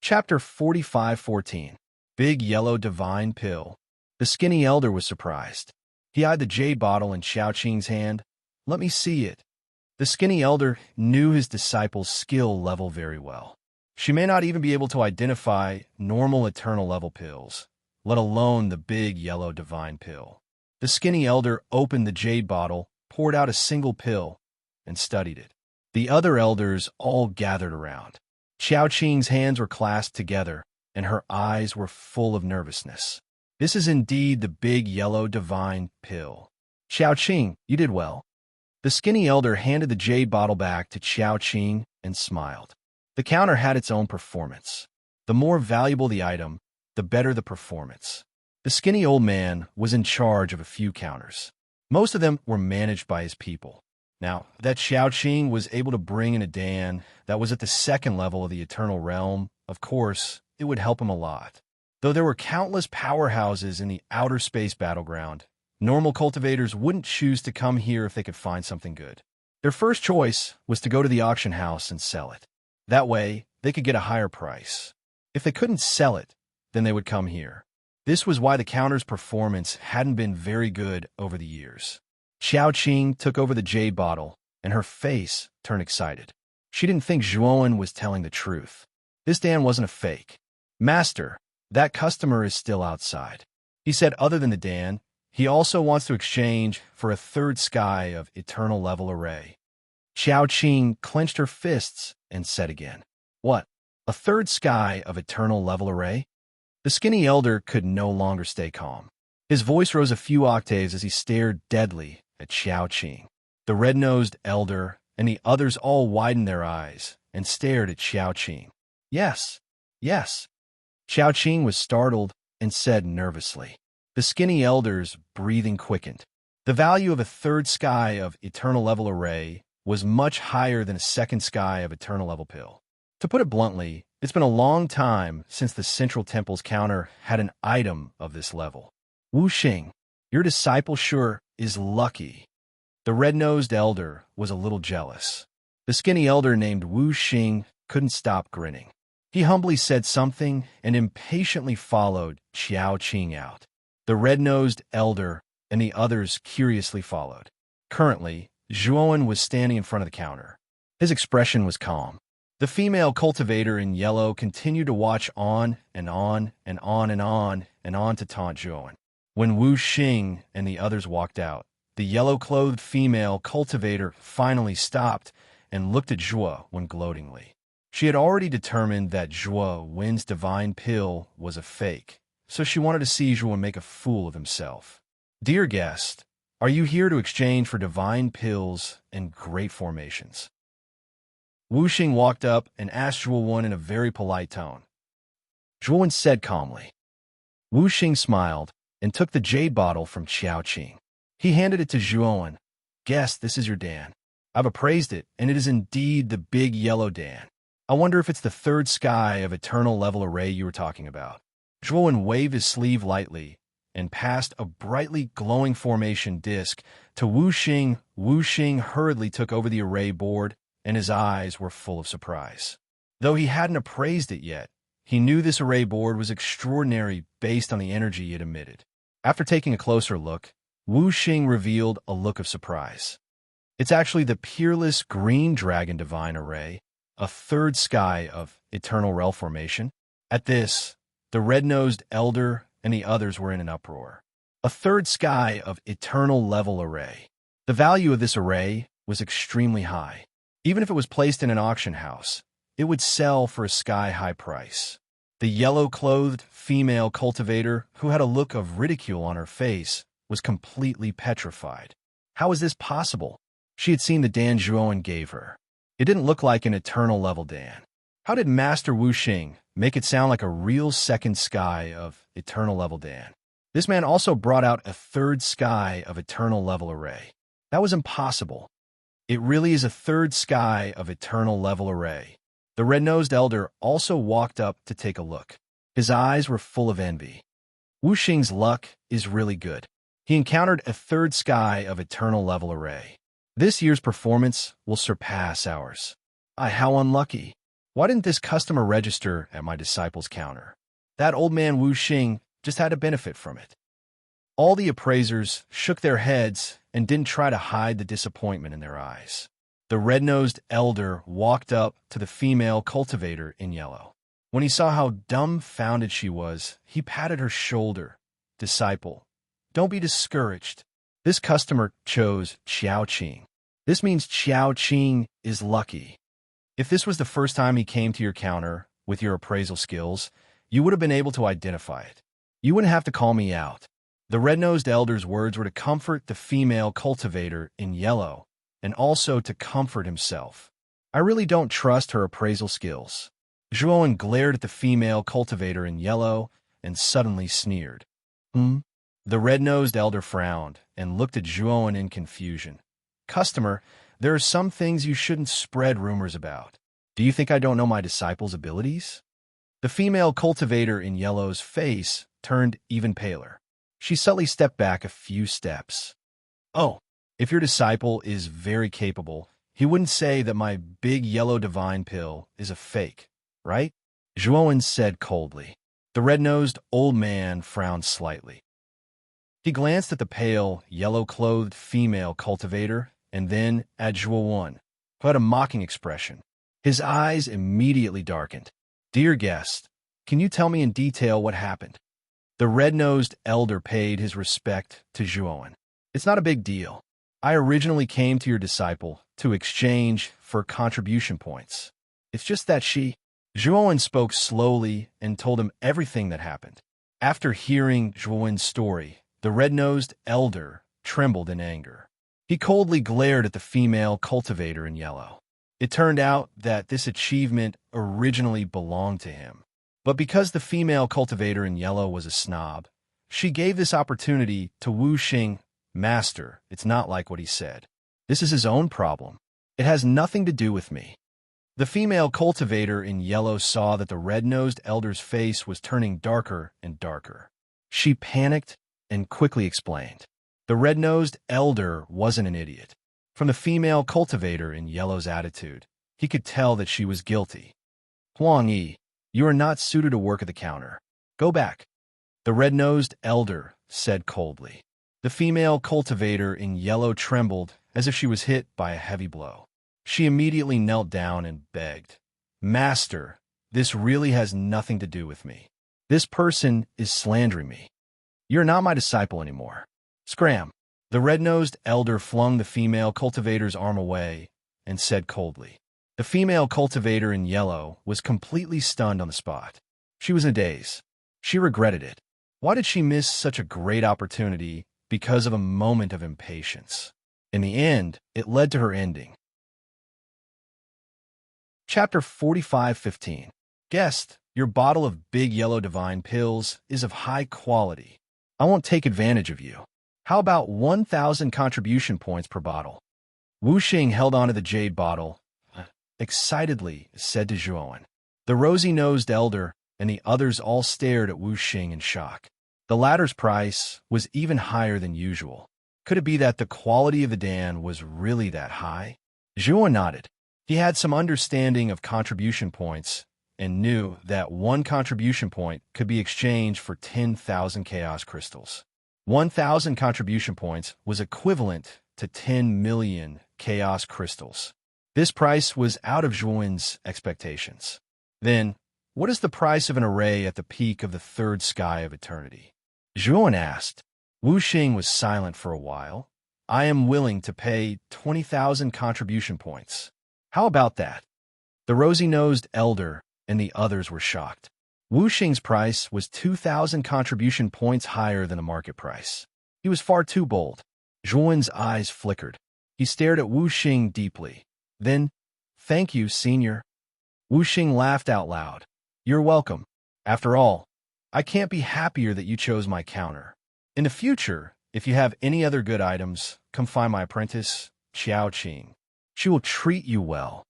Chapter 45:14. Big Yellow Divine Pill. The skinny elder was surprised. He eyed the jade bottle in Xiao Qing's hand. "Let me see it." The skinny elder knew his disciple's skill level very well. She may not even be able to identify normal eternal level pills, let alone the big yellow divine pill. The skinny elder opened the jade bottle, poured out a single pill, and studied it. The other elders all gathered around. Xiao Qing's hands were clasped together, and her eyes were full of nervousness. "This is indeed the big yellow divine pill. Xiao Qing, you did well." The skinny elder handed the jade bottle back to Xiao Qing and smiled. The counter had its own performance. The more valuable the item, the better the performance. The skinny old man was in charge of a few counters. Most of them were managed by his people. Now, that Xiao Qing was able to bring in a Dan that was at the second level of the Eternal Realm, of course, it would help him a lot. Though there were countless powerhouses in the outer space battleground, normal cultivators wouldn't choose to come here if they could find something good. Their first choice was to go to the auction house and sell it. That way, they could get a higher price. If they couldn't sell it, then they would come here. This was why the counter's performance hadn't been very good over the years. Xiao Qing took over the jade bottle, and her face turned excited. She didn't think Zhuowen was telling the truth. This Dan wasn't a fake. "Master, that customer is still outside." He said other than the Dan, he also wants to exchange for a third sky of eternal level array. Xiao Qing clenched her fists and said again, "What? A third sky of eternal level array?" The skinny elder could no longer stay calm. His voice rose a few octaves as he stared deadly at Xiao Qing. The red-nosed elder and the others all widened their eyes and stared at Xiao Qing. "Yes, yes." Xiao Qing was startled and said nervously. The skinny elder's breathing quickened. The value of a third sky of eternal level array was much higher than a second sky of eternal level pill. To put it bluntly, it's been a long time since the Central Temple's counter had an item of this level. "Wu Xing, your disciple sure is lucky." The red-nosed elder was a little jealous. The skinny elder named Wu Xing couldn't stop grinning. He humbly said something and impatiently followed Xiao Qing out. The red-nosed elder and the others curiously followed. Currently, Zhuowen was standing in front of the counter. His expression was calm. The female cultivator in yellow continued to watch on and on and on and on and on to taunt Zhuowen. When Wu Xing and the others walked out, the yellow-clothed female cultivator finally stopped and looked at Zhuowen gloatingly. She had already determined that Zhuowen's divine pill was a fake, so she wanted to see Zhuowen make a fool of himself. "Dear guest, are you here to exchange for divine pills and great formations?" Wu Xing walked up and asked Zhuowen in a very polite tone. Zhuowen said calmly. Wu Xing smiled and took the jade bottle from Xiao Qing. He handed it to Zhuowen. "Guest, this is your Dan. I've appraised it, and it is indeed the big yellow Dan. I wonder if it's the third sky of eternal level array you were talking about." Zhuowen waved his sleeve lightly and passed a brightly glowing formation disc to Wu Xing. Wu Xing hurriedly took over the array board, and his eyes were full of surprise. Though he hadn't appraised it yet, he knew this array board was extraordinary based on the energy it emitted. After taking a closer look, Wu Xing revealed a look of surprise. "It's actually the peerless green dragon divine array, a third sky of eternal realm formation." At this, the red-nosed elder and the others were in an uproar. A third sky of eternal level array. The value of this array was extremely high. Even if it was placed in an auction house, it would sell for a sky-high price. The yellow-clothed female cultivator, who had a look of ridicule on her face, was completely petrified. How was this possible? She had seen the Dan Zhuowen gave her. It didn't look like an eternal level Dan. How did Master Wu Xing make it sound like a real second sky of eternal level Dan? This man also brought out a third sky of eternal level array. That was impossible. It really is a third sky of eternal level array. The red-nosed elder also walked up to take a look. His eyes were full of envy. Wu Xing's luck is really good. He encountered a third sky of eternal level array. This year's performance will surpass ours. How unlucky. Why didn't this customer register at my disciple's counter? That old man Wu Xing just had a benefit from it. All the appraisers shook their heads and didn't try to hide the disappointment in their eyes. The red-nosed elder walked up to the female cultivator in yellow. When he saw how dumbfounded she was, he patted her shoulder. Disciple, don't be discouraged. This customer chose Xiao Qing. This means Xiao Qing is lucky. If this was the first time he came to your counter with your appraisal skills, you would have been able to identify it. You wouldn't have to call me out. The red-nosed elder's words were to comfort the female cultivator in yellow and also to comfort himself. I really don't trust her appraisal skills. Zhuowen glared at the female cultivator in yellow and suddenly sneered. The red-nosed elder frowned and looked at Zhuowen in confusion. Customer, there are some things you shouldn't spread rumors about. Do you think I don't know my disciple's abilities? The female cultivator in yellow's face turned even paler. She subtly stepped back a few steps. Oh, if your disciple is very capable, he wouldn't say that my big yellow divine pill is a fake, right? Zhuowen said coldly. The red-nosed old man frowned slightly. He glanced at the pale, yellow-clothed female cultivator and then at Zhuowen, who had a mocking expression. His eyes immediately darkened. Dear guest, can you tell me in detail what happened? The red-nosed elder paid his respect to Zhuowen. It's not a big deal. I originally came to your disciple to exchange for contribution points. It's just that Zhuowen spoke slowly and told him everything that happened. After hearing Zhuowen's story, the red-nosed elder trembled in anger. He coldly glared at the female cultivator in yellow. It turned out that this achievement originally belonged to him. But because the female cultivator in yellow was a snob, she gave this opportunity to Wu Xing. Master, it's not like what he said. This is his own problem. It has nothing to do with me. The female cultivator in yellow saw that the red-nosed elder's face was turning darker and darker. She panicked and quickly explained. The red-nosed elder wasn't an idiot. From the female cultivator in yellow's attitude, he could tell that she was guilty. Huang Yi, you are not suited to work at the counter. Go back. The red-nosed elder said coldly. The female cultivator in yellow trembled as if she was hit by a heavy blow. She immediately knelt down and begged, Master, this really has nothing to do with me. This person is slandering me. You're not my disciple anymore. Scram. The red-nosed elder flung the female cultivator's arm away and said coldly. The female cultivator in yellow was completely stunned on the spot. She was in a daze. She regretted it. Why did she miss such a great opportunity because of a moment of impatience? In the end, it led to her ending. Chapter 45:15. Guest, your bottle of big yellow divine pills is of high quality. I won't take advantage of you. How about 1,000 contribution points per bottle? Wu Xing held onto the jade bottle, excitedly said to Zhuowen. The rosy-nosed elder and the others all stared at Wu Xing in shock. The latter's price was even higher than usual. Could it be that the quality of the Dan was really that high? Zhuowen nodded. He had some understanding of contribution points and knew that one contribution point could be exchanged for 10,000 chaos crystals. 1,000 contribution points was equivalent to 10 million chaos crystals. This price was out of Zhuowen's expectations. Then, what is the price of an array at the peak of the third sky of eternity? Zhuowen asked. Wu Xing was silent for a while. I am willing to pay 20,000 contribution points. How about that? The rosy-nosed elder and the others were shocked. Wu Xing's price was 2,000 contribution points higher than the market price. He was far too bold. Zhuowen's eyes flickered. He stared at Wu Xing deeply. Then, thank you, senior. Wu Xing laughed out loud. You're welcome. After all, I can't be happier that you chose my counter. In the future, if you have any other good items, come find my apprentice, Xiao Qing. She will treat you well.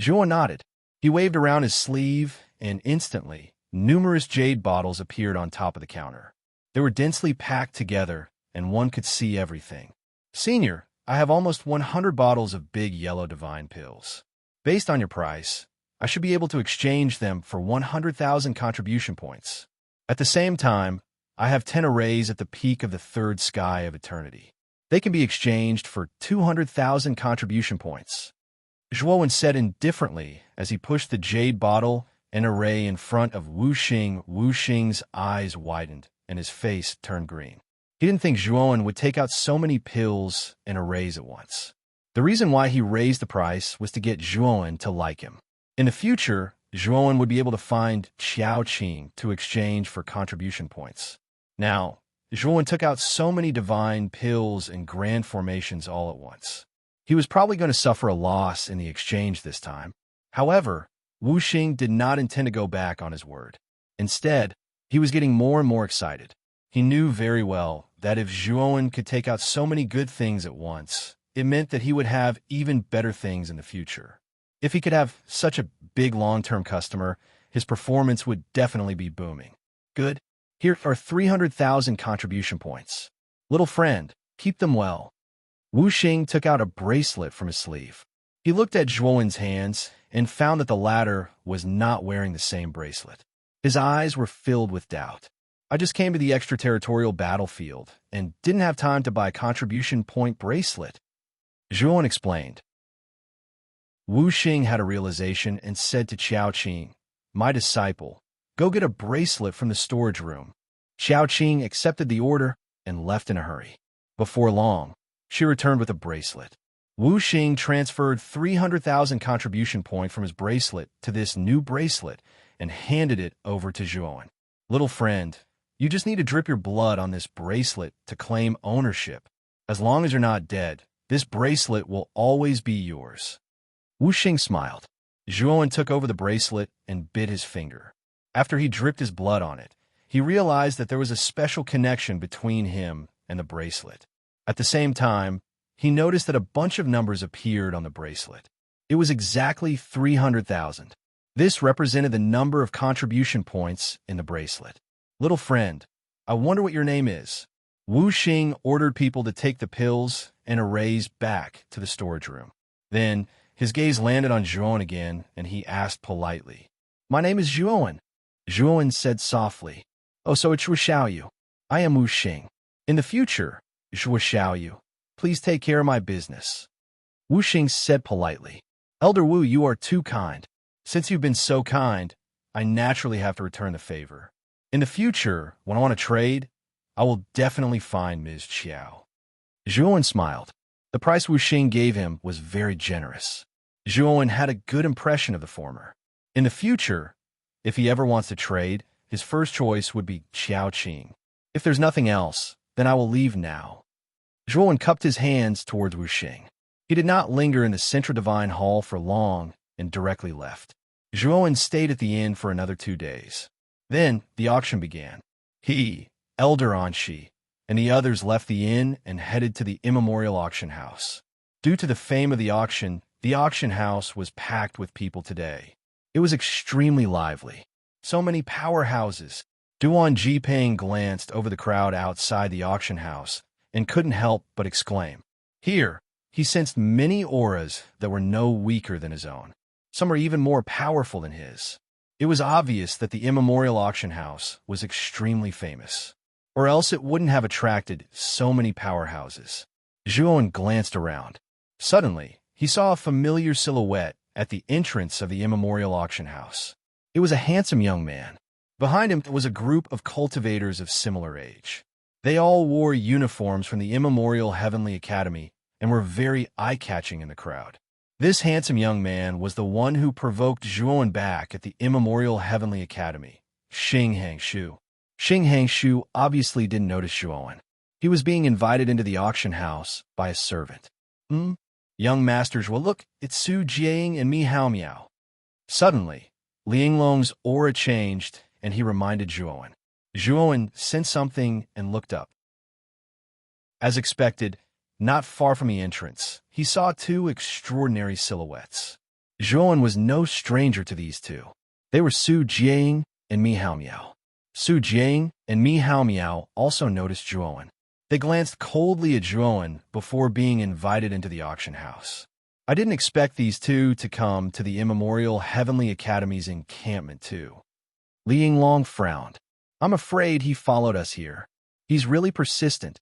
Zhuowen nodded. He waved around his sleeve, and instantly, numerous jade bottles appeared on top of the counter. They were densely packed together, and one could see everything. Senior, I have almost 100 bottles of big yellow divine pills. Based on your price, I should be able to exchange them for 100,000 contribution points. At the same time, I have 10 arrays at the peak of the third sky of eternity. They can be exchanged for 200,000 contribution points. Zhuowen said indifferently as he pushed the jade bottle and array in front of Wu Xing. Wu Xing's eyes widened and his face turned green. He didn't think Zhuowen would take out so many pills and arrays at once. The reason why he raised the price was to get Zhuowen to like him. In the future, Zhuowen would be able to find Qiaoqing to exchange for contribution points. Now, Zhuowen took out so many divine pills and grand formations all at once. He was probably going to suffer a loss in the exchange this time. However, Wu Xing did not intend to go back on his word. Instead, he was getting more and more excited. He knew very well that if Zhuowen could take out so many good things at once, it meant that he would have even better things in the future. If he could have such a big long-term customer, his performance would definitely be booming. Good. Here are 300,000 contribution points. Little friend, keep them well. Wu Xing took out a bracelet from his sleeve. He looked at Zhuowen's hands and found that the latter was not wearing the same bracelet. His eyes were filled with doubt. I just came to the extraterritorial battlefield and didn't have time to buy a contribution point bracelet, Zhuowen explained. Wu Xing had a realization and said to Qiaoqing, "My disciple, go get a bracelet from the storage room." Qiaoqing accepted the order and left in a hurry. Before long, she returned with a bracelet. Wu Xing transferred 300,000 contribution points from his bracelet to this new bracelet and handed it over to Zhuowen. Little friend, you just need to drip your blood on this bracelet to claim ownership. As long as you're not dead, this bracelet will always be yours. Wu Xing smiled. Zhuowen took over the bracelet and bit his finger. After he dripped his blood on it, he realized that there was a special connection between him and the bracelet. At the same time, he noticed that a bunch of numbers appeared on the bracelet. It was exactly 300,000. This represented the number of contribution points in the bracelet. Little friend, I wonder what your name is. Wu Xing ordered people to take the pills and arrays back to the storage room. Then, his gaze landed on Zhuowen again, and he asked politely, "My name is Zhuowen." Zhuowen said softly, "Oh, so it's Zhu Xiaoyu. I am Wu Xing. In the future, Zhu Xiaoyu, please take care of my business." Wu Xing said politely, "Elder Wu, you are too kind. Since you've been so kind, I naturally have to return the favor. In the future, when I want to trade, I will definitely find Ms. Qiao." Zhuowen smiled. The price Wu Xing gave him was very generous. Zhuowen had a good impression of the former. In the future, if he ever wants to trade, his first choice would be Qiaoqing. If there's nothing else, then I will leave now. Zhuowen cupped his hands towards Wu Xing. He did not linger in the Central Divine Hall for long and directly left. Zhuowen stayed at the inn for another 2 days. Then the auction began. He, Elder Anshi, and the others left the inn and headed to the immemorial auction house. Due to the fame of the auction house was packed with people today. It was extremely lively. So many powerhouses. Duan Jipang glanced over the crowd outside the auction house and couldn't help but exclaim. Here, he sensed many auras that were no weaker than his own. Some are even more powerful than his. It was obvious that the immemorial auction house was extremely famous, or else it wouldn't have attracted so many powerhouses. Zhuowen glanced around. Suddenly, he saw a familiar silhouette at the entrance of the immemorial auction house. It was a handsome young man. Behind him was a group of cultivators of similar age. They all wore uniforms from the immemorial Heavenly Academy and were very eye-catching in the crowd. This handsome young man was the one who provoked Zhuowen back at the immemorial Heavenly Academy, Xing Hangshu. Xing Hangshu obviously didn't notice Zhuowen. He was being invited into the auction house by a servant. Young masters, well look, it's Su Jiang and Mi Hao Miao. Suddenly, Liang Long's aura changed and he reminded Zhuowen. Zhuowen sensed something and looked up. As expected, not far from the entrance, he saw 2 extraordinary silhouettes. Zhuowen was no stranger to these 2. They were Su Jiang and Mi Hao Miao. Su Jiang and Mi Hao Miao also noticed Zhuowen. They glanced coldly at Zhuowen before being invited into the auction house. I didn't expect these two to come to the immemorial Heavenly Academy's encampment too. Li Yinglong frowned. I'm afraid he followed us here. He's really persistent.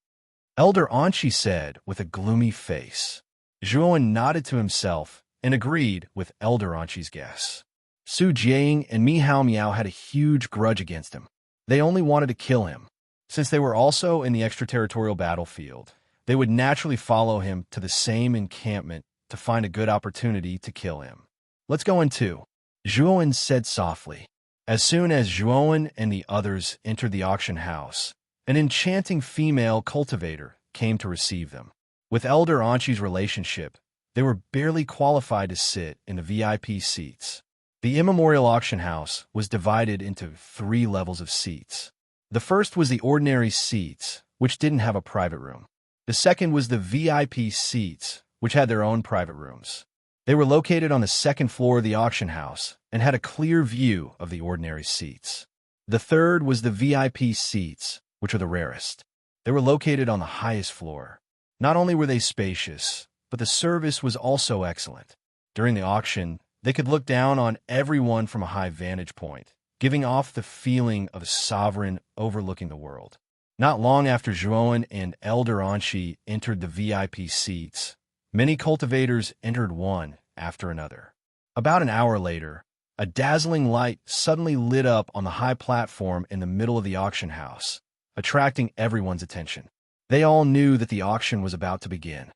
Elder Anqi said with a gloomy face. Zhuowen nodded to himself and agreed with Elder Anqi's guess. Su Jiang and Mi Hao Miao had a huge grudge against him. They only wanted to kill him. Since they were also in the extraterritorial battlefield, they would naturally follow him to the same encampment to find a good opportunity to kill him. Let's go in too, Zhuowen said softly. As soon as Zhuowen and the others entered the auction house, an enchanting female cultivator came to receive them. With Elder Anqi's relationship, they were barely qualified to sit in the VIP seats. The immemorial auction house was divided into 3 levels of seats. The first was the ordinary seats, which didn't have a private room. The second was the VIP seats, which had their own private rooms. They were located on the second floor of the auction house and had a clear view of the ordinary seats. The third was the VIP seats, which are the rarest. They were located on the highest floor. Not only were they spacious, but the service was also excellent. During the auction, they could look down on everyone from a high vantage point, giving off the feeling of a sovereign overlooking the world. Not long after Zhuowen and Elder Anqi entered the VIP seats, many cultivators entered one after another. About an hour later, a dazzling light suddenly lit up on the high platform in the middle of the auction house, attracting everyone's attention. They all knew that the auction was about to begin.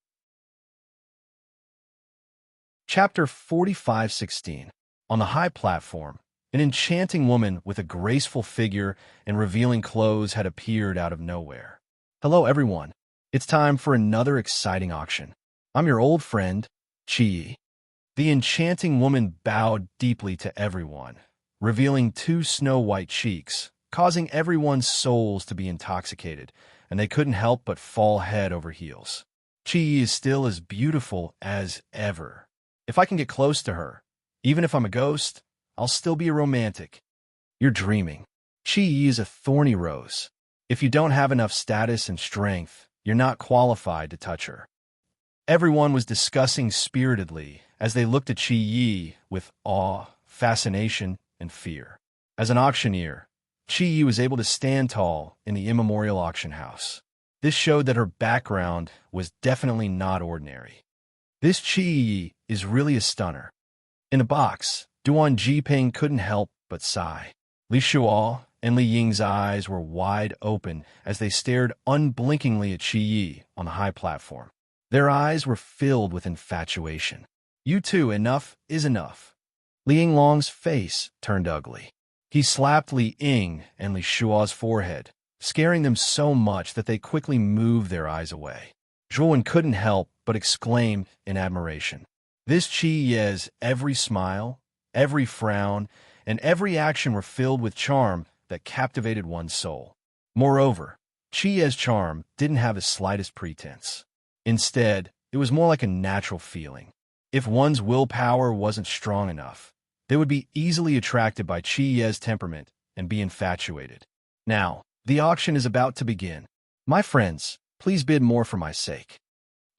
Chapter 45:16. On the high platform, an enchanting woman with a graceful figure and revealing clothes had appeared out of nowhere. Hello, everyone. It's time for another exciting auction. I'm your old friend, Qi. The enchanting woman bowed deeply to everyone, revealing 2 snow-white cheeks, causing everyone's souls to be intoxicated, and they couldn't help but fall head over heels. Qi is still as beautiful as ever. If I can get close to her, even if I'm a ghost, I'll still be a romantic. You're dreaming. Qi is a thorny rose. If you don't have enough status and strength, you're not qualified to touch her. Everyone was discussing spiritedly as they looked at Qi Yi with awe, fascination, and fear. As an auctioneer, Qi Yi was able to stand tall in the immemorial auction house. This showed that her background was definitely not ordinary. This Qi Yi is really a stunner. In the box, Duan Jiping couldn't help but sigh. Li Shuo and Li Ying's eyes were wide open as they stared unblinkingly at Qi Yi on the high platform. Their eyes were filled with infatuation. You two, enough is enough. Li Yinglong's face turned ugly. He slapped Li Ying and Li Shuo's forehead, scaring them so much that they quickly moved their eyes away. Zhuowen couldn't help but exclaim in admiration. This Qi Ye's every smile, every frown, and every action were filled with charm that captivated one's soul. Moreover, Qi Ye's charm didn't have the slightest pretense. Instead, it was more like a natural feeling. If one's willpower wasn't strong enough, they would be easily attracted by Qi Ye's temperament and be infatuated. Now, the auction is about to begin. My friends, please bid more for my sake.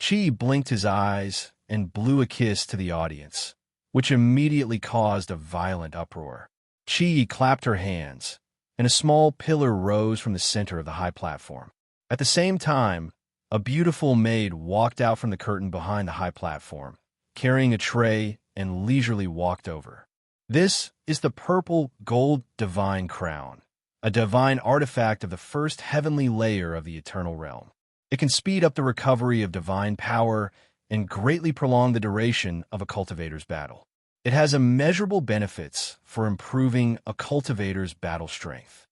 Qi blinked his eyes and blew a kiss to the audience, which immediately caused a violent uproar. Qi clapped her hands, and a small pillar rose from the center of the high platform. At the same time, a beautiful maid walked out from the curtain behind the high platform, carrying a tray, and leisurely walked over. This is the purple gold divine crown, a divine artifact of the first heavenly layer of the eternal realm. It can speed up the recovery of divine power and greatly prolong the duration of a cultivator's battle. It has immeasurable benefits for improving a cultivator's battle strength.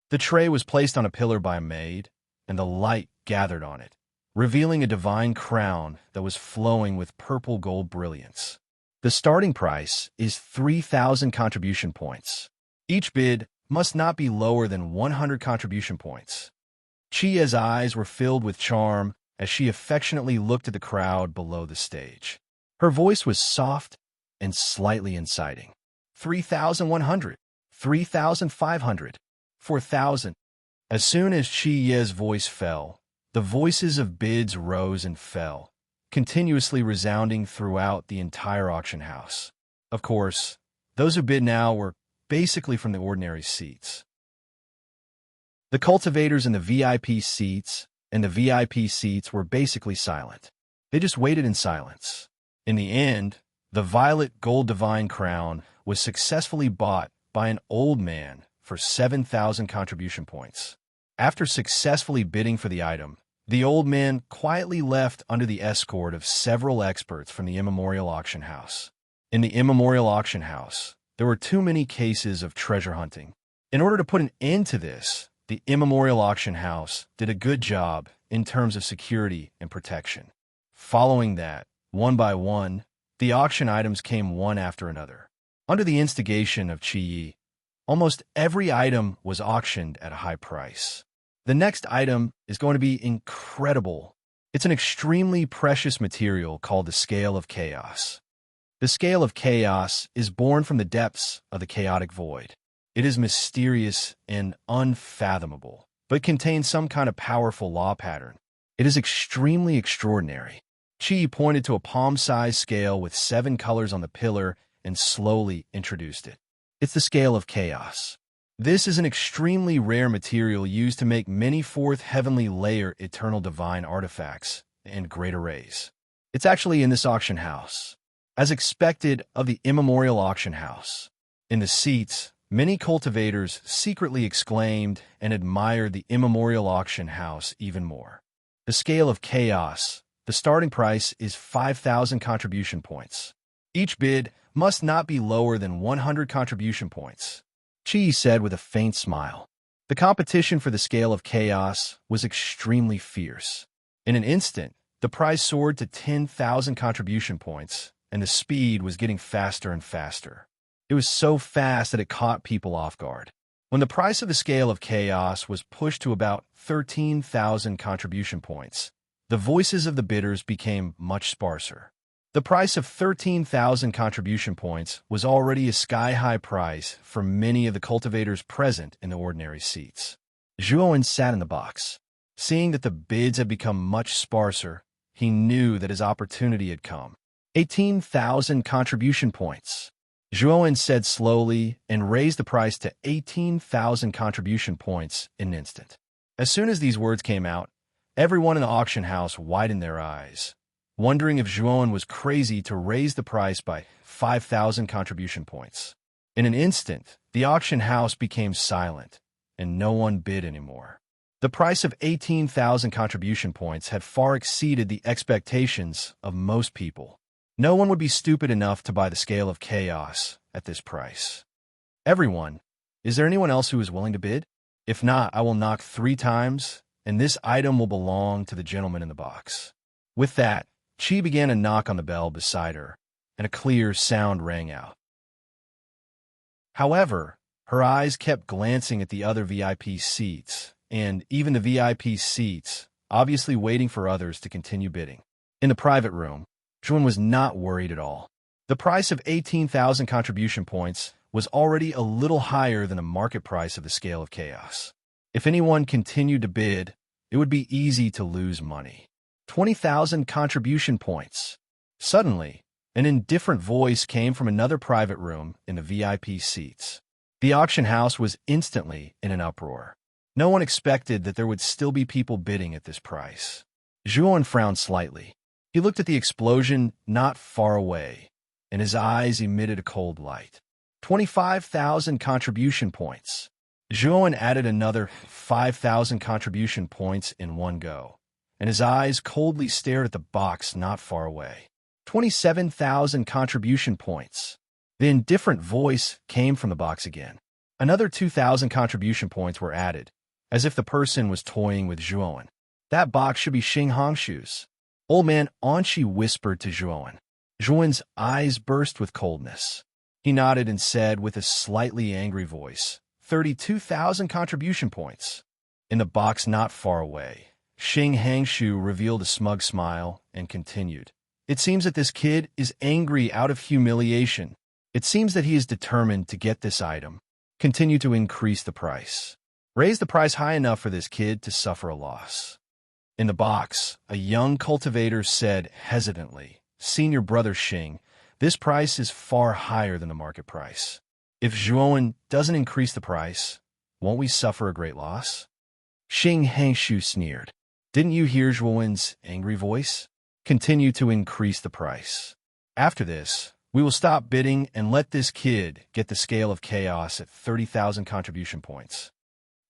The tray was placed on a pillar by a maid, and the light gathered on it, revealing a divine crown that was flowing with purple gold brilliance. The starting price is 3,000 contribution points. Each bid must not be lower than 100 contribution points. Qia's eyes were filled with charm as she affectionately looked at the crowd below the stage. Her voice was soft and slightly inciting. 3,100, 3,500, 4,000. As soon as Qia's voice fell, the voices of bids rose and fell, continuously resounding throughout the entire auction house. Of course, those who bid now were basically from the ordinary seats. The cultivators in the VIP seats were basically silent. They just waited in silence. In the end, the violet gold divine crown was successfully bought by an old man for 7,000 contribution points. After successfully bidding for the item, the old man quietly left under the escort of several experts from the immemorial auction house. In the immemorial auction house, there were too many cases of treasure hunting. In order to put an end to this, the immemorial auction house did a good job in terms of security and protection. Following that, one by one, the auction items came one after another. Under the instigation of Qi, almost every item was auctioned at a high price. The next item is going to be incredible. It's an extremely precious material called the Scale of Chaos. The Scale of Chaos is born from the depths of the chaotic void. It is mysterious and unfathomable, but contains some kind of powerful law pattern. It is extremely extraordinary. Qi pointed to a palm-sized scale with 7 colors on the pillar and slowly introduced it. It's the Scale of Chaos. This is an extremely rare material used to make many fourth heavenly layer eternal divine artifacts and great arrays. It's actually in this auction house. As expected of the immemorial auction house, in the seats, many cultivators secretly exclaimed and admired the immemorial auction house even more. The Scale of Chaos, the starting price is 5,000 contribution points. Each bid must not be lower than 100 contribution points, Qi said with a faint smile. The competition for the Scale of Chaos was extremely fierce. In an instant, the price soared to 10,000 contribution points, and the speed was getting faster and faster. It was so fast that it caught people off guard. When the price of the Scale of Chaos was pushed to about 13,000 contribution points, the voices of the bidders became much sparser. The price of 13,000 contribution points was already a sky-high price for many of the cultivators present in the ordinary seats. Zhuowen sat in the box. Seeing that the bids had become much sparser, he knew that his opportunity had come. 18,000 contribution points. Zhuowen said slowly and raised the price to 18,000 contribution points in an instant. As soon as these words came out, everyone in the auction house widened their eyes, wondering if Zhuowen was crazy to raise the price by 5,000 contribution points. In an instant, the auction house became silent, and no one bid anymore. The price of 18,000 contribution points had far exceeded the expectations of most people. No one would be stupid enough to buy the Scale of Chaos at this price. Everyone, is there anyone else who is willing to bid? If not, I will knock 3 times, and this item will belong to the gentleman in the box. With that, Qi began to knock on the bell beside her, and a clear sound rang out. However, her eyes kept glancing at the other VIP seats, and even the VIP seats, obviously waiting for others to continue bidding. In the private room, Zhuowen was not worried at all. The price of 18,000 contribution points was already a little higher than the market price of the Scale of Chaos. If anyone continued to bid, it would be easy to lose money. 20,000 contribution points. Suddenly, an indifferent voice came from another private room in the VIP seats. The auction house was instantly in an uproar. No one expected that there would still be people bidding at this price. Zhuowen frowned slightly. He looked at the explosion not far away, and his eyes emitted a cold light. 25,000 contribution points. Zhuowen added another 5,000 contribution points in one go, and his eyes coldly stared at the box not far away. 27,000 contribution points. The indifferent voice came from the box again. Another 2,000 contribution points were added, as if the person was toying with Zhuowen. That box should be Xing Hongshu's. Old man Anqi whispered to Zhuowen. Zhuowen's eyes burst with coldness. He nodded and said with a slightly angry voice, 32,000 contribution points. In the box not far away, Xing Hangshu revealed a smug smile and continued. It seems that this kid is angry out of humiliation. It seems that he is determined to get this item. Continue to increase the price. Raise the price high enough for this kid to suffer a loss. In the box, a young cultivator said hesitantly, "Senior brother Xing, this price is far higher than the market price. If Zhuowen doesn't increase the price, won't we suffer a great loss?" Xing Hangshu sneered. "Didn't you hear Zhuowen's angry voice? Continue to increase the price. After this, we will stop bidding and let this kid get the scale of chaos at 30,000 contribution points."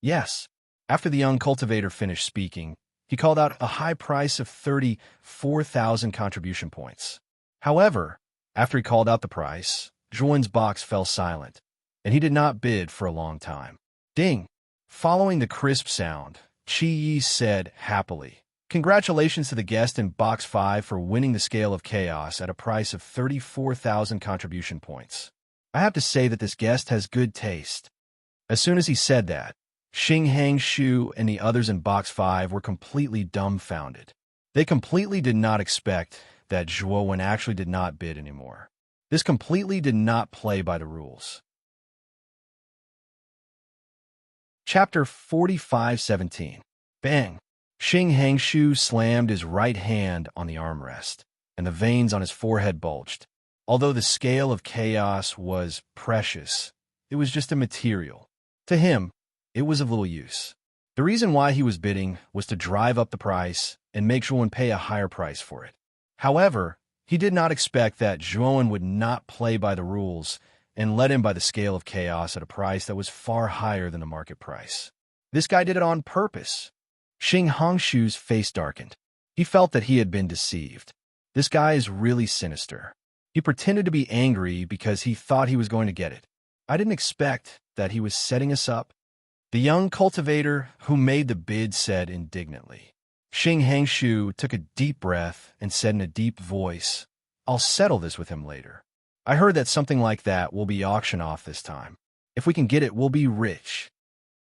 Yes. After the young cultivator finished speaking, he called out a high price of 34,000 contribution points. However, after he called out the price, Zhuowen's box fell silent, and he did not bid for a long time. Ding! Following the crisp sound, Qi Yi said happily, "Congratulations to the guest in Box 5 for winning the Scale of Chaos at a price of 34,000 contribution points. I have to say that this guest has good taste." As soon as he said that, Xing Hangshu and the others in Box 5 were completely dumbfounded. They completely did not expect that Zhuowen actually did not bid anymore. This completely did not play by the rules. Chapter 45:17. Bang! Xing Hangshu slammed his right hand on the armrest, and the veins on his forehead bulged. Although the scale of chaos was precious, it was just a material. To him, it was of little use. The reason why he was bidding was to drive up the price and make Zhuowen pay a higher price for it. However, he did not expect that Zhuowen would not play by the rules and let him buy the scale of chaos at a price that was far higher than the market price. This guy did it on purpose. Xing Hangshu's face darkened. He felt that he had been deceived. This guy is really sinister. He pretended to be angry because he thought he was going to get it. I didn't expect that he was setting us up. The young cultivator who made the bid said indignantly. Xing Hangshu took a deep breath and said in a deep voice, "I'll settle this with him later. I heard that something like that will be auctioned off this time. If we can get it, we'll be rich."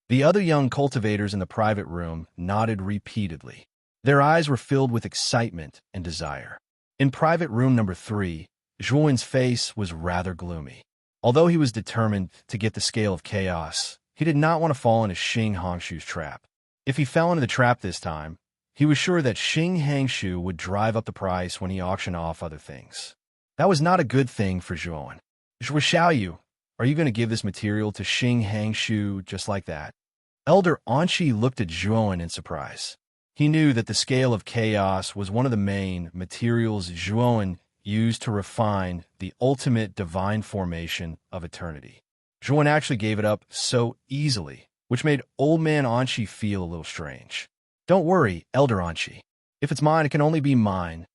The other young cultivators in the private room nodded repeatedly. Their eyes were filled with excitement and desire. In private room number 3, Zhuowen's face was rather gloomy. Although he was determined to get the scale of chaos, he did not want to fall into Xing Hangshu's trap. If he fell into the trap this time, he was sure that Xing Hangshu would drive up the price when he auctioned off other things. That was not a good thing for Zhuowen. "Xiaoyu, are you going to give this material to Xing Hangshu just like that?" Elder Anqi looked at Zhuowen in surprise. He knew that the scale of chaos was one of the main materials Zhuowen used to refine the ultimate divine formation of eternity. Zhuowen actually gave it up so easily, which made Old Man Anqi feel a little strange. "Don't worry, Elder Anqi. If it's mine, it can only be mine."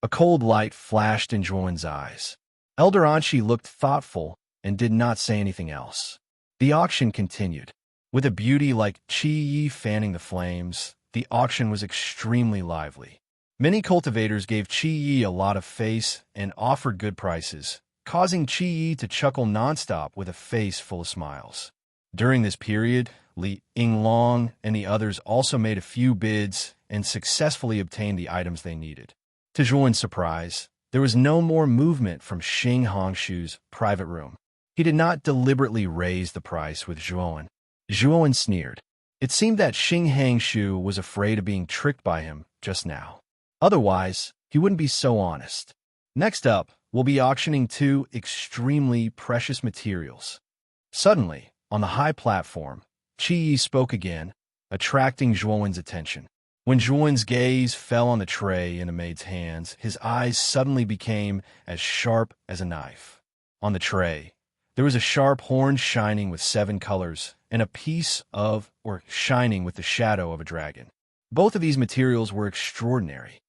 A cold light flashed in Zhuowen's eyes. Elder Anqi looked thoughtful and did not say anything else. The auction continued. With a beauty like Qi Yi fanning the flames, the auction was extremely lively. Many cultivators gave Qi Yi a lot of face and offered good prices, causing Qi Yi to chuckle nonstop with a face full of smiles. During this period, Li Yinglong and the others also made a few bids and successfully obtained the items they needed. To Zhuowen's surprise, there was no more movement from Xing Hangshu's private room. He did not deliberately raise the price with Zhuowen. Zhuowen sneered. It seemed that Xing Hangshu was afraid of being tricked by him just now. Otherwise, he wouldn't be so honest. Next up, we'll be auctioning 2 extremely precious materials. Suddenly, on the high platform, Qi Yi spoke again, attracting Zhuowen's attention. When Zhuowen's gaze fell on the tray in the maid's hands, his eyes suddenly became as sharp as a knife. On the tray, there was a sharp horn shining with 7 colors, and a piece of, or shining with the shadow of a dragon. Both of these materials were extraordinary.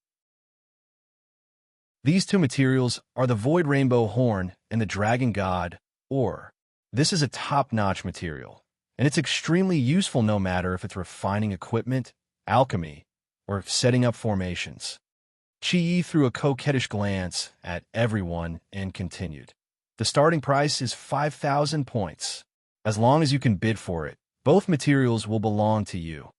These 2 materials are the Void Rainbow Horn and the Dragon God, or. This is a top-notch material, and it's extremely useful no matter if it's refining equipment, alchemy, or setting up formations. Qi Yi threw a coquettish glance at everyone and continued. The starting price is 5,000 points. As long as you can bid for it, both materials will belong to you.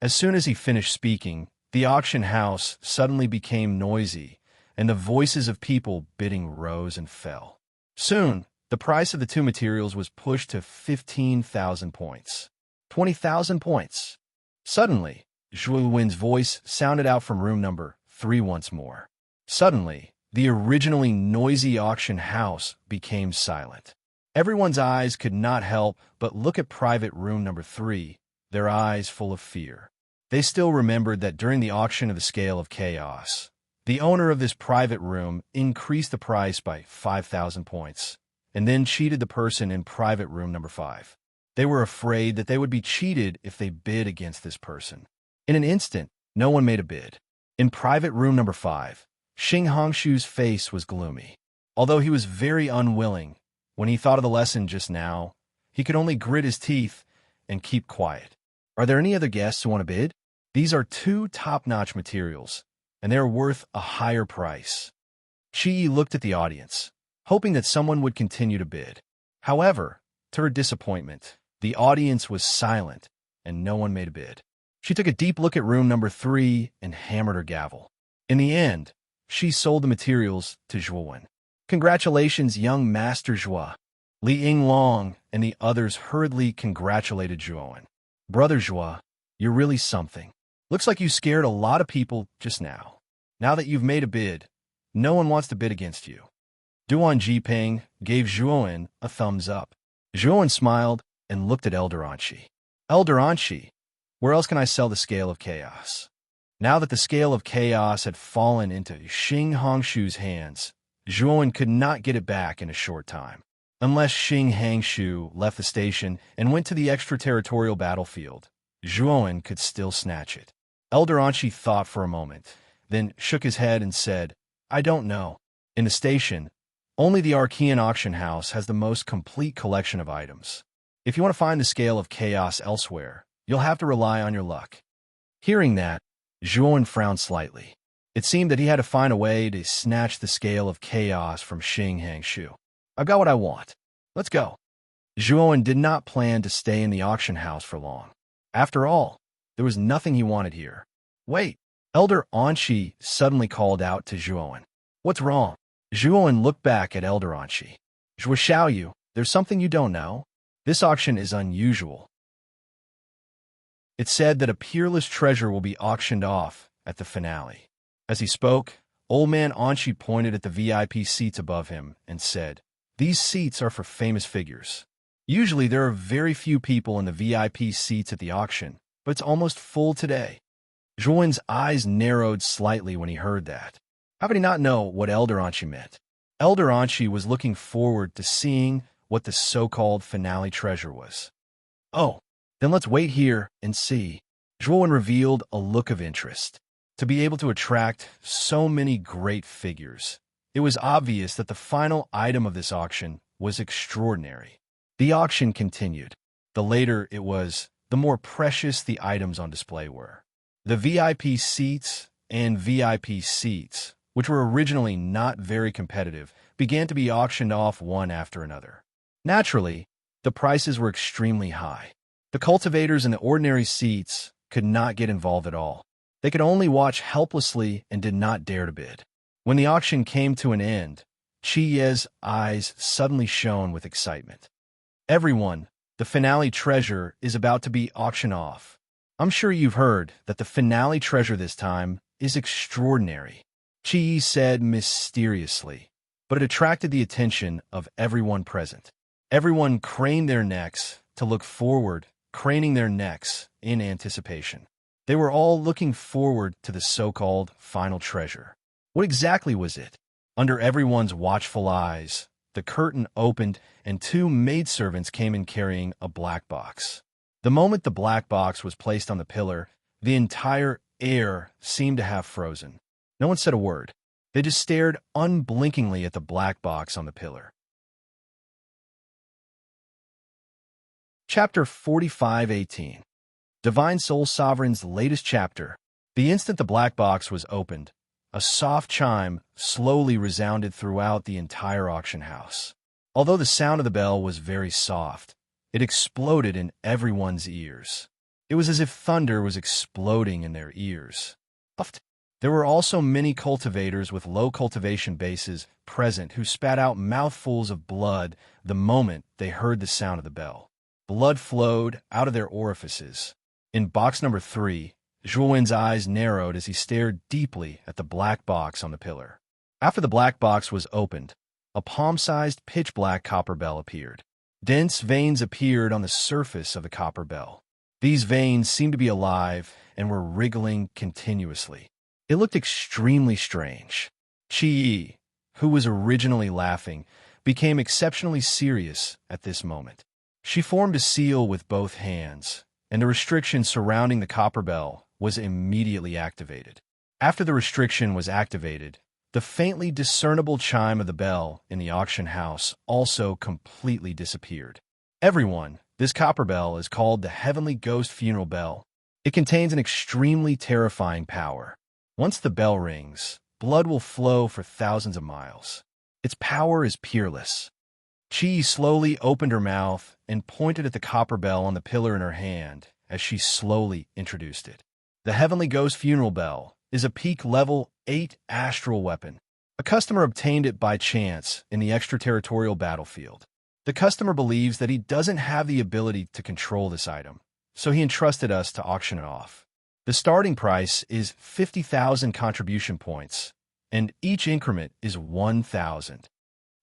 As soon as he finished speaking, the auction house suddenly became noisy, and the voices of people bidding rose and fell. Soon, the price of the 2 materials was pushed to 15,000 points. 20,000 points. Suddenly, Zhuowen's voice sounded out from room number 3 once more. Suddenly, the originally noisy auction house became silent. Everyone's eyes could not help but look at private room number 3, their eyes full of fear. They still remembered that during the auction of the Scale of Chaos, the owner of this private room increased the price by 5,000 points, and then cheated the person in private room number 5. They were afraid that they would be cheated if they bid against this person. In an instant, no one made a bid. In private room number 5, Xing Hongshu's face was gloomy. Although he was very unwilling, when he thought of the lesson just now, he could only grit his teeth and keep quiet. Are there any other guests who want to bid? These are 2 top-notch materials, and they are worth a higher price. Qi looked at the audience, hoping that someone would continue to bid. However, to her disappointment, the audience was silent, and no one made a bid. She took a deep look at room number 3 and hammered her gavel. In the end, she sold the materials to Zhuowen. Congratulations, young Master Zhuo. Li Yinglong and the others hurriedly congratulated Zhuowen. Brother Zhuo, you're really something. Looks like you scared a lot of people just now. Now that you've made a bid, no one wants to bid against you. Duan Jiping gave Zhuowen a thumbs up. Zhuowen smiled and looked at Elder Anqi. Elder Anqi, where else can I sell the Scale of Chaos? Now that the Scale of Chaos had fallen into Xing Hongshu's hands, Zhuowen could not get it back in a short time. Unless Xing Hangshu left the station and went to the extraterritorial battlefield, Zhuowen could still snatch it. Elder Anqi thought for a moment, then shook his head and said, I don't know. In the station, only the Archean auction house has the most complete collection of items. If you want to find the Scale of Chaos elsewhere, you'll have to rely on your luck. Hearing that, Zhuowen frowned slightly. It seemed that he had to find a way to snatch the Scale of Chaos from Xing Hangshu. I've got what I want. Let's go. Zhuowen did not plan to stay in the auction house for long. After all, there was nothing he wanted here. Wait, Elder Anqi suddenly called out to Zhuowen. What's wrong? Zhuowen looked back at Elder Anqi. Zhuo Xiaoyu, there's something you don't know. This auction is unusual. It's said that a peerless treasure will be auctioned off at the finale. As he spoke, Old Man Anqi pointed at the VIP seats above him and said, These seats are for famous figures. Usually there are very few people in the VIP seats at the auction, but it's almost full today. Zhuowen's eyes narrowed slightly when he heard that. How could he not know what Elder Anqi meant? Elder Anqi was looking forward to seeing what the so-called finale treasure was. Oh, then let's wait here and see. Zhuowen revealed a look of interest. To be able to attract so many great figures, it was obvious that the final item of this auction was extraordinary. The auction continued. The later it was, the more precious the items on display were. The VIP seats and VIP seats, which were originally not very competitive, began to be auctioned off one after another. Naturally, the prices were extremely high. The cultivators in the ordinary seats could not get involved at all. They could only watch helplessly and did not dare to bid. When the auction came to an end, Qi Ye's eyes suddenly shone with excitement. Everyone, the finale treasure is about to be auctioned off. I'm sure you've heard that the finale treasure this time is extraordinary, Qi Yi said mysteriously, but it attracted the attention of everyone present. Everyone craned their necks to look forward, craning their necks in anticipation. They were all looking forward to the so-called final treasure. What exactly was it? Under everyone's watchful eyes, the curtain opened and 2 maidservants came in carrying a black box. The moment the black box was placed on the pillar, the entire air seemed to have frozen. No one said a word. They just stared unblinkingly at the black box on the pillar. Chapter 45:18. Divine Soul Sovereign's latest chapter. The instant the black box was opened, a soft chime slowly resounded throughout the entire auction house. Although the sound of the bell was very soft, it exploded in everyone's ears. It was as if thunder was exploding in their ears. There were also many cultivators with low cultivation bases present who spat out mouthfuls of blood the moment they heard the sound of the bell. Blood flowed out of their orifices. In box number 3, Zhuowen's eyes narrowed as he stared deeply at the black box on the pillar. After the black box was opened, a palm-sized pitch-black copper bell appeared. Dense veins appeared on the surface of the copper bell. These veins seemed to be alive and were wriggling continuously. It looked extremely strange. Qi, who was originally laughing, became exceptionally serious at this moment. She formed a seal with both hands, and the restriction surrounding the copper bell was immediately activated. After the restriction was activated, the faintly discernible chime of the bell in the auction house also completely disappeared. Everyone, this copper bell is called the Heavenly Ghost Funeral Bell. It contains an extremely terrifying power. Once the bell rings, blood will flow for thousands of miles. Its power is peerless. Qi slowly opened her mouth and pointed at the copper bell on the pillar in her hand as she slowly introduced it. The Heavenly Ghost Funeral Bell is a peak level 8 astral weapon. A customer obtained it by chance in the extraterritorial battlefield. The customer believes that he doesn't have the ability to control this item, so he entrusted us to auction it off. The starting price is 50,000 contribution points, and each increment is 1,000.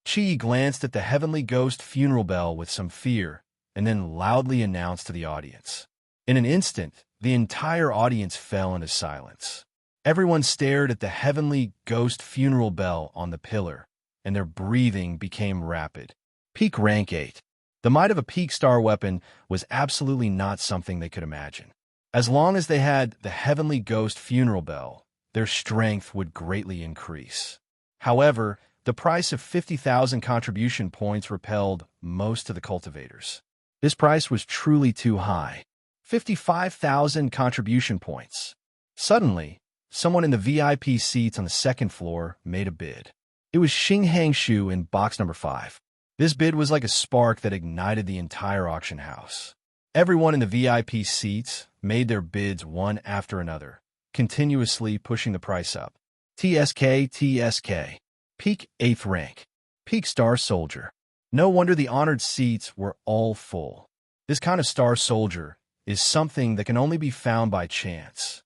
Qi glanced at the Heavenly Ghost Funeral Bell with some fear, and then loudly announced to the audience. In an instant, the entire audience fell into silence. Everyone stared at the Heavenly Ghost Funeral Bell on the pillar, and their breathing became rapid. Peak rank 8. The might of a peak star weapon was absolutely not something they could imagine. As long as they had the Heavenly Ghost Funeral Bell, their strength would greatly increase. However, the price of 50,000 contribution points repelled most of the cultivators. This price was truly too high. 55,000 contribution points. Suddenly, someone in the VIP seats on the second floor made a bid. It was Xing Hangshu in box number 5. This bid was like a spark that ignited the entire auction house. Everyone in the VIP seats made their bids one after another, continuously pushing the price up. TSK. Peak 8th rank. Peak Star Soldier. No wonder the honored seats were all full. This kind of Star Soldier is something that can only be found by chance.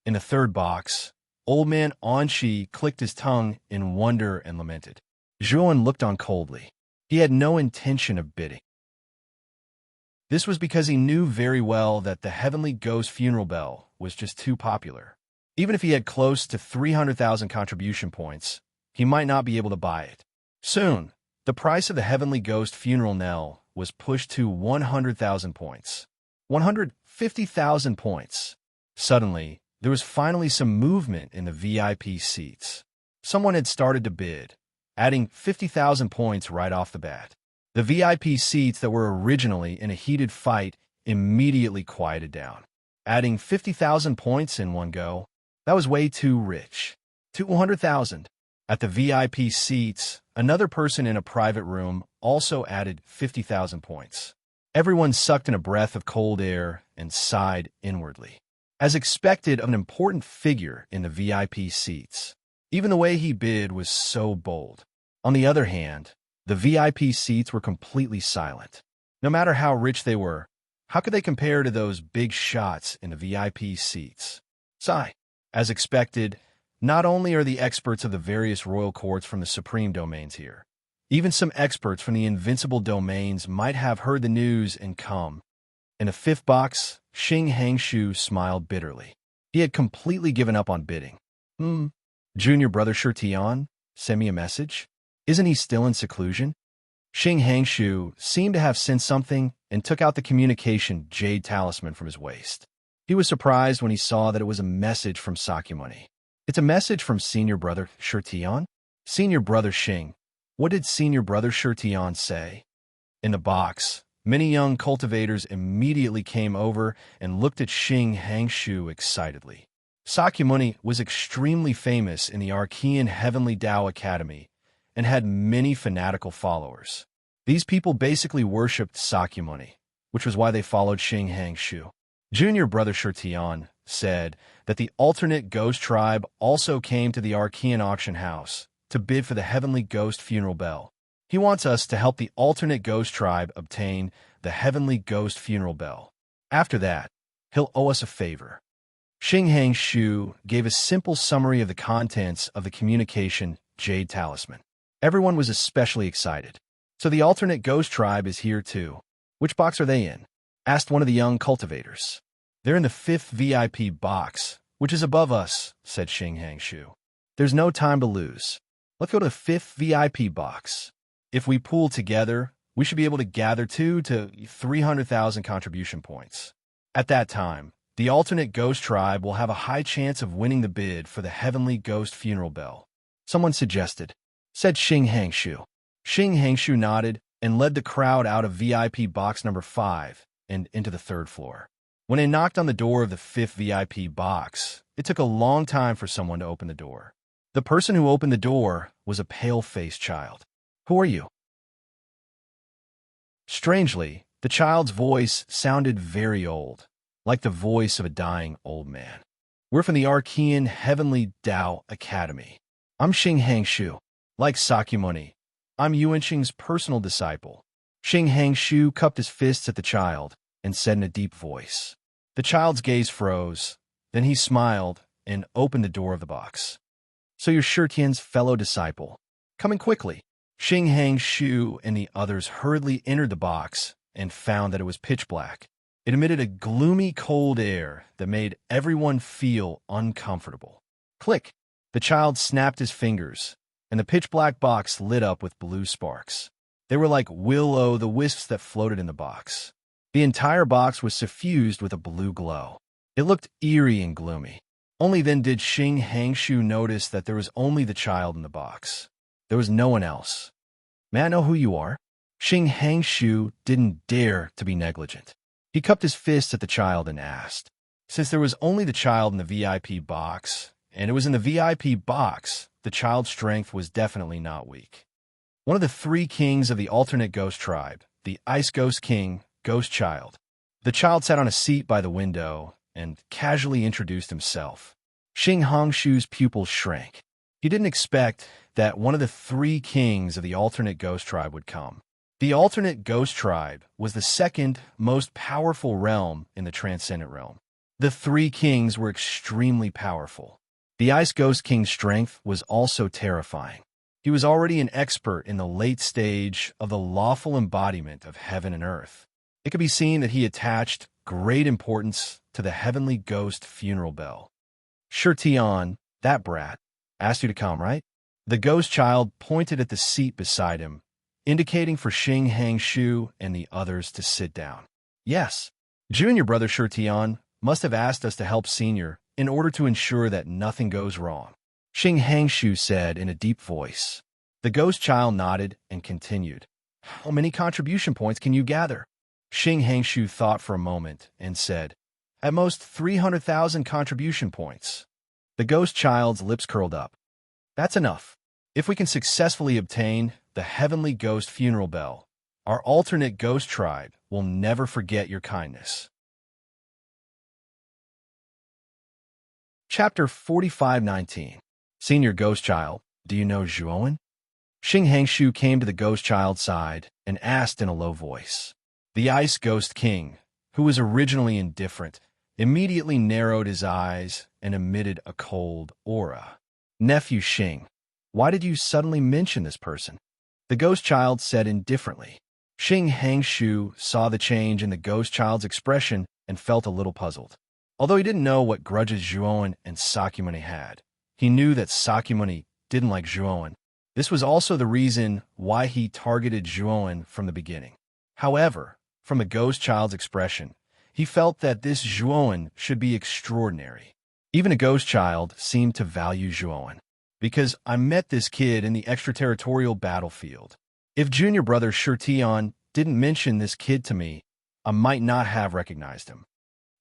In the third box, Old Man Anshi clicked his tongue in wonder and lamented. Zhuan looked on coldly. He had no intention of bidding. This was because he knew very well that the Heavenly Ghost Funeral Bell was just too popular. Even if he had close to 300,000 contribution points, he might not be able to buy it. Soon, the price of the Heavenly Ghost Funeral Knell was pushed to 100,000 points. 150,000 points. Suddenly, there was finally some movement in the VIP seats. Someone had started to bid, adding 50,000 points right off the bat. The VIP seats that were originally in a heated fight immediately quieted down. Adding 50,000 points in one go, that was way too rich. 200,000. At the VIP seats, another person in a private room also added 50,000 points. Everyone sucked in a breath of cold air and sighed inwardly. As expected of an important figure in the VIP seats, even the way he bid was so bold. On the other hand, the VIP seats were completely silent. No matter how rich they were, how could they compare to those big shots in the VIP seats? Sigh. As expected, not only are the experts of the various royal courts from the supreme domains here, even some experts from the invincible domains might have heard the news and come. In the fifth box, Xing Hangshu smiled bitterly. He had completely given up on bidding. Junior brother Shirtian, send me a message? Isn't he still in seclusion? Xing Hangshu seemed to have sensed something and took out the communication jade talisman from his waist. He was surprised when he saw that it was a message from Sakyamuni. It's a message from senior brother Shirtian? Senior brother Xing. What did senior brother Shirtian say? In the box, many young cultivators immediately came over and looked at Xing Hangshu excitedly. Sakyamuni was extremely famous in the Archean Heavenly Tao Academy and had many fanatical followers. These people basically worshipped Sakyamuni, which was why they followed Xing Hangshu. Junior brother Shirtian said that the alternate ghost tribe also came to the Archean auction house to bid for the Heavenly Ghost Funeral Bell. He wants us to help the alternate ghost tribe obtain the Heavenly Ghost Funeral Bell. After that, he'll owe us a favor. Xing Hang Shu gave a simple summary of the contents of the communication Jade Talisman. Everyone was especially excited. So the alternate ghost tribe is here too. Which box are they in? Asked one of the young cultivators. They're in the 5th VIP box, which is above us, said Xing Hang Shu. There's no time to lose. Let's go to the 5th VIP box. If we pool together, we should be able to gather 2 to 300,000 contribution points. At that time, the alternate ghost tribe will have a high chance of winning the bid for the heavenly ghost funeral bell. Someone suggested, said Xing Hang Shu. Xing Hang Shu nodded and led the crowd out of VIP box number 5 and into the 3rd floor. When they knocked on the door of the 5th VIP box, it took a long time for someone to open the door. The person who opened the door was a pale-faced child. Who are you? Strangely, the child's voice sounded very old, like the voice of a dying old man. We're from the Archean Heavenly Tao Academy. I'm Xing Hang Shu. Like Sakyamuni, I'm Yuanqing's personal disciple. Xing Hang Shu cupped his fists at the child and said in a deep voice. The child's gaze froze. Then he smiled and opened the door of the box. So you're Shirtian's fellow disciple. Coming quickly. Xing Hang Shu and the others hurriedly entered the box and found that it was pitch black. It emitted a gloomy, cold air that made everyone feel uncomfortable. Click! The child snapped his fingers, and the pitch-black box lit up with blue sparks. They were like will-o'-the-wisps that floated in the box. The entire box was suffused with a blue glow. It looked eerie and gloomy. Only then did Xing Hang Shu notice that there was only the child in the box. There was no one else. May I know who you are? Xing Hang Shu didn't dare to be negligent. He cupped his fist at the child and asked. Since there was only the child in the VIP box, and it was in the VIP box, the child's strength was definitely not weak. One of the 3 kings of the alternate ghost tribe, the Ice Ghost King, Ghost Child. The child sat on a seat by the window and casually introduced himself. Xing Hang Shu's pupils shrank. He didn't expect that one of the 3 kings of the alternate ghost tribe would come. The alternate ghost tribe was the 2nd most powerful realm in the transcendent realm. The 3 kings were extremely powerful. The Ice Ghost King's strength was also terrifying. He was already an expert in the late stage of the lawful embodiment of heaven and earth. It could be seen that he attached great importance to the heavenly ghost funeral bell. Shirtian, that brat, asked you to come, right? The ghost child pointed at the seat beside him, indicating for Xing Hang Shu and the others to sit down. Yes, junior brother Shirtian must have asked us to help senior in order to ensure that nothing goes wrong, Xing Hang Shu said in a deep voice. The ghost child nodded and continued. How many contribution points can you gather? Xing Hang Shu thought for a moment and said, at most 300,000 contribution points. The ghost child's lips curled up. That's enough. If we can successfully obtain the heavenly ghost funeral bell, our alternate ghost tribe will never forget your kindness. Chapter 45:19. Senior Ghost Child, do you know Zhuowen? Xing Hang Shu came to the ghost child's side and asked in a low voice. The Ice Ghost King, who was originally indifferent, immediately narrowed his eyes and emitted a cold aura. Nephew Xing, why did you suddenly mention this person? The ghost child said indifferently. Xing Hang Shu saw the change in the ghost child's expression and felt a little puzzled. Although he didn't know what grudges Zhuowen and Sakyamuni had, he knew that Sakyamuni didn't like Zhuowen. This was also the reason why he targeted Zhuowen from the beginning. However, from the ghost child's expression, he felt that this Zhuowen should be extraordinary. Even a ghost child seemed to value Zhuowen. Because I met this kid in the extraterritorial battlefield. If junior brother Shirtian didn't mention this kid to me, I might not have recognized him.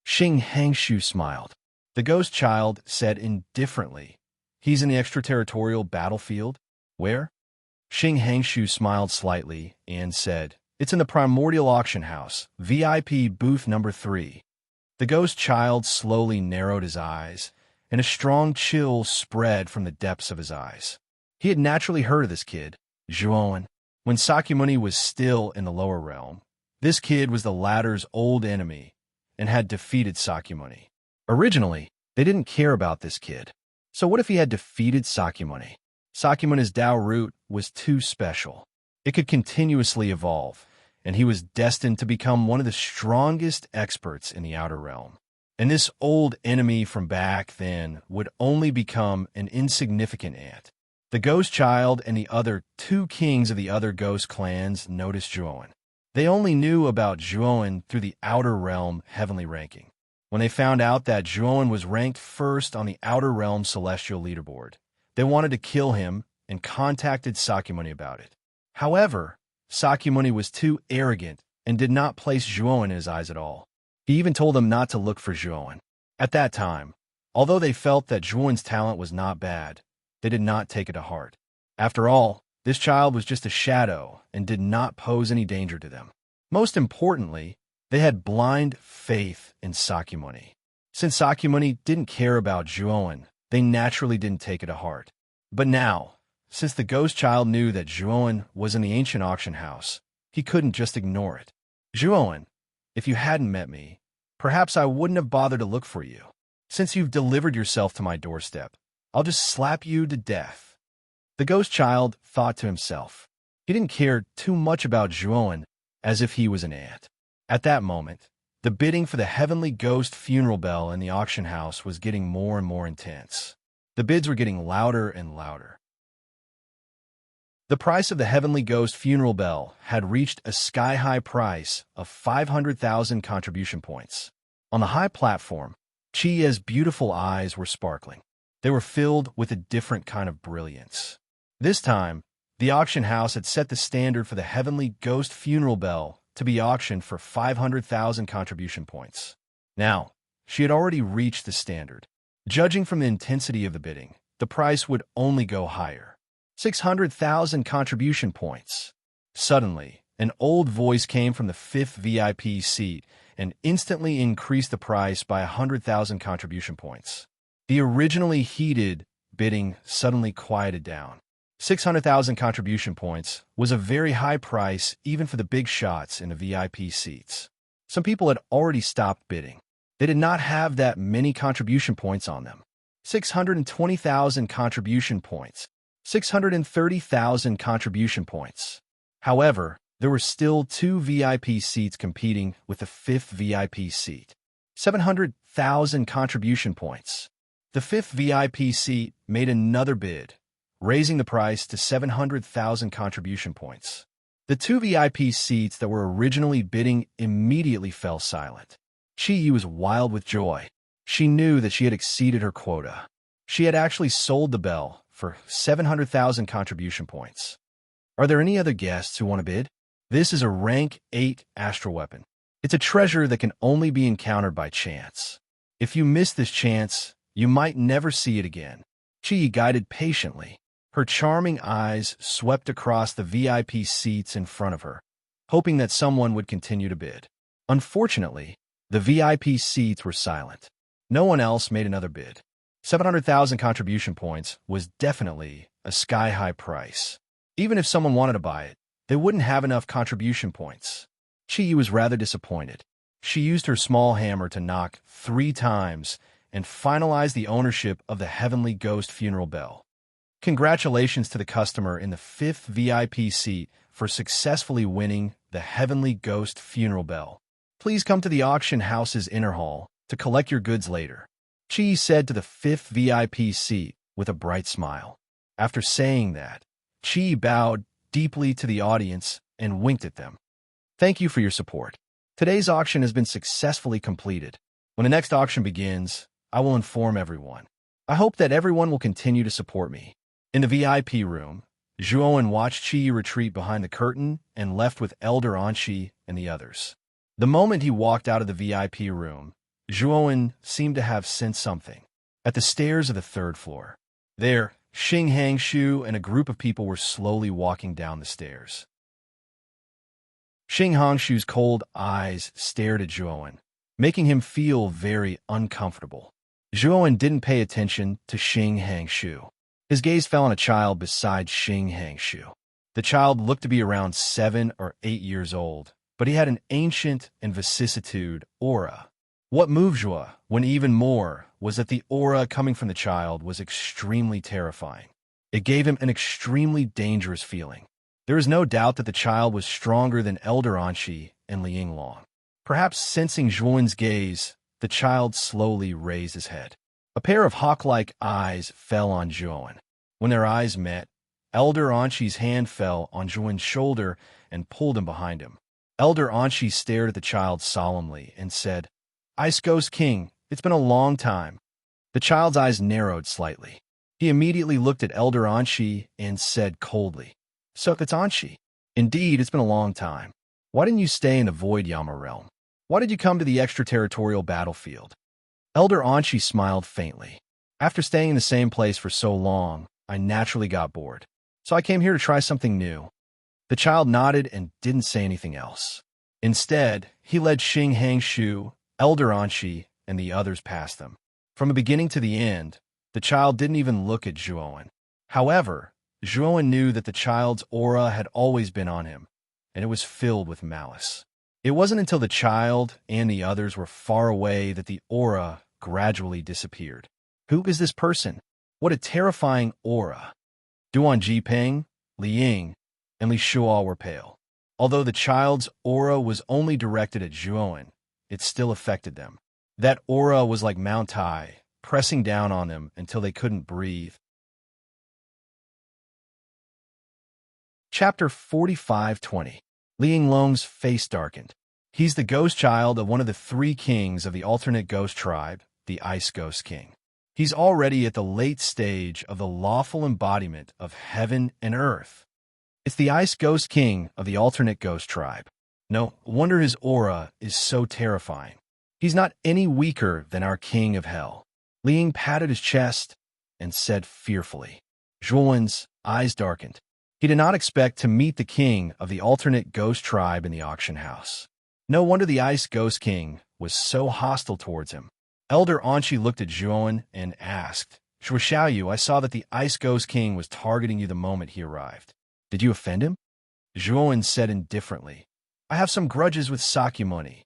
Xing Hang Shu smiled. The ghost child said indifferently, he's in the extraterritorial battlefield? Where? Xing Hang Shu smiled slightly and said, it's in the primordial auction house, VIP booth number 3. The ghost child slowly narrowed his eyes, and a strong chill spread from the depths of his eyes. He had naturally heard of this kid, Zhuowen. When Sakyamuni was still in the lower realm, this kid was the latter's old enemy and had defeated Sakyamuni. Originally, They didn't care about this kid. So what if he had defeated Sakyamuni? Sakyamuni's Tao root was too special. It could continuously evolve, and he was destined to become one of the strongest experts in the outer realm. And this old enemy from back then would only become an insignificant ant. The ghost child and the other two kings of the other ghost clans noticed Zhuowen. They only knew about Zhuowen through the outer realm heavenly ranking. When they found out that Zhuowen was ranked first on the outer realm celestial leaderboard, they wanted to kill him and contacted Sakyamuni about it. However, Sakyamuni was too arrogant and did not place Zhuowen in his eyes at all. He even told them not to look for Zhuowen. At that time, although they felt that Zhuowen's talent was not bad, they did not take it to heart. After all, this child was just a shadow and did not pose any danger to them. Most importantly, they had blind faith in Sakyamuni. Since Sakyamuni didn't care about Zhuowen, they naturally didn't take it to heart. But now, since the ghost child knew that Zhuowen was in the ancient auction house, he couldn't just ignore it. Zhuowen, if you hadn't met me, perhaps I wouldn't have bothered to look for you. Since you've delivered yourself to my doorstep, I'll just slap you to death. The ghost child thought to himself. He didn't care too much about Zhuowen as if he was an ant. At that moment, the bidding for the heavenly ghost funeral bell in the auction house was getting more and more intense. The bids were getting louder and louder. The price of the heavenly ghost funeral bell had reached a sky-high price of 500,000 contribution points. On the high platform, Chiya's beautiful eyes were sparkling. They were filled with a different kind of brilliance. This time, the auction house had set the standard for the heavenly ghost funeral bell to be auctioned for 500,000 contribution points. Now, she had already reached the standard. Judging from the intensity of the bidding, the price would only go higher. 600,000 contribution points. Suddenly, an old voice came from the fifth VIP seat and instantly increased the price by 100,000 contribution points. The originally heated bidding suddenly quieted down. 600,000 contribution points was a very high price even for the big shots in the VIP seats. Some people had already stopped bidding. They did not have that many contribution points on them. 620,000 contribution points. 630,000 contribution points. However, there were still two VIP seats competing with the fifth VIP seat. 700,000 contribution points. The fifth VIP seat made another bid, raising the price to 700,000 contribution points. The two VIP seats that were originally bidding immediately fell silent. Chi was wild with joy. She knew that she had exceeded her quota. She had actually sold the bell for 700,000 contribution points. Are there any other guests who want to bid? This is a rank 8 astral weapon. It's a treasure that can only be encountered by chance. If you miss this chance, you might never see it again. Chi guided patiently. Her charming eyes swept across the VIP seats in front of her, hoping that someone would continue to bid. Unfortunately, the VIP seats were silent. No one else made another bid. 700,000 contribution points was definitely a sky-high price. Even if someone wanted to buy it, they wouldn't have enough contribution points. Chi was rather disappointed. She used her small hammer to knock 3 times and finalized the ownership of the heavenly ghost funeral bell. Congratulations to the customer in the 5th VIP seat for successfully winning the heavenly ghost funeral bell. Please come to the auction house's inner hall to collect your goods later. Chi said to the 5th VIP seat with a bright smile. After saying that, Chi bowed deeply to the audience and winked at them. Thank you for your support. Today's auction has been successfully completed. When the next auction begins, I will inform everyone. I hope that everyone will continue to support me. In the VIP room, Zhuowen watched Chi retreat behind the curtain and left with Elder Anshi and the others. The moment he walked out of the VIP room, Zhuowen seemed to have sensed something. At the stairs of the 3rd floor, there, Xing Hangshu and a group of people were slowly walking down the stairs. Xing Hangshu's cold eyes stared at Zhuowen, making him feel very uncomfortable. Zhuowen didn't pay attention to Xing Hangshu. His gaze fell on a child beside Xing Hangshu. The child looked to be around 7 or 8 years old, but he had an ancient and vicissitude aura. What moved Zhua, when even more, was that the aura coming from the child was extremely terrifying. It gave him an extremely dangerous feeling. There is no doubt that the child was stronger than Elder Anqi and Li Yinglong. Perhaps sensing Zhuan's gaze, the child slowly raised his head. A pair of hawk-like eyes fell on Zhuan. When their eyes met, Elder Anqi's hand fell on Zhuan's shoulder and pulled him behind him. Elder Anqi stared at the child solemnly and said, "Ice Ghost King, it's been a long time." The child's eyes narrowed slightly. He immediately looked at Elder Anqi and said coldly, "So that's Anqi. Indeed, it's been a long time. Why didn't you stay in the Void Yama realm? Why did you come to the extraterritorial battlefield?" Elder Anqi smiled faintly. "After staying in the same place for so long, I naturally got bored. So I came here to try something new." The child nodded and didn't say anything else. Instead, he led Xing Hangshu, Elder Anqi, and the others past them. From the beginning to the end, the child didn't even look at Zhuan. However, Zhuan knew that the child's aura had always been on him, and it was filled with malice. It wasn't until the child and the others were far away that the aura gradually disappeared. Who is this person? What a terrifying aura! Duan Jiping, Li Ying, and Li Shuo were pale. Although the child's aura was only directed at Zhuan, it still affected them. That aura was like Mount Tai, pressing down on them until they couldn't breathe. Chapter 45:20. Li Yinglong's face darkened. He's the ghost child of one of the three kings of the alternate ghost tribe, the Ice Ghost King. He's already at the late stage of the lawful embodiment of heaven and earth. It's the Ice Ghost King of the alternate ghost tribe. No wonder his aura is so terrifying. He's not any weaker than our king of hell. Li Ying patted his chest and said fearfully. Zhuan's eyes darkened. He did not expect to meet the king of the alternate ghost tribe in the auction house. No wonder the Ice Ghost King was so hostile towards him. Elder Anqi looked at Zhuan and asked, "Shui Xiaoyu, I saw that the Ice Ghost King was targeting you the moment he arrived. Did you offend him?" Zhuan said indifferently, "I have some grudges with Sakyamuni."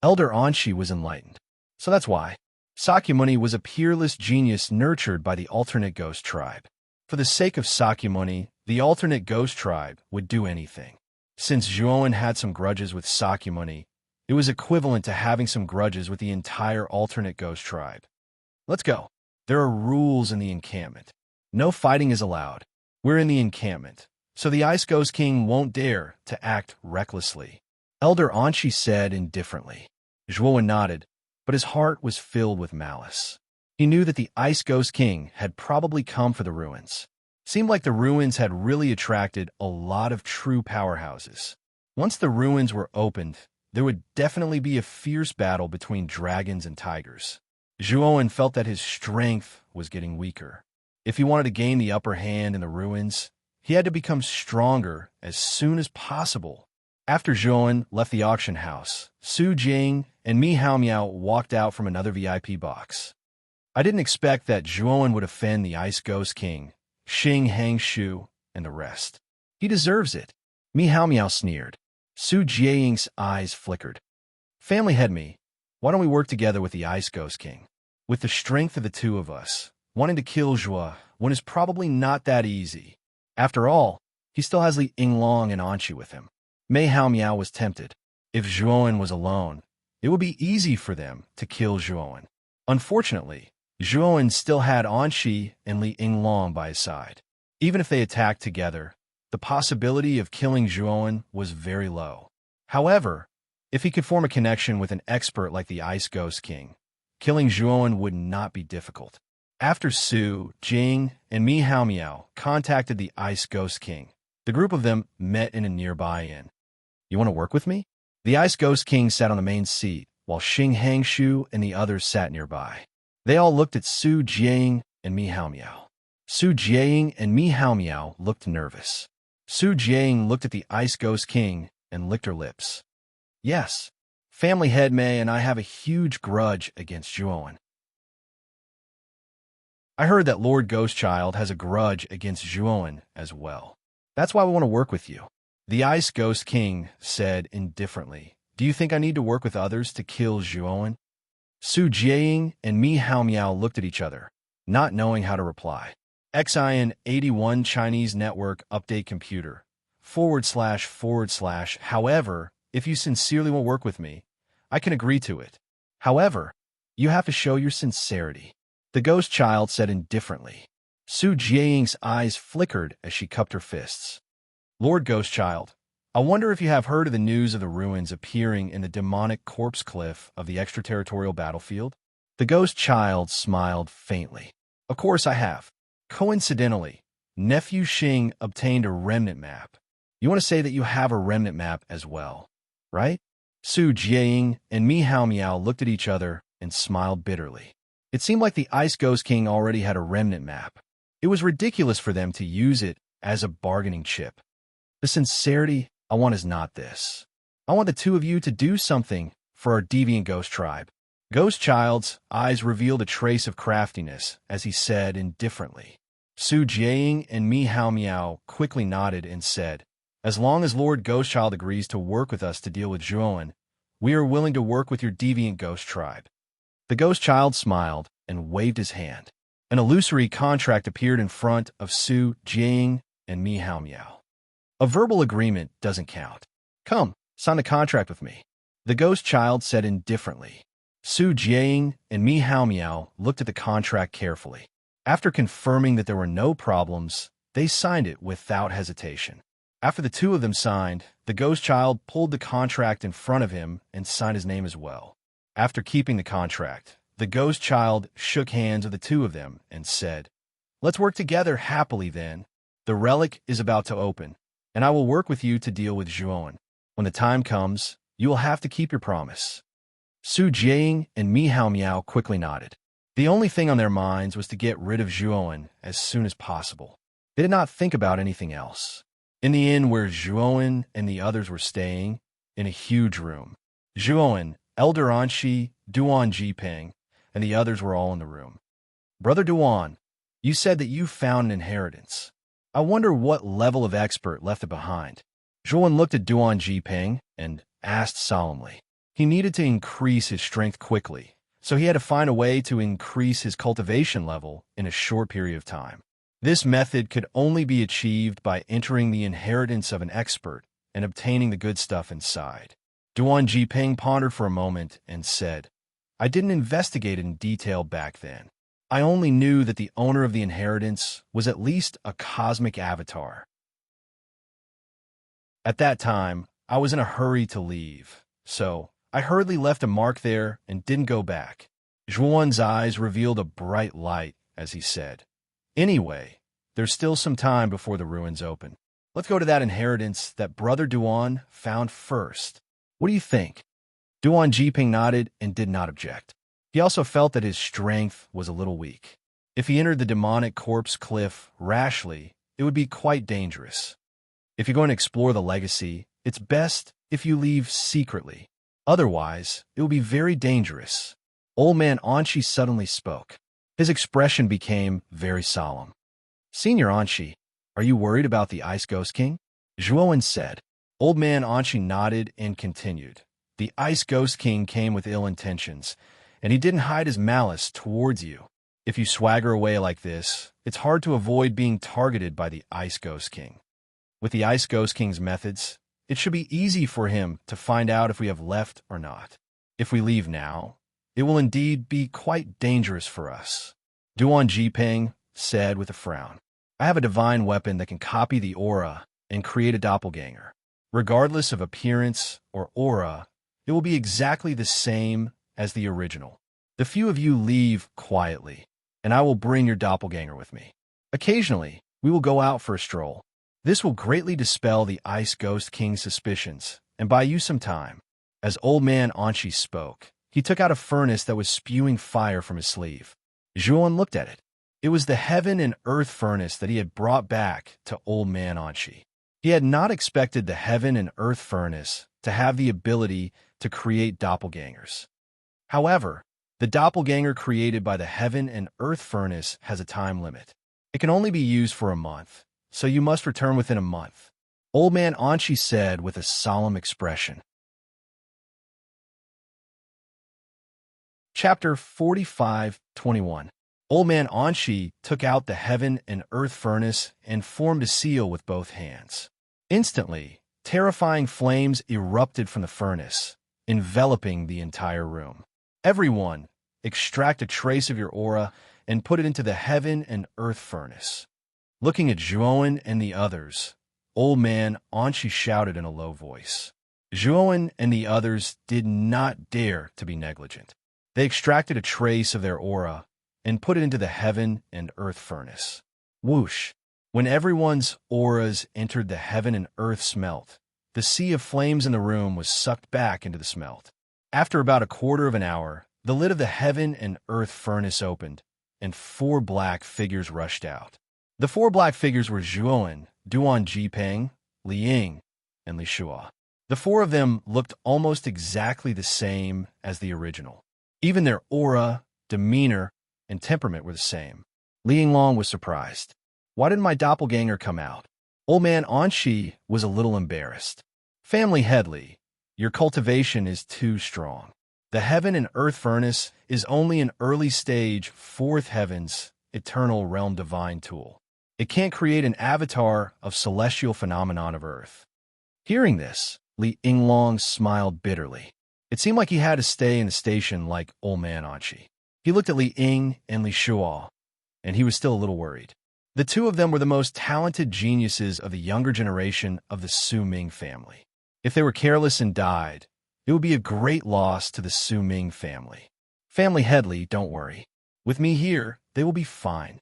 Elder Anqi was enlightened. So that's why. Sakyamuni was a peerless genius nurtured by the alternate ghost tribe. For the sake of Sakyamuni, the alternate ghost tribe would do anything. Since Zhuan had some grudges with Sakyamuni, it was equivalent to having some grudges with the entire alternate ghost tribe. Let's go. There are rules in the encampment. No fighting is allowed. We're in the encampment, so the Ice Ghost King won't dare to act recklessly. Elder Anqi said indifferently. Zhuan nodded, but his heart was filled with malice. He knew that the Ice Ghost King had probably come for the ruins. Seemed like the ruins had really attracted a lot of true powerhouses. Once the ruins were opened, there would definitely be a fierce battle between dragons and tigers. Zhuan felt that his strength was getting weaker. If he wanted to gain the upper hand in the ruins, he had to become stronger as soon as possible. After Zhuan left the auction house, Su Jing and Mi Haomiao walked out from another VIP box. I didn't expect that Zhuan would offend the Ice Ghost King, Xing Hangshu, and the rest. He deserves it. Mi Haomiao sneered. Su Jiaying's eyes flickered. Family head me, why don't we work together with the Ice Ghost King? With the strength of the two of us, wanting to kill Zhua is probably not that easy. After all, he still has Li Yinglong and Anqi with him. Mei Haomiao was tempted. If Zhuan was alone, it would be easy for them to kill Zhuan. Unfortunately, Zhuan still had Anqi and Li Yinglong by his side. Even if they attacked together, the possibility of killing Zhuan was very low. However, if he could form a connection with an expert like the Ice Ghost King, killing Zhuan would not be difficult. After Su, Jing, and Mi Haomiao contacted the Ice Ghost King, the group of them met in a nearby inn. "You want to work with me?" The Ice Ghost King sat on the main seat, while Xing Hangshu and the others sat nearby. They all looked at Su Jing and Mi Haomiao. Su Jing and Mi Haomiao looked nervous. Su Jing looked at the Ice Ghost King and licked her lips. "Yes, family head Mei and I have a huge grudge against Zhuan. I heard that Lord Ghostchild has a grudge against Zhuan as well. That's why we want to work with you." The Ice Ghost King said indifferently, "Do you think I need to work with others to kill Zhuan?" Su Jiaying and Mi Hao Miao looked at each other, not knowing how to reply. XIN 81 Chinese Network Update Computer // However, if you sincerely will work with me, I can agree to it. However, you have to show your sincerity. The ghost child said indifferently. Su Jiaying's eyes flickered as she cupped her fists. Lord Ghost Child, I wonder if you have heard of the news of the ruins appearing in the demonic corpse cliff of the extraterritorial battlefield? The ghost child smiled faintly. Of course I have. Coincidentally, Nephew Xing obtained a remnant map. You want to say that you have a remnant map as well, right? Su Jiaying and Mi Hao Miao looked at each other and smiled bitterly. It seemed like the Ice Ghost King already had a remnant map. It was ridiculous for them to use it as a bargaining chip. The sincerity I want is not this. I want the two of you to do something for our deviant ghost tribe. Ghost Child's eyes revealed a trace of craftiness as he said indifferently. Su Jiaying and Mi Hao Miao quickly nodded and said, as long as Lord Ghost Child agrees to work with us to deal with Zhuowen, we are willing to work with your deviant ghost tribe. The ghost child smiled and waved his hand. An illusory contract appeared in front of Su Jiaying and Mi Hao Miao. A verbal agreement doesn't count. Come, sign the contract with me. The ghost child said indifferently. Su Jiaying and Mi Hao Miao looked at the contract carefully. After confirming that there were no problems, they signed it without hesitation. After the two of them signed, the ghost child pulled the contract in front of him and signed his name as well. After keeping the contract, the ghost child shook hands with the two of them and said, let's work together happily then. The relic is about to open, and I will work with you to deal with Zhuowen. When the time comes, you will have to keep your promise. Su Jiaying and Mi Hao Miao quickly nodded. The only thing on their minds was to get rid of Zhuowen as soon as possible. They did not think about anything else. In the inn where Zhuowen and the others were staying, in a huge room, Zhuowen, Elder Anshi, Duan Jiping, and the others were all in the room. Brother Duan, you said that you found an inheritance. I wonder what level of expert left it behind. Zhuowen looked at Duan Jiping and asked solemnly. He needed to increase his strength quickly, so he had to find a way to increase his cultivation level in a short period of time. This method could only be achieved by entering the inheritance of an expert and obtaining the good stuff inside. Duan Jiping pondered for a moment and said, I didn't investigate it in detail back then. I only knew that the owner of the inheritance was at least a cosmic avatar. At that time, I was in a hurry to leave, so I hurriedly left a mark there and didn't go back. Zhuowen's eyes revealed a bright light as he said, anyway, there's still some time before the ruins open. Let's go to that inheritance that Brother Duan found first. What do you think? Duan Jiping nodded and did not object. He also felt that his strength was a little weak. If he entered the demonic corpse cliff rashly, it would be quite dangerous. If you're going to explore the legacy, it's best if you leave secretly. Otherwise, it will be very dangerous. Old man Anshi suddenly spoke. His expression became very solemn. Senior Anshi, are you worried about the Ice Ghost King? Zhuowen said. Old man Anshi nodded and continued. The Ice Ghost King came with ill intentions, and he didn't hide his malice towards you. If you swagger away like this, it's hard to avoid being targeted by the Ice Ghost King. With the Ice Ghost King's methods, it should be easy for him to find out if we have left or not. If we leave now, it will indeed be quite dangerous for us. Duan Jiping said with a frown. I have a divine weapon that can copy the aura and create a doppelganger. Regardless of appearance or aura, it will be exactly the same as the original. The few of you leave quietly, and I will bring your doppelganger with me. Occasionally, we will go out for a stroll. This will greatly dispel the Ice Ghost King's suspicions and buy you some time. As old man Anshi spoke, he took out a furnace that was spewing fire from his sleeve. Zhuowen looked at it. It was the heaven and earth furnace that he had brought back to old man Anshi. He had not expected the heaven and earth furnace to have the ability to create doppelgangers. However, the doppelganger created by the heaven and earth furnace has a time limit. It can only be used for a month, so you must return within a month. Old man Anshi said with a solemn expression. Chapter 45:21. Old Man Anshi took out the heaven and earth furnace and formed a seal with both hands. Instantly, terrifying flames erupted from the furnace, enveloping the entire room. Everyone, extract a trace of your aura and put it into the heaven and earth furnace. Looking at Zhuowen and the others, Old Man Anshi shouted in a low voice. Zhuowen and the others did not dare to be negligent. They extracted a trace of their aura and put it into the heaven and earth furnace. Whoosh! When everyone's auras entered the heaven and earth smelt, the sea of flames in the room was sucked back into the smelt. After about a quarter of an hour, the lid of the heaven and earth furnace opened, and 4 black figures rushed out. The 4 black figures were Zhuowen, Duan Jipeng, Li Ying, and Li Shua. The 4 of them looked almost exactly the same as the original. Even their aura, demeanor, and temperament were the same. Li Yinglong was surprised. Why didn't my doppelganger come out? Old Man Anshi was a little embarrassed. Family Headley, your cultivation is too strong. The heaven and earth furnace is only an early stage 4th heaven's eternal realm divine tool. It can't create an avatar of celestial phenomenon of earth. Hearing this, Li Yinglong smiled bitterly. It seemed like he had to stay in the station like Old Man Anshi. He looked at Li Ying and Li Shua, and he was still a little worried. The 2 of them were the most talented geniuses of the younger generation of the Su Ming family. If they were careless and died, it would be a great loss to the Su Ming family. Family Headley, don't worry. With me here, they will be fine.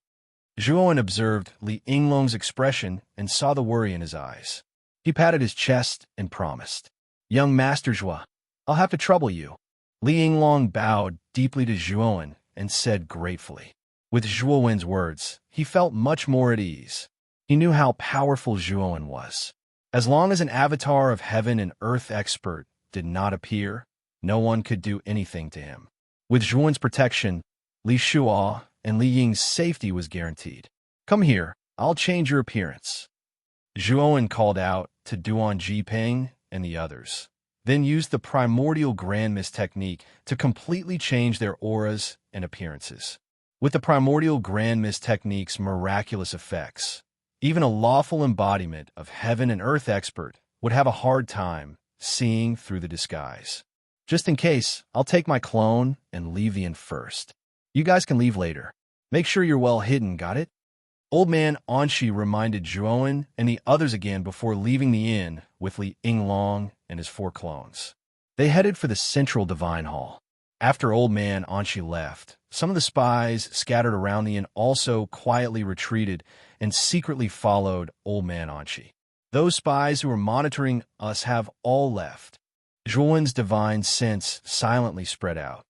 Zhuowen observed Li Yinglong's expression and saw the worry in his eyes. He patted his chest and promised, "Young Master Zhua, I'll have to trouble you." Li Yinglong bowed deeply to Zhuowen and said gratefully. With Zhuowen's words, he felt much more at ease. He knew how powerful Zhuowen was. As long as an avatar of heaven and earth expert did not appear, no one could do anything to him. With Zhuowen's protection, Li Shua and Li Ying's safety was guaranteed. "Come here, I'll change your appearance." Zhuowen called out to Duan Jipeng and the others, then used the primordial grand mist technique to completely change their auras and appearances. With the primordial grand mist technique's miraculous effects, even a lawful embodiment of heaven and earth expert would have a hard time seeing through the disguise. Just in case, I'll take my clone and leave the inn first. You guys can leave later. Make sure you're well hidden, got it? Old Man Anshi reminded Zhuowen and the others again before leaving the inn with Li Yinglong and his 4 clones. They headed for the central divine hall. After Old Man Anshi left, some of the spies scattered around the inn also quietly retreated and secretly followed Old Man Anshi. Those spies who were monitoring us have all left. Zhuowen's divine sense silently spread out.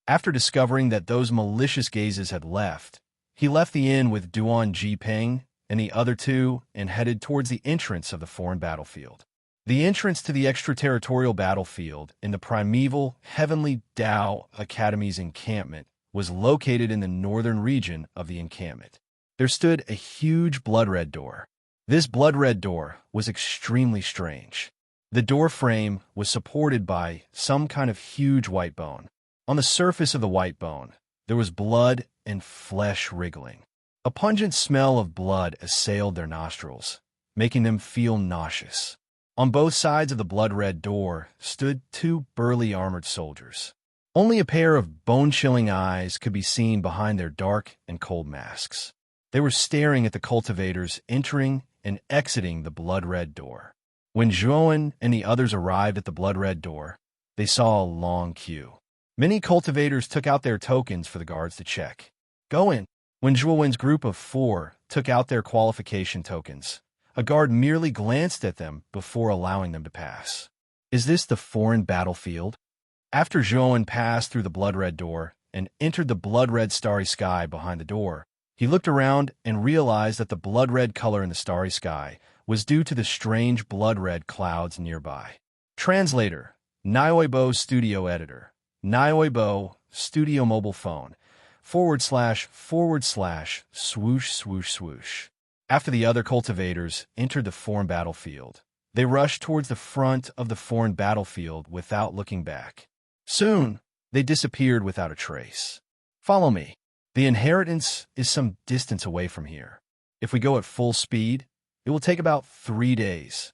After discovering that those malicious gazes had left, he left the inn with Duan Jipeng and the other 2 and headed towards the entrance of the foreign battlefield. The entrance to the extraterritorial battlefield in the primeval Heavenly Tao Academy's encampment was located in the northern region of the encampment. There stood a huge blood-red door. This blood-red door was extremely strange. The door frame was supported by some kind of huge white bone. On the surface of the white bone, there was blood and flesh wriggling. A pungent smell of blood assailed their nostrils, making them feel nauseous. On both sides of the blood-red door stood 2 burly armored soldiers. Only a pair of bone-chilling eyes could be seen behind their dark and cold masks. They were staring at the cultivators entering and exiting the blood-red door. When Zhuowen and the others arrived at the blood-red door, they saw a long queue. Many cultivators took out their tokens for the guards to check. "Go in." When Zhuowen's group of 4 took out their qualification tokens, a guard merely glanced at them before allowing them to pass. "Is this the foreign battlefield?" After Zhuowen passed through the blood-red door and entered the blood-red starry sky behind the door, he looked around and realized that the blood-red color in the starry sky was due to the strange blood-red clouds nearby. Translator, Nioibo Studio Editor, Nioibo Studio Mobile Phone, // swoosh swoosh swoosh. After the other cultivators entered the foreign battlefield, they rushed towards the front of the foreign battlefield without looking back. Soon, they disappeared without a trace. Follow me. The inheritance is some distance away from here. If we go at full speed, it will take about 3 days.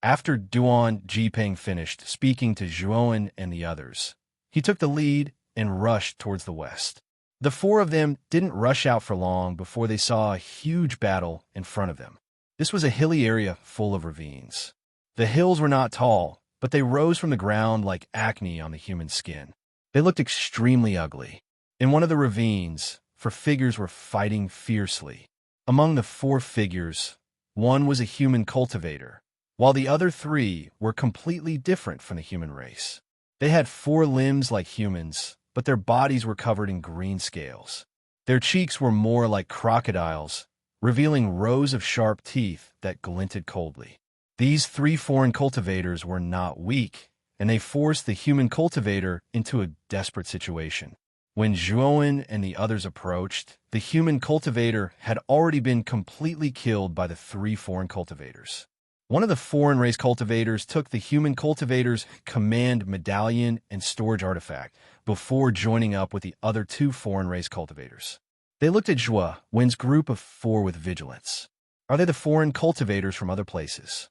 After Duan Jiping finished speaking to Zhuowen and the others, he took the lead and rushed towards the west. The four of them didn't rush out for long before they saw a huge battle in front of them. This was a hilly area full of ravines. The hills were not tall, but they rose from the ground like acne on the human skin. They looked extremely ugly. In one of the ravines, 4 figures were fighting fiercely. Among the 4 figures, one was a human cultivator, while the other 3 were completely different from the human race. They had 4 limbs like humans, but their bodies were covered in green scales. Their cheeks were more like crocodiles, revealing rows of sharp teeth that glinted coldly. These 3 foreign cultivators were not weak, and they forced the human cultivator into a desperate situation. When Zhuowen and the others approached, the human cultivator had already been completely killed by the 3 foreign cultivators. One of the foreign race cultivators took the human cultivator's command medallion and storage artifact before joining up with the other 2 foreign race cultivators. They looked at Zhuowen's group of 4 with vigilance. Are they the foreign cultivators from other places?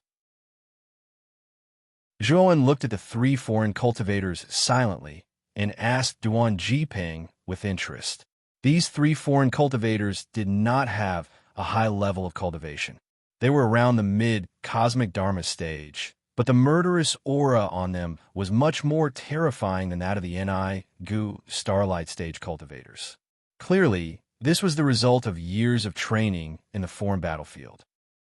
Zhuowen looked at the 3 foreign cultivators silently and asked Duan Jiping with interest. These 3 foreign cultivators did not have a high level of cultivation. They were around the mid-cosmic Dharma stage, but the murderous aura on them was much more terrifying than that of the Ni-Gu Starlight stage cultivators. Clearly, this was the result of years of training in the foreign battlefield.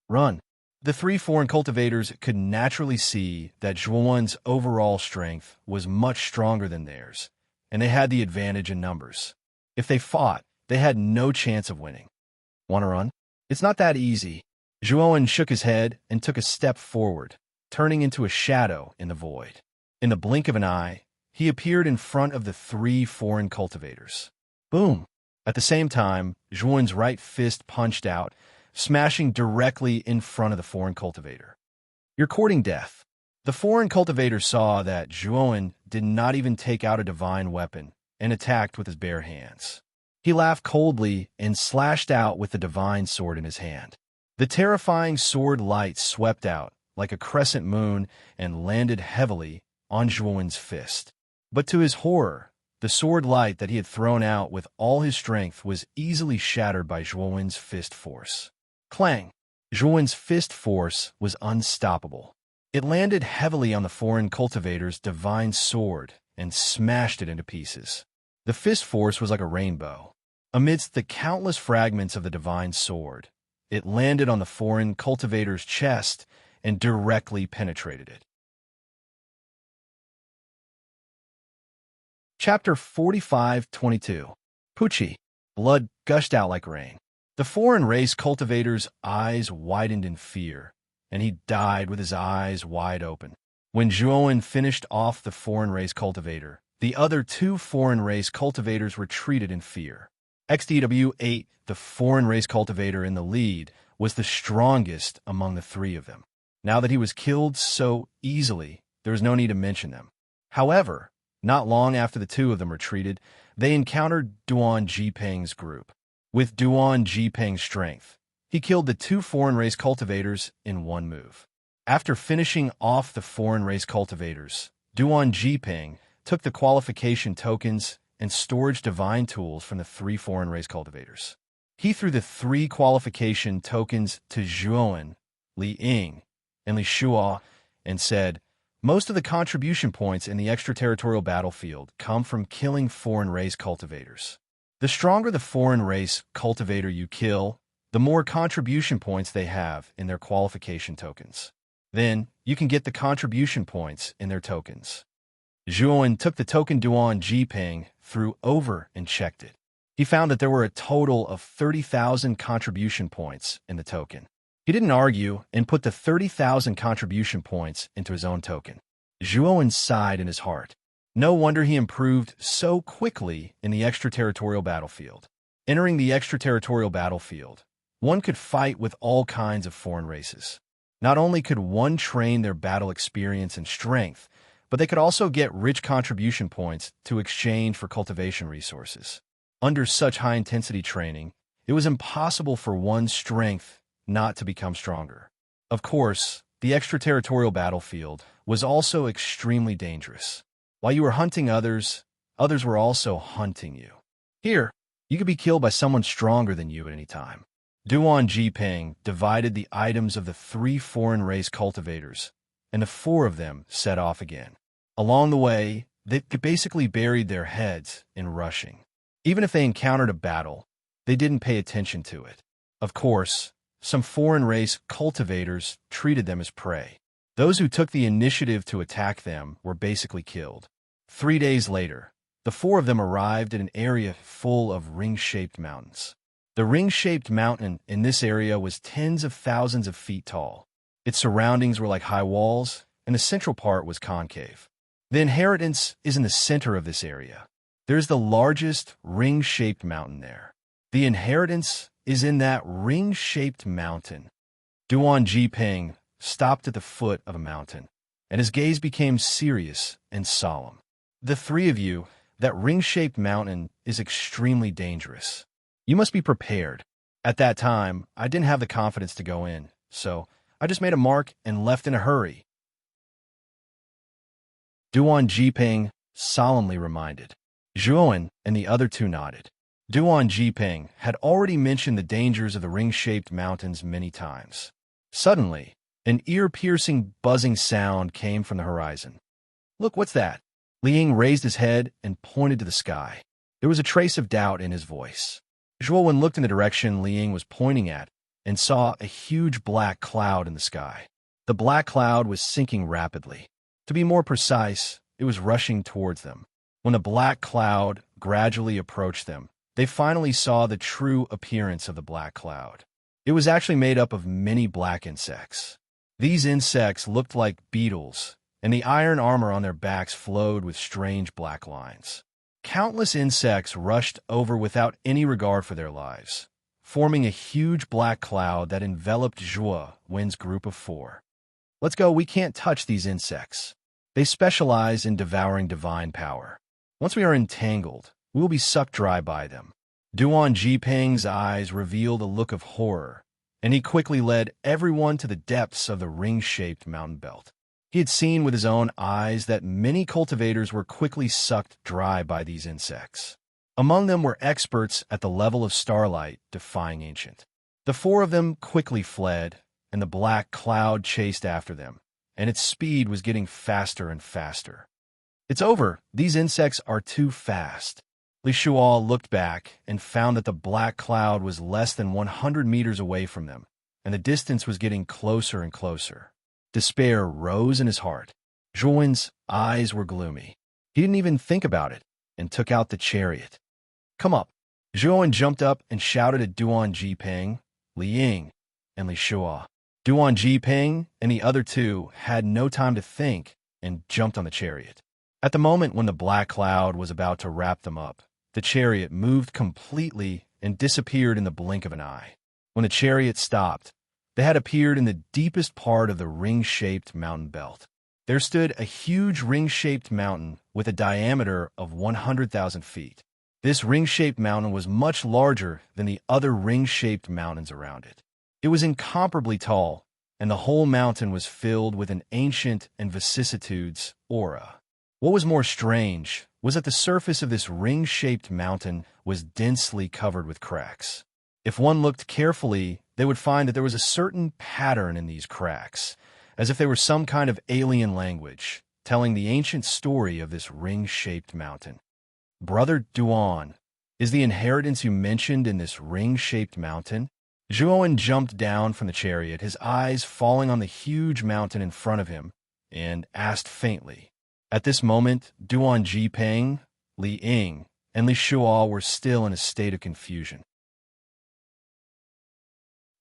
Run. The 3 foreign cultivators could naturally see that Zhuowen's overall strength was much stronger than theirs, and they had the advantage in numbers. If they fought, they had no chance of winning. Want to run? It's not that easy. Zhuowen shook his head and took a step forward, turning into a shadow in the void. In the blink of an eye, he appeared in front of the 3 foreign cultivators. Boom! At the same time, Zhuowen's right fist punched out, smashing directly in front of the foreign cultivator. You're courting death. The foreign cultivator saw that Zhuowen did not even take out a divine weapon and attacked with his bare hands. He laughed coldly and slashed out with the divine sword in his hand. The terrifying sword light swept out like a crescent moon and landed heavily on Zhuowen's fist. But to his horror, the sword light that he had thrown out with all his strength was easily shattered by Zhuowen's fist force. Clang! Zhuowen's fist force was unstoppable. It landed heavily on the foreign cultivator's divine sword and smashed it into pieces. The fist force was like a rainbow. Amidst the countless fragments of the divine sword, it landed on the foreign cultivator's chest and directly penetrated it. Chapter 45:22. Pucci. Blood gushed out like rain. The foreign race cultivator's eyes widened in fear, and he died with his eyes wide open. When Zhuowen finished off the foreign race cultivator, the other 2 foreign race cultivators retreated in fear. XDW-8, the foreign race cultivator in the lead, was the strongest among the 3 of them. Now that he was killed so easily, there was no need to mention them. However, not long after the 2 of them retreated, they encountered Duan Jiping's group. With Duan Jiping's strength, he killed the 2 foreign race cultivators in one move. After finishing off the foreign race cultivators, Duan Jiping took the qualification tokens and storage divine tools from the 3 foreign race cultivators. He threw the 3 qualification tokens to Zhuowen, Li Ying, and Li Shuo and said, most of the contribution points in the extraterritorial battlefield come from killing foreign race cultivators. The stronger the foreign race cultivator you kill, the more contribution points they have in their qualification tokens. Then, you can get the contribution points in their tokens. Zhuowen took the token Duan Jiping, threw over and checked it. He found that there were a total of 30,000 contribution points in the token. He didn't argue and put the 30,000 contribution points into his own token. Zhuowen sighed in his heart. No wonder he improved so quickly in the extraterritorial battlefield. Entering the extraterritorial battlefield, one could fight with all kinds of foreign races. Not only could one train their battle experience and strength, but they could also get rich contribution points to exchange for cultivation resources. Under such high-intensity training, it was impossible for one's strength not to become stronger. Of course, the extraterritorial battlefield was also extremely dangerous. While you were hunting others, others were also hunting you. Here, you could be killed by someone stronger than you at any time. Duan Jiping divided the items of the 3 foreign race cultivators, and the 4 of them set off again. Along the way, they basically buried their heads in rushing. Even if they encountered a battle, they didn't pay attention to it. Of course, some foreign race cultivators treated them as prey. Those who took the initiative to attack them were basically killed. 3 days later, the 4 of them arrived at an area full of ring-shaped mountains. The ring-shaped mountain in this area was tens of thousands of feet tall. Its surroundings were like high walls, and the central part was concave. The inheritance is in the center of this area. There's the largest ring-shaped mountain there. The inheritance is in that ring-shaped mountain. Duan Jiping stopped at the foot of a mountain, and his gaze became serious and solemn. The 3 of you, that ring-shaped mountain is extremely dangerous. You must be prepared. At that time, I didn't have the confidence to go in, so I just made a mark and left in a hurry. Duan Jiping solemnly reminded. Zhuowen and the other 2 nodded. Duan Jiping had already mentioned the dangers of the ring-shaped mountains many times. Suddenly, an ear-piercing buzzing sound came from the horizon. Look, what's that? Liang raised his head and pointed to the sky. There was a trace of doubt in his voice. Zhuowen looked in the direction Liang was pointing at and saw a huge black cloud in the sky. The black cloud was sinking rapidly. To be more precise, it was rushing towards them. When the black cloud gradually approached them, they finally saw the true appearance of the black cloud. It was actually made up of many black insects. These insects looked like beetles, and the iron armor on their backs flowed with strange black lines. Countless insects rushed over without any regard for their lives, forming a huge black cloud that enveloped Zhuo Wen's group of 4. Let's go, we can't touch these insects. They specialize in devouring divine power. Once we are entangled, we will be sucked dry by them. Duan Jiping's eyes revealed a look of horror, and he quickly led everyone to the depths of the ring-shaped mountain belt. He had seen with his own eyes that many cultivators were quickly sucked dry by these insects. Among them were experts at the level of starlight defying ancient. The 4 of them quickly fled, and the black cloud chased after them, and its speed was getting faster and faster. It's over. These insects are too fast. Li Shuo looked back and found that the black cloud was less than 100 meters away from them, and the distance was getting closer and closer. Despair rose in his heart. Zhuowen's eyes were gloomy. He didn't even think about it and took out the chariot. Come up. Zhuowen jumped up and shouted at Duan Jiping, Liang, and Li Shuo. Duan Jiping and the other 2 had no time to think and jumped on the chariot. At the moment when the black cloud was about to wrap them up, the chariot moved completely and disappeared in the blink of an eye. When the chariot stopped, they had appeared in the deepest part of the ring-shaped mountain belt. There stood a huge ring-shaped mountain with a diameter of 100,000 feet. This ring-shaped mountain was much larger than the other ring-shaped mountains around it. It was incomparably tall, and the whole mountain was filled with an ancient and vicissitudes aura. What was more strange was that the surface of this ring-shaped mountain was densely covered with cracks. If one looked carefully, they would find that there was a certain pattern in these cracks, as if they were some kind of alien language, telling the ancient story of this ring-shaped mountain. Brother Duan, is the inheritance you mentioned in this ring-shaped mountain? Zhuowen jumped down from the chariot, his eyes falling on the huge mountain in front of him, and asked faintly. At this moment, Duan Jiping, Li Ying, and Li Shuo were still in a state of confusion.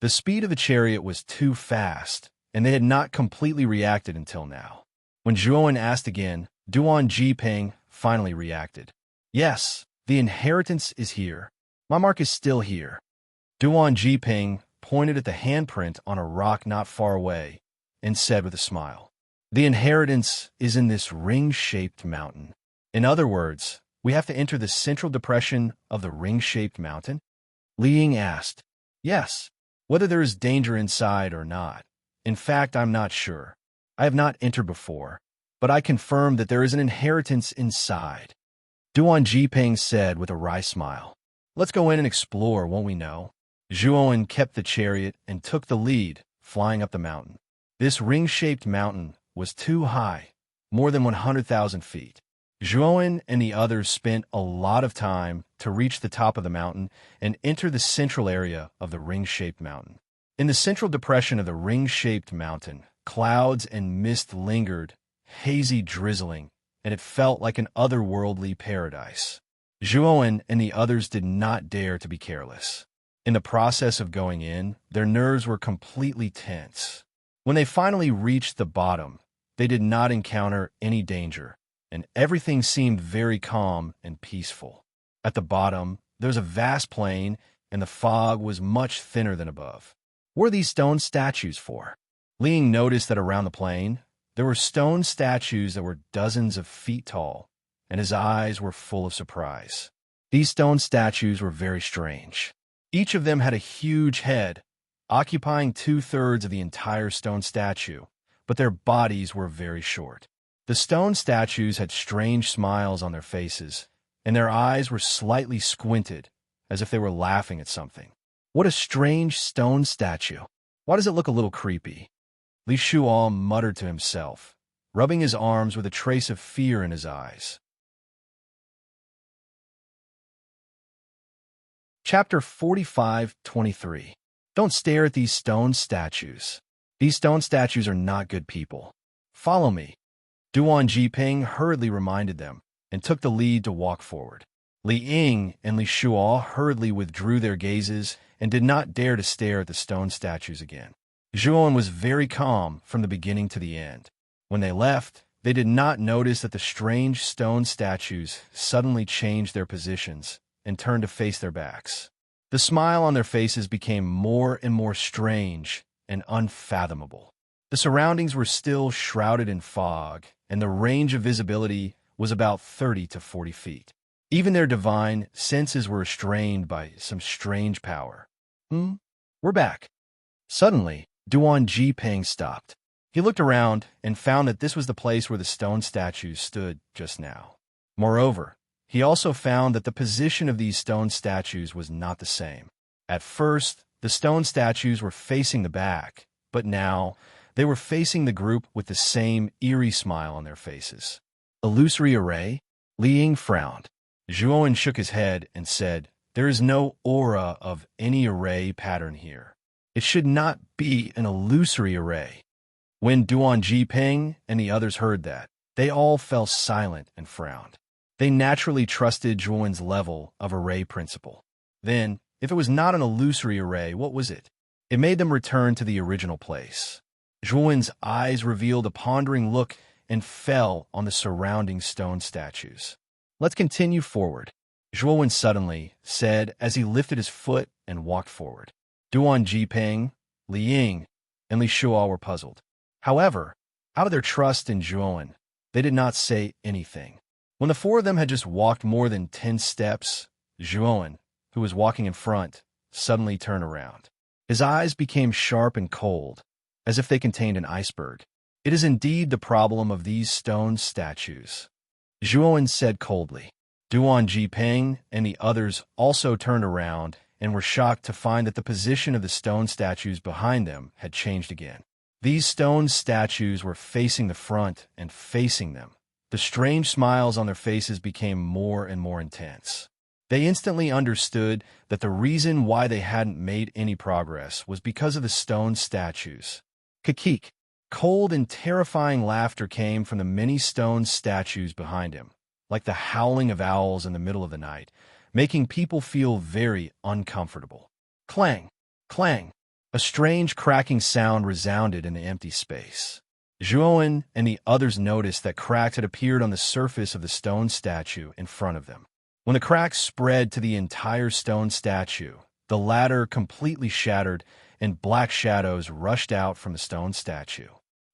The speed of the chariot was too fast, and they had not completely reacted until now. When Zhuowen asked again, Duan Jiping finally reacted. Yes, the inheritance is here. My mark is still here. Duan Jiping pointed at the handprint on a rock not far away and said with a smile, The inheritance is in this ring-shaped mountain. In other words, we have to enter the central depression of the ring-shaped mountain? Li Ying asked. Yes, whether there is danger inside or not. In fact, I'm not sure. I have not entered before, but I confirm that there is an inheritance inside. Duan Jiping said with a wry smile. Let's go in and explore, won't we know? Zhuowen kept the chariot and took the lead, flying up the mountain. This ring-shaped mountain was too high, more than 100,000 feet. Zhuowen and the others spent a lot of time to reach the top of the mountain and enter the central area of the ring-shaped mountain. In the central depression of the ring-shaped mountain, clouds and mist lingered, hazy drizzling, and it felt like an otherworldly paradise. Zhuowen and the others did not dare to be careless. In the process of going in, their nerves were completely tense. When they finally reached the bottom, they did not encounter any danger, and everything seemed very calm and peaceful. At the bottom, there was a vast plain, and the fog was much thinner than above. What were these stone statues for? Li Ying noticed that around the plain, there were stone statues that were dozens of feet tall, and his eyes were full of surprise. These stone statues were very strange. Each of them had a huge head, occupying 2/3 of the entire stone statue, but their bodies were very short. The stone statues had strange smiles on their faces, and their eyes were slightly squinted, as if they were laughing at something. What a strange stone statue. Why does it look a little creepy? Li Shuo muttered to himself, rubbing his arms with a trace of fear in his eyes. Chapter 45:23. Don't stare at these stone statues. These stone statues are not good people. Follow me. Duan Jiping hurriedly reminded them and took the lead to walk forward. Li Ying and Li Shuo hurriedly withdrew their gazes and did not dare to stare at the stone statues again. Zhuowen was very calm from the beginning to the end. When they left, they did not notice that the strange stone statues suddenly changed their positions and turned to face their backs. The smile on their faces became more and more strange and unfathomable. The surroundings were still shrouded in fog, and the range of visibility was about 30 to 40 feet. Even their divine senses were restrained by some strange power. We're back. Suddenly, Duan Jiping stopped. He looked around and found that this was the place where the stone statues stood just now. Moreover, he also found that the position of these stone statues was not the same. At first, the stone statues were facing the back, but now they were facing the group with the same eerie smile on their faces. Illusory array? Li Ying frowned. Zhuowen shook his head and said, There is no aura of any array pattern here. It should not be an illusory array. When Duan Jiping and the others heard that, they all fell silent and frowned. They naturally trusted Zhuowen's level of array principle. Then, if it was not an illusory array, what was it? It made them return to the original place. Zhuowen's eyes revealed a pondering look and fell on the surrounding stone statues. Let's continue forward, Zhuowen suddenly said as he lifted his foot and walked forward. Duan Jiping, Li Ying, and Li Shuo were puzzled. However, out of their trust in Zhuowen, they did not say anything. When the four of them had just walked more than 10 steps, Zhuowen, who was walking in front, suddenly turned around. His eyes became sharp and cold, as if they contained an iceberg. It is indeed the problem of these stone statues, Zhuowen said coldly. Duan Jiping and the others also turned around and were shocked to find that the position of the stone statues behind them had changed again. These stone statues were facing the front and facing them. The strange smiles on their faces became more and more intense. They instantly understood that the reason why they hadn't made any progress was because of the stone statues. Kakik. Cold and terrifying laughter came from the many stone statues behind him, like the howling of owls in the middle of the night, making people feel very uncomfortable. Clang! Clang! A strange cracking sound resounded in the empty space. Zhuowen and the others noticed that cracks had appeared on the surface of the stone statue in front of them. When the cracks spread to the entire stone statue, the latter completely shattered and black shadows rushed out from the stone statue.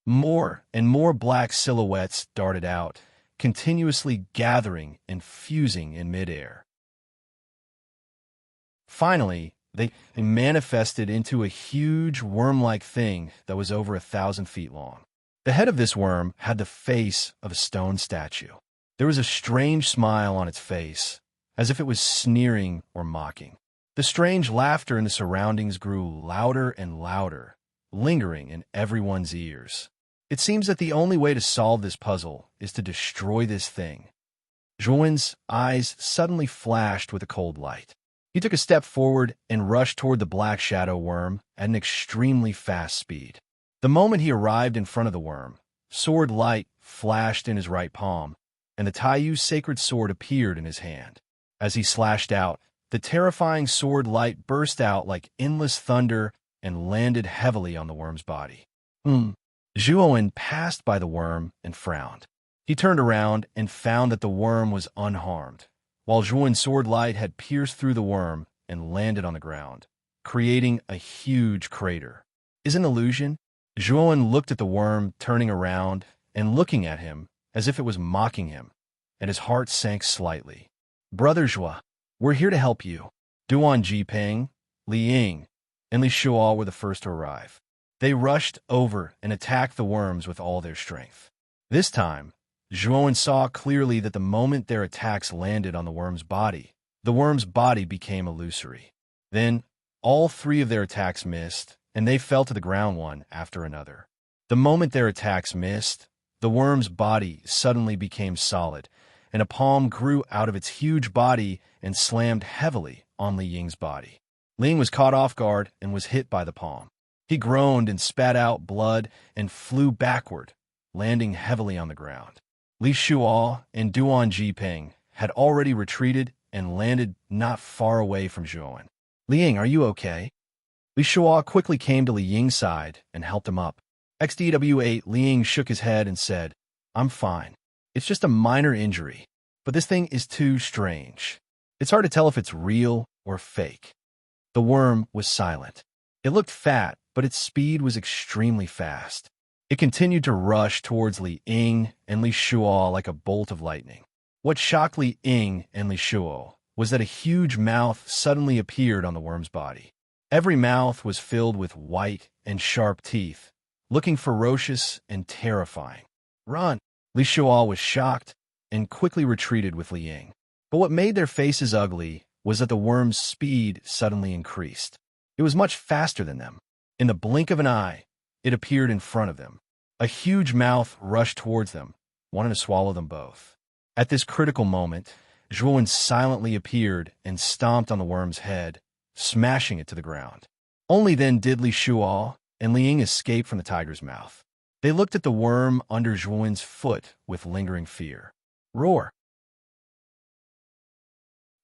More and more black silhouettes darted out, continuously gathering and fusing in midair. Finally, they manifested into a huge worm-like thing that was over 1,000 feet long. The head of this worm had the face of a stone statue. There was a strange smile on its face, as if it was sneering or mocking. The strange laughter in the surroundings grew louder and louder, lingering in everyone's ears. It seems that the only way to solve this puzzle is to destroy this thing. Zhuowen's eyes suddenly flashed with a cold light. He took a step forward and rushed toward the black shadow worm at an extremely fast speed. The moment he arrived in front of the worm, sword light flashed in his right palm, and the Taiyu's sacred sword appeared in his hand. As he slashed out, the terrifying sword light burst out like endless thunder and landed heavily on the worm's body. Zhuowen passed by the worm and frowned. He turned around and found that the worm was unharmed, while Zhuowen's sword light had pierced through the worm and landed on the ground, creating a huge crater. Is it an illusion? Zhuowen looked at the worm turning around and looking at him as if it was mocking him, and his heart sank slightly. Brother Zhuo, we're here to help you. Duan Jipeng, Li Ying, and Li Shuo were the first to arrive. They rushed over and attacked the worms with all their strength. This time, Zhuowen saw clearly that the moment their attacks landed on the worm's body became illusory. Then, all three of their attacks missed, and they fell to the ground one after another. The moment their attacks missed, the worm's body suddenly became solid, and a palm grew out of its huge body and slammed heavily on Li Ying's body. Li Ying was caught off guard and was hit by the palm. He groaned and spat out blood and flew backward, landing heavily on the ground. Li Shuo and Duan Jipeng had already retreated and landed not far away from Zhuowen. Li Ying, are you okay? Li Shuo quickly came to Li Ying's side and helped him up. XDW8 Li Ying shook his head and said, I'm fine. It's just a minor injury, but this thing is too strange. It's hard to tell if it's real or fake. The worm was silent. It looked fat, but its speed was extremely fast. It continued to rush towards Li Ying and Li Shuo like a bolt of lightning. What shocked Li Ying and Li Shuo was that a huge mouth suddenly appeared on the worm's body. Every mouth was filled with white and sharp teeth, looking ferocious and terrifying. Run! Li Shuo was shocked and quickly retreated with Li Ying. But what made their faces ugly was that the worm's speed suddenly increased. It was much faster than them. In the blink of an eye, it appeared in front of them. A huge mouth rushed towards them, wanting to swallow them both. At this critical moment, Zhuowen silently appeared and stomped on the worm's head, smashing it to the ground. Only then did Li Shuo and Li Ying escape from the tiger's mouth. They looked at the worm under Zhuowen's foot with lingering fear. Roar!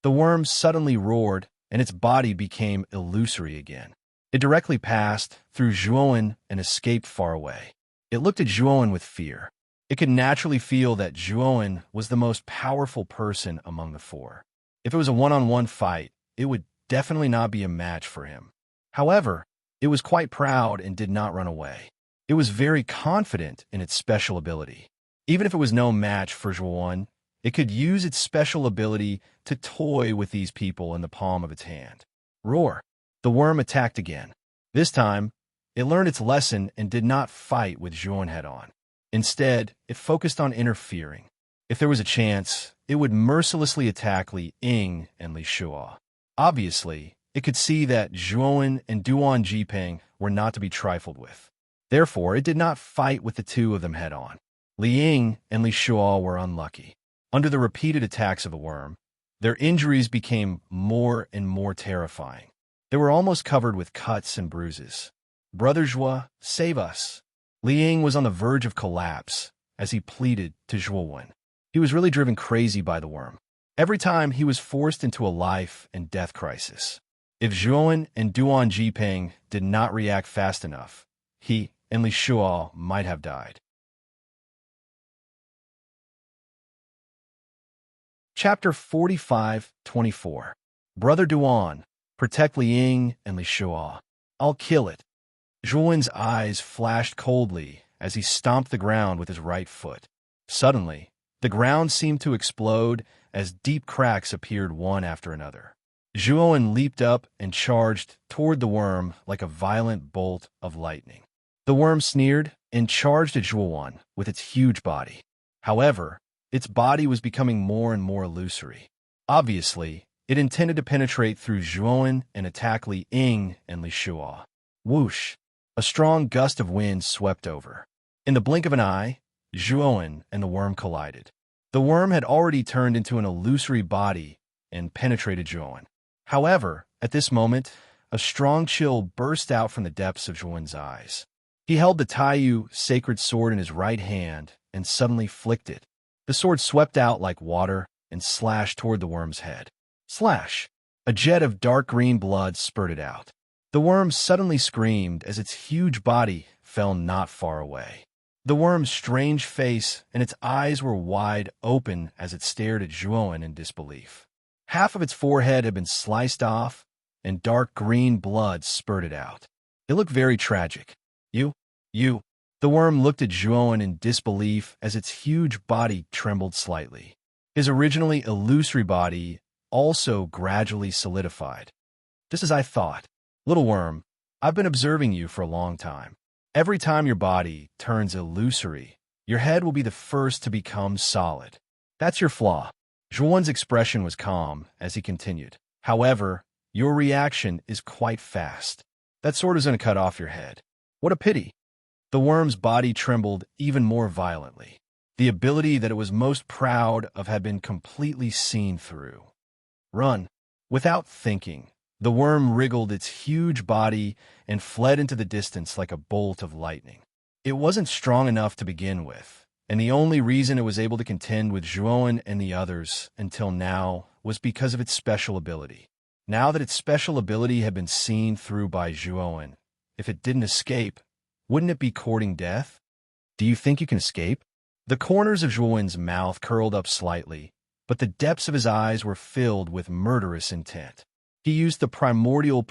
The worm suddenly roared, and its body became illusory again. It directly passed through Zhuowen and escaped far away. It looked at Zhuowen with fear. It could naturally feel that Zhuowen was the most powerful person among the four. If it was a one-on-one fight, it would definitely not be a match for him. However, it was quite proud and did not run away. It was very confident in its special ability. Even if it was no match for Zhuowen, it could use its special ability to toy with these people in the palm of its hand. Roar! The worm attacked again. This time, it learned its lesson and did not fight with Zhuowen head-on. Instead, it focused on interfering. If there was a chance, it would mercilessly attack Li Ying and Li Shuo. Obviously, it could see that Zhuowen and Duan Jipeng were not to be trifled with. Therefore, it did not fight with the two of them head-on. Li Ying and Li Shuo were unlucky. Under the repeated attacks of the worm, their injuries became more and more terrifying. They were almost covered with cuts and bruises. Brother Zhuo, save us! Li Ying was on the verge of collapse as he pleaded to Zhuowen. He was really driven crazy by the worm. Every time he was forced into a life and death crisis. If Zhuowen and Duan Jipeng did not react fast enough, he and Li Shuo might have died. Chapter 45-24. Brother Duan, protect Li Ying and Li Shuo. I'll kill it. Zhuowen's eyes flashed coldly as he stomped the ground with his right foot. Suddenly, the ground seemed to explode as deep cracks appeared one after another. Zhuowen leaped up and charged toward the worm like a violent bolt of lightning. The worm sneered and charged at Zhuowen with its huge body. However, its body was becoming more and more illusory. Obviously, it intended to penetrate through Zhuowen and attack Li Ying and Li Shuo. Whoosh! A strong gust of wind swept over. In the blink of an eye, Zhuowen and the worm collided. The worm had already turned into an illusory body and penetrated Zhuowen. However, at this moment, a strong chill burst out from the depths of Zhuowen's eyes. He held the Taiyu sacred sword in his right hand and suddenly flicked it. The sword swept out like water and slashed toward the worm's head. Slash! A jet of dark green blood spurted out. The worm suddenly screamed as its huge body fell not far away. The worm's strange face and its eyes were wide open as it stared at Zhuowen in disbelief. Half of its forehead had been sliced off, and dark green blood spurted out. It looked very tragic. You. The worm looked at Zhuowen in disbelief as its huge body trembled slightly. His originally illusory body also gradually solidified. Just as I thought. Little worm, I've been observing you for a long time. Every time your body turns illusory, your head will be the first to become solid. That's your flaw. Zhuowen's expression was calm as he continued. However, your reaction is quite fast. That sword is going to cut off your head. What a pity. The worm's body trembled even more violently. The ability that it was most proud of had been completely seen through. Run. Without thinking, the worm wriggled its huge body and fled into the distance like a bolt of lightning. It wasn't strong enough to begin with, and the only reason it was able to contend with Zhuowen and the others until now was because of its special ability. Now that its special ability had been seen through by Zhuowen, if it didn't escape, wouldn't it be courting death? Do you think you can escape? The corners of Zhuowen's mouth curled up slightly, but the depths of his eyes were filled with murderous intent. He used the primordial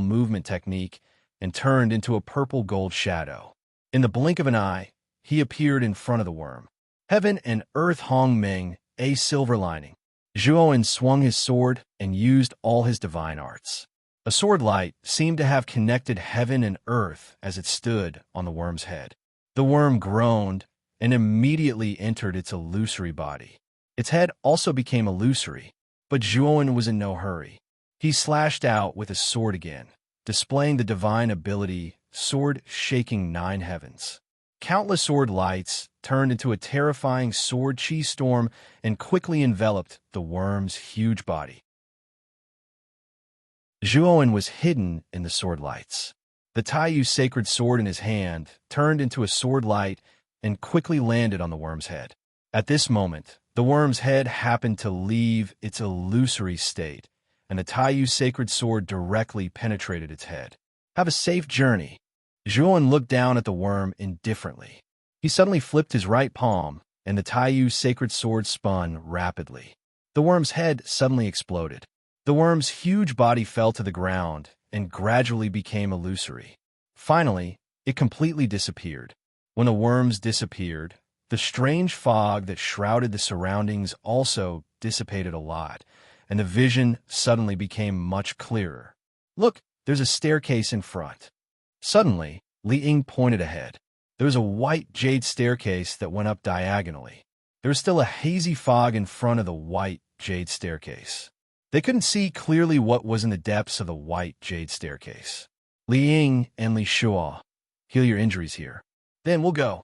movement technique and turned into a purple-gold shadow. In the blink of an eye, he appeared in front of the worm. Heaven and Earth Hong Ming, a silver lining. Zhuowen swung his sword and used all his divine arts. A sword light seemed to have connected heaven and earth as it stood on the worm's head. The worm groaned and immediately entered its illusory body. Its head also became illusory, but Zhuowen was in no hurry. He slashed out with his sword again, displaying the divine ability, sword shaking 9 heavens. Countless sword lights turned into a terrifying sword chi storm and quickly enveloped the worm's huge body. Zhuowen was hidden in the sword lights. The Taiyu sacred sword in his hand turned into a sword light and quickly landed on the worm's head. At this moment, the worm's head happened to leave its illusory state, and the Taiyu sacred sword directly penetrated its head. Have a safe journey. Zhuowen looked down at the worm indifferently. He suddenly flipped his right palm, and the Taiyu sacred sword spun rapidly. The worm's head suddenly exploded. The worm's huge body fell to the ground and gradually became illusory. Finally, it completely disappeared. When the worms disappeared, the strange fog that shrouded the surroundings also dissipated a lot, and the vision suddenly became much clearer. Look, there's a staircase in front. Suddenly, Li Ying pointed ahead. There was a white jade staircase that went up diagonally. There was still a hazy fog in front of the white jade staircase. They couldn't see clearly what was in the depths of the white jade staircase. Li Ying and Li Shuo, heal your injuries here. Then we'll go.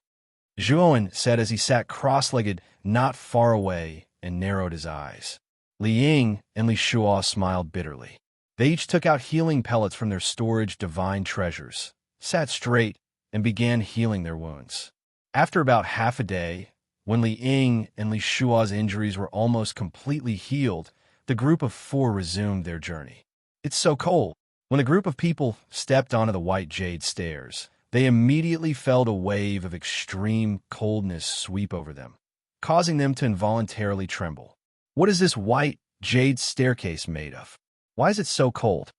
Zhuowen said as he sat cross-legged not far away and narrowed his eyes. Li Ying and Li Shuo smiled bitterly. They each took out healing pellets from their storage divine treasures, sat straight, and began healing their wounds. After about half a day, when Li Ying and Li Shuo's injuries were almost completely healed, the group of 4 resumed their journey. It's so cold. When the group of people stepped onto the white jade stairs, they immediately felt a wave of extreme coldness sweep over them, causing them to involuntarily tremble. What is this white jade staircase made of? Why is it so cold?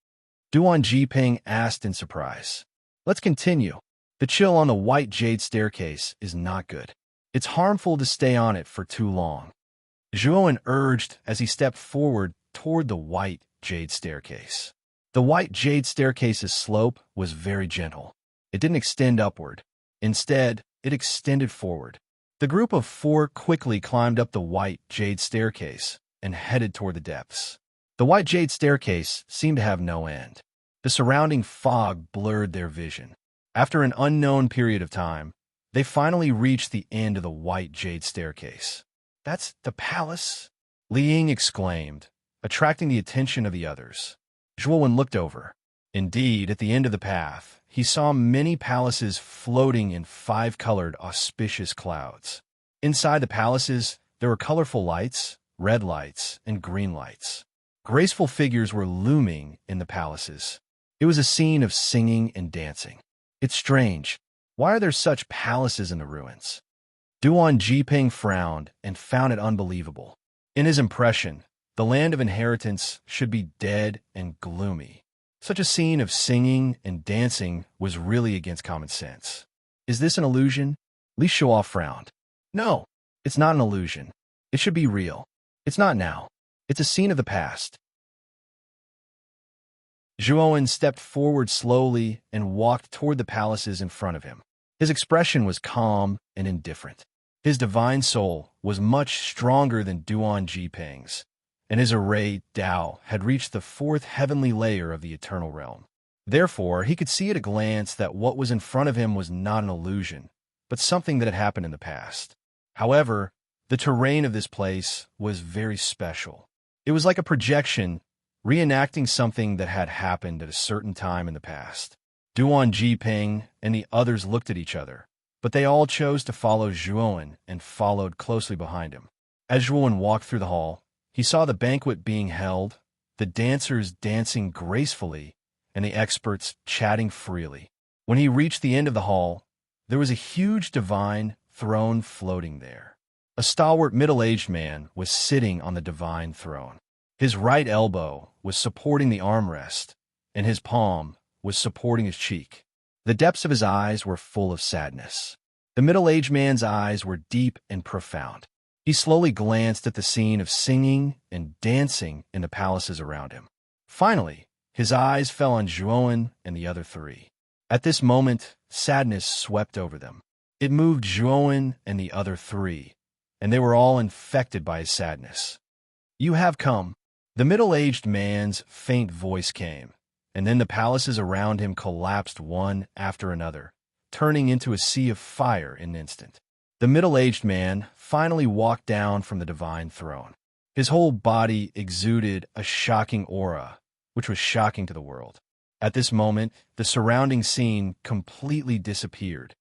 Duan Jiping asked in surprise. Let's continue. The chill on the white jade staircase is not good. It's harmful to stay on it for too long, Zhuowen urged as he stepped forward toward the white jade staircase. The white jade staircase's slope was very gentle. It didn't extend upward. Instead, it extended forward. The group of four quickly climbed up the white jade staircase and headed toward the depths. The white jade staircase seemed to have no end. The surrounding fog blurred their vision. After an unknown period of time, they finally reached the end of the white jade staircase. "That's the palace?" Li Ying exclaimed, attracting the attention of the others. Zhuowen looked over. Indeed, at the end of the path, he saw many palaces floating in five-colored, auspicious clouds. Inside the palaces, there were colorful lights, red lights, and green lights. Graceful figures were looming in the palaces. It was a scene of singing and dancing. "It's strange. Why are there such palaces in the ruins?" Duan Jiping frowned and found it unbelievable. In his impression, the land of inheritance should be dead and gloomy. Such a scene of singing and dancing was really against common sense. "Is this an illusion?" Li Shuo frowned. "No, it's not an illusion. It should be real. It's not now. It's a scene of the past." Zhuowen stepped forward slowly and walked toward the palaces in front of him. His expression was calm and indifferent. His divine soul was much stronger than Duan Jiping's, and his array Dao had reached the fourth heavenly layer of the eternal realm. Therefore, he could see at a glance that what was in front of him was not an illusion, but something that had happened in the past. However, the terrain of this place was very special. It was like a projection, reenacting something that had happened at a certain time in the past. Duan Jiping and the others looked at each other, but they all chose to follow Zhuowen and followed closely behind him. As Zhuowen walked through the hall, he saw the banquet being held, the dancers dancing gracefully, and the experts chatting freely. When he reached the end of the hall, there was a huge divine throne floating there. A stalwart middle-aged man was sitting on the divine throne. His right elbow was supporting the armrest, and his palm was supporting his cheek. The depths of his eyes were full of sadness. The middle-aged man's eyes were deep and profound. He slowly glanced at the scene of singing and dancing in the palaces around him. Finally, his eyes fell on Zhuowen and the other three. At this moment, sadness swept over them. It moved Zhuowen and the other three, and they were all infected by his sadness. "You have come." The middle-aged man's faint voice came, and then the palaces around him collapsed one after another, turning into a sea of fire in an instant. The middle-aged man finally walked down from the divine throne. His whole body exuded a shocking aura, which was shocking to the world. At this moment, the surrounding scene completely disappeared.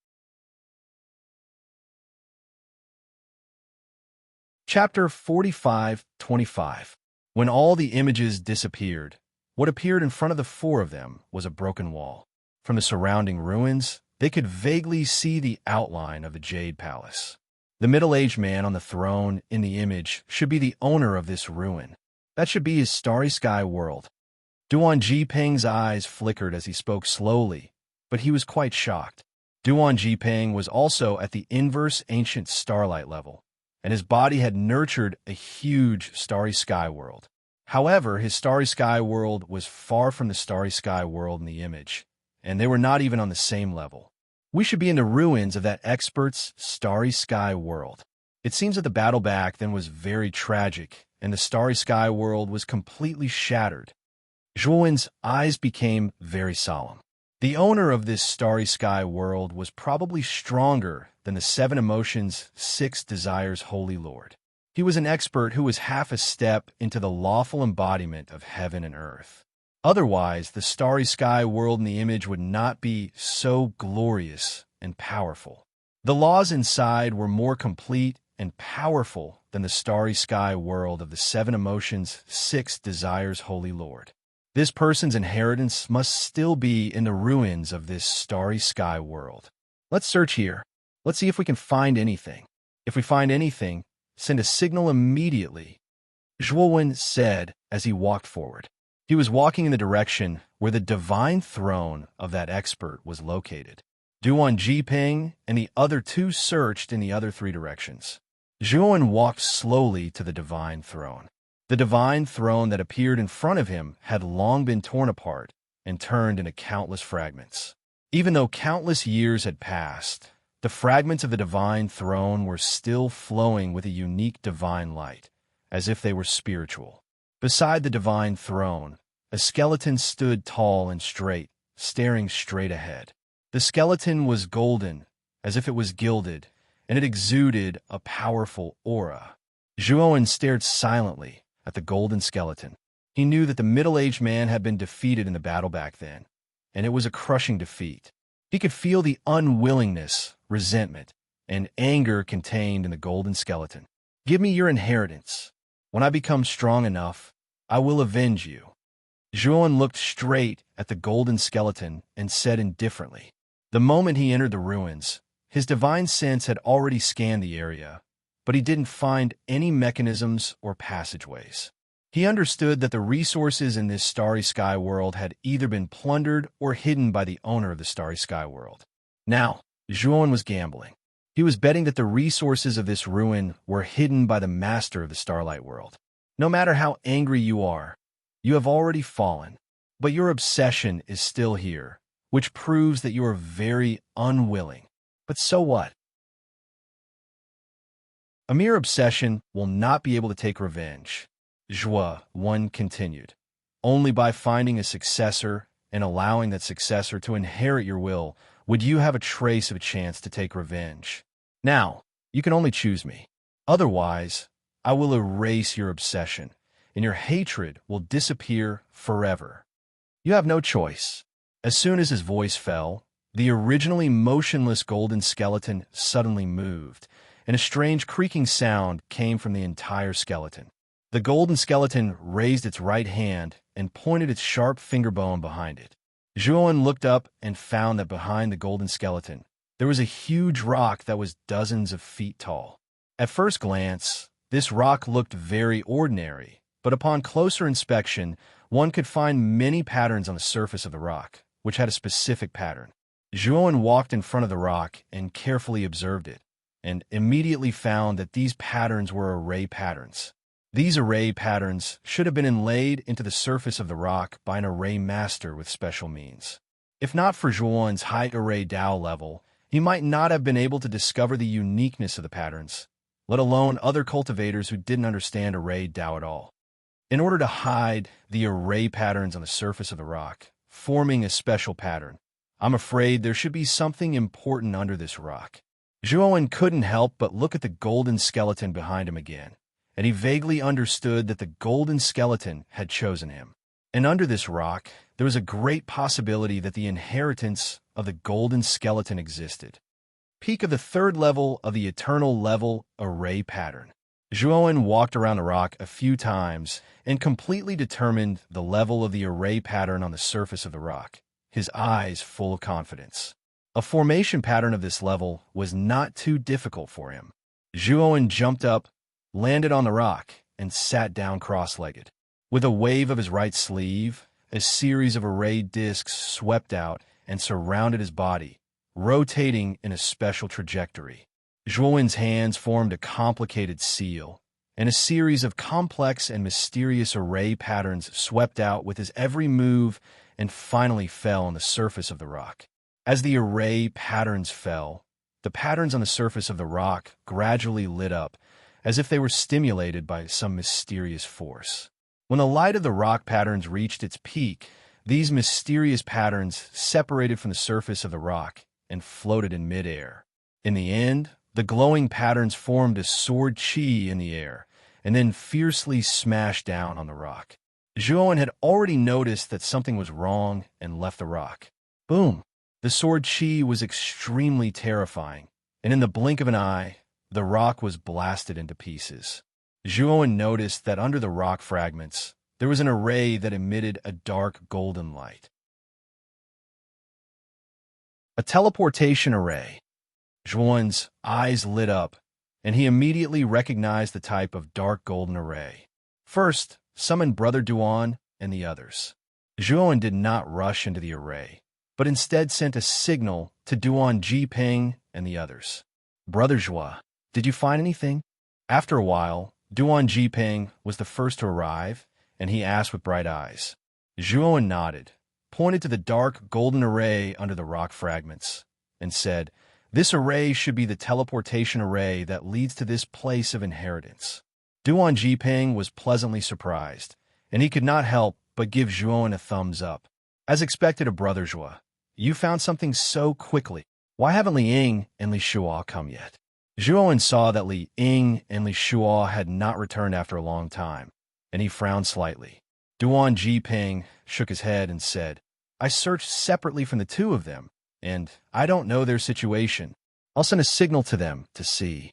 Chapter 45:25. When all the images disappeared, what appeared in front of the four of them was a broken wall. From the surrounding ruins, they could vaguely see the outline of the Jade Palace. The middle-aged man on the throne in the image should be the owner of this ruin. That should be his starry sky world. Duan Jiping's eyes flickered as he spoke slowly, but he was quite shocked. Duan Jiping was also at the inverse ancient starlight level, and his body had nurtured a huge starry sky world. However, his starry sky world was far from the starry sky world in the image, and they were not even on the same level. We should be in the ruins of that expert's starry sky world. It seems that the battle back then was very tragic, and the starry sky world was completely shattered. Zhuowen's eyes became very solemn. The owner of this starry sky world was probably stronger than the seven emotions, six desires holy lord. He was an expert who was half a step into the lawful embodiment of heaven and earth. Otherwise, the starry sky world in the image would not be so glorious and powerful. The laws inside were more complete and powerful than the starry sky world of the seven emotions, six desires holy lord. This person's inheritance must still be in the ruins of this starry sky world. Let's search here. Let's see if we can find anything. If we find anything, send a signal immediately, Zhuowen said as he walked forward. He was walking in the direction where the divine throne of that expert was located. Duan Jiping and the other two searched in the other three directions. Zhuan walked slowly to the divine throne. The divine throne that appeared in front of him had long been torn apart and turned into countless fragments. Even though countless years had passed, the fragments of the divine throne were still flowing with a unique divine light, as if they were spiritual. Beside the divine throne, a skeleton stood tall and straight, staring straight ahead. The skeleton was golden, as if it was gilded, and it exuded a powerful aura. Zhuan stared silently at the golden skeleton. He knew that the middle-aged man had been defeated in the battle back then, and it was a crushing defeat. He could feel the unwillingness, resentment, and anger contained in the golden skeleton. "Give me your inheritance. When I become strong enough, I will avenge you." Zhuan looked straight at the golden skeleton and said indifferently. The moment he entered the ruins, his divine sense had already scanned the area, but he didn't find any mechanisms or passageways. He understood that the resources in this starry sky world had either been plundered or hidden by the owner of the starry sky world. Now, Zhuan was gambling. He was betting that the resources of this ruin were hidden by the master of the starlight world. No matter how angry you are, you have already fallen, but your obsession is still here, which proves that you are very unwilling. But so what? A mere obsession will not be able to take revenge. Zhuan continued. Only by finding a successor and allowing that successor to inherit your will would you have a trace of a chance to take revenge. Now, you can only choose me. Otherwise, I will erase your obsession, and your hatred will disappear forever. You have no choice. As soon as his voice fell, the originally motionless golden skeleton suddenly moved, and a strange creaking sound came from the entire skeleton. The golden skeleton raised its right hand and pointed its sharp finger bone behind it. Zhuan looked up and found that behind the golden skeleton, there was a huge rock that was dozens of feet tall. At first glance, this rock looked very ordinary, but upon closer inspection, one could find many patterns on the surface of the rock, which had a specific pattern. Zhuan walked in front of the rock and carefully observed it, and immediately found that these patterns were array patterns. These array patterns should have been inlaid into the surface of the rock by an array master with special means. If not for Zhuan's high array Dao level, he might not have been able to discover the uniqueness of the patterns, let alone other cultivators who didn't understand array Dao at all. In order to hide the array patterns on the surface of the rock, forming a special pattern, I'm afraid there should be something important under this rock. Zhuan couldn't help but look at the golden skeleton behind him again, and he vaguely understood that the golden skeleton had chosen him. And under this rock, there was a great possibility that the inheritance of the golden skeleton existed. Peak of the third level of the eternal level array pattern. Zhuan walked around the rock a few times and completely determined the level of the array pattern on the surface of the rock, his eyes full of confidence. A formation pattern of this level was not too difficult for him. Zhuan jumped up, landed on the rock, and sat down cross-legged. With a wave of his right sleeve, a series of arrayed discs swept out and surrounded his body, rotating in a special trajectory. Zhuan's hands formed a complicated seal, and a series of complex and mysterious array patterns swept out with his every move and finally fell on the surface of the rock. As the array patterns fell, the patterns on the surface of the rock gradually lit up, as if they were stimulated by some mysterious force. When the light of the rock patterns reached its peak, these mysterious patterns separated from the surface of the rock and floated in midair. In the end, the glowing patterns formed a sword chi in the air, and then fiercely smashed down on the rock. Zhuan had already noticed that something was wrong and left the rock. Boom! The sword chi was extremely terrifying, and in the blink of an eye, the rock was blasted into pieces. Zhuan noticed that under the rock fragments, there was an array that emitted a dark golden light. A teleportation array. Zhuan's eyes lit up, and he immediately recognized the type of dark golden array. First, summon Brother Duan and the others. Zhuan did not rush into the array, but instead sent a signal to Duan Jiping and the others. Brother Zhua, did you find anything? After a while, Duan Jiping was the first to arrive, and he asked with bright eyes. Zhuowen nodded, pointed to the dark golden array under the rock fragments, and said, "This array should be the teleportation array that leads to this place of inheritance." Duan Jiping was pleasantly surprised, and he could not help but give Zhuowen a thumbs up. As expected of Brother Zhua, you found something so quickly. Why haven't Li Ying and Li Shuo come yet? Zhuowen saw that Li Ying and Li Shuo had not returned after a long time, and he frowned slightly. Duan Jiping shook his head and said, "I searched separately from the two of them, and I don't know their situation. I'll send a signal to them to see."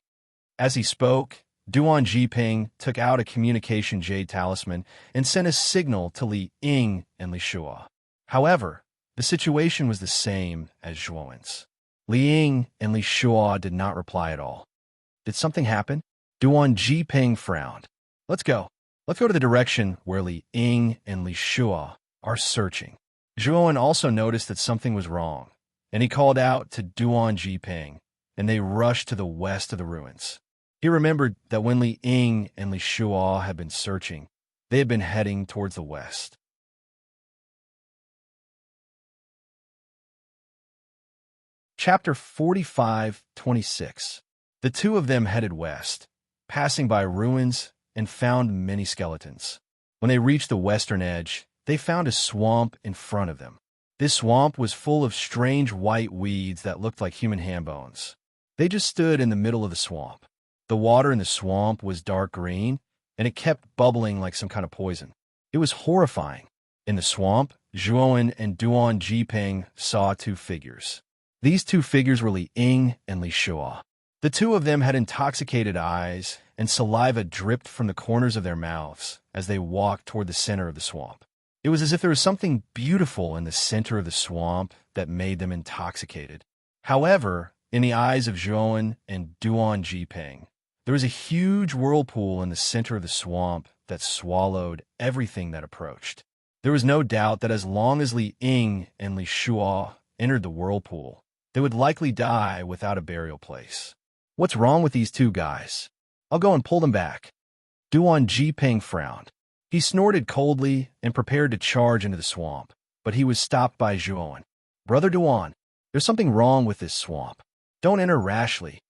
As he spoke, Duan Jiping took out a communication jade talisman and sent a signal to Li Ying and Li Shuo. However, the situation was the same as Zhuowen's. Li Ying and Li Shuo did not reply at all. Did something happen? Duan Jiping frowned. Let's go to the direction where Li Ying and Li Shuo are searching." Zhuowen also noticed that something was wrong, and he called out to Duan Jiping, and they rushed to the west of the ruins. He remembered that when Li Ying and Li Shuo had been searching, they had been heading towards the west. Chapter 45:26. The two of them headed west, passing by ruins, and found many skeletons. When they reached the western edge, they found a swamp in front of them. This swamp was full of strange white weeds that looked like human hand bones. They just stood in the middle of the swamp. The water in the swamp was dark green, and it kept bubbling like some kind of poison. It was horrifying. In the swamp, Zhuowen and Duan Jiping saw two figures. These two figures were Li Ying and Li Shuo. The two of them had intoxicated eyes, and saliva dripped from the corners of their mouths as they walked toward the center of the swamp. It was as if there was something beautiful in the center of the swamp that made them intoxicated. However, in the eyes of Zhuowen and Duan Jiping, there was a huge whirlpool in the center of the swamp that swallowed everything that approached. There was no doubt that as long as Li Ying and Li Shuo entered the whirlpool, they would likely die without a burial place. What's wrong with these two guys? I'll go and pull them back. Duan Jiping frowned. He snorted coldly and prepared to charge into the swamp, but he was stopped by Zhuowen. "Brother Duan, there's something wrong with this swamp. Don't enter rashly,"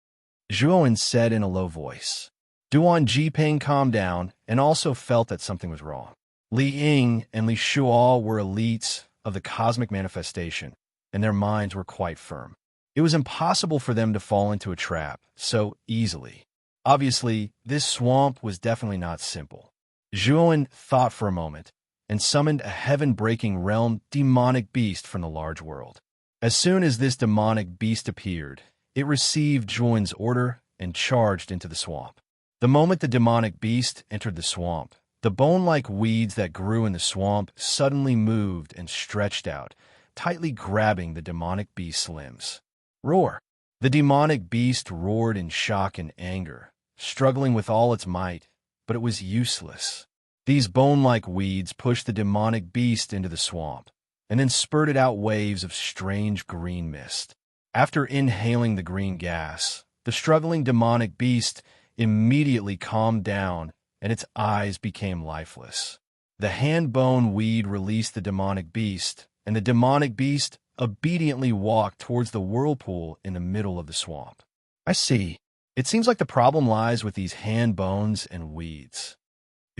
Zhuowen said in a low voice. Duan Jiping calmed down and also felt that something was wrong. Li Ying and Li Shuo were elites of the cosmic manifestation, and their minds were quite firm. It was impossible for them to fall into a trap so easily. Obviously, this swamp was definitely not simple. Zhuowen thought for a moment and summoned a heaven-breaking realm demonic beast from the large world. As soon as this demonic beast appeared, it received Zhuowen's order and charged into the swamp. The moment the demonic beast entered the swamp, the bone-like weeds that grew in the swamp suddenly moved and stretched out, tightly grabbing the demonic beast's limbs. Roar! The demonic beast roared in shock and anger, struggling with all its might, but it was useless. These bone-like weeds pushed the demonic beast into the swamp, and then spurted out waves of strange green mist. After inhaling the green gas, the struggling demonic beast immediately calmed down, and its eyes became lifeless. The hand-bone weed released the demonic beast, and the demonic beast obediently walked towards the whirlpool in the middle of the swamp. I see. It seems like the problem lies with these hand bones and weeds.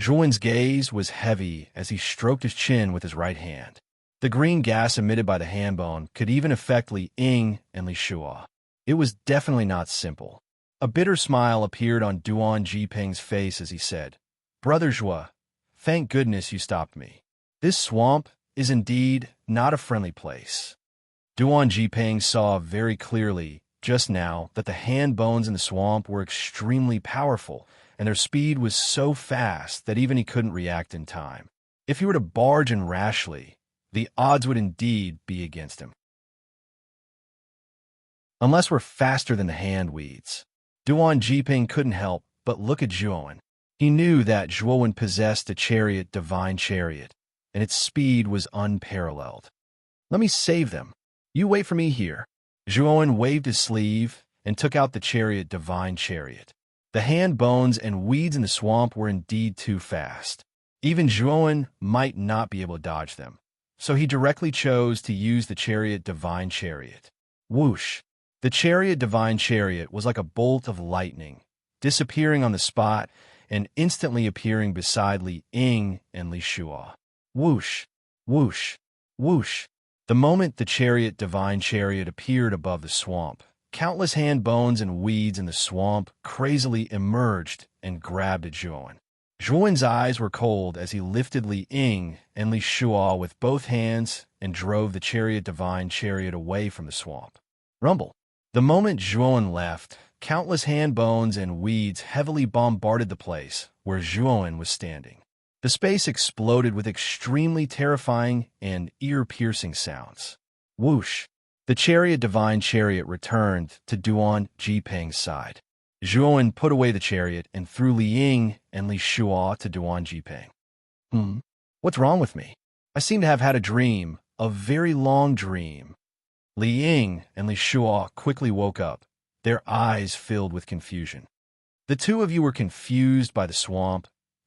Zhuowen's gaze was heavy as he stroked his chin with his right hand. The green gas emitted by the hand bone could even affect Li Ying and Li Shuo. It was definitely not simple. A bitter smile appeared on Duan Jiping's face as he said, "Brother Zhua, thank goodness you stopped me. This swamp is indeed not a friendly place." Duan Jiping saw very clearly just now that the hand bones in the swamp were extremely powerful, and their speed was so fast that even he couldn't react in time. If he were to barge in rashly, the odds would indeed be against him. Unless we're faster than the hand weeds. Duan Jiping couldn't help but look at Zhuowen. He knew that Zhuowen possessed a divine chariot, and its speed was unparalleled. "Let me save them," You wait for me here. Zhuowen waved his sleeve and took out the chariot divine chariot. The hand bones and weeds in the swamp were indeed too fast. Even Zhuowen might not be able to dodge them, so he directly chose to use the chariot divine chariot. Whoosh! The chariot divine chariot was like a bolt of lightning, disappearing on the spot and instantly appearing beside Li Ying and Li Shuo. Whoosh! Whoosh! Whoosh! The moment the chariot divine chariot appeared above the swamp, countless hand bones and weeds in the swamp crazily emerged and grabbed at Zhuowen. Zhuowen's eyes were cold as he lifted Li Ying and Li Shuo with both hands and drove the chariot divine chariot away from the swamp. Rumble. The moment Zhuowen left, countless hand bones and weeds heavily bombarded the place where Zhuowen was standing. The space exploded with extremely terrifying and ear-piercing sounds. Whoosh! The chariot divine chariot returned to Duan Jipeng's side. Zhuowen put away the chariot and threw Li Ying and Li Shuo to Duan Jipeng. What's wrong with me? I seem to have had a dream, a very long dream. Li Ying and Li Shuo quickly woke up, their eyes filled with confusion. The two of you were confused by the swamp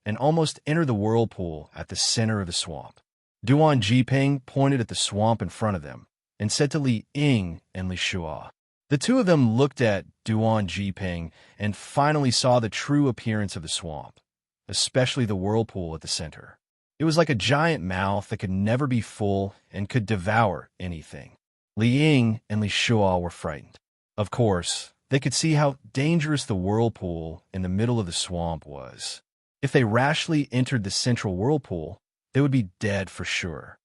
and almost entered the whirlpool at the center of the swamp. Duan Jipeng pointed at the swamp in front of them and said to Li Ying and Li Shuo. The two of them looked at Duan Jipeng and finally saw the true appearance of the swamp, especially the whirlpool at the center. It was like a giant mouth that could never be full and could devour anything. Li Ying and Li Shuo were frightened. Of course, they could see how dangerous the whirlpool in the middle of the swamp was. If they rashly entered the central whirlpool, they would be dead for sure.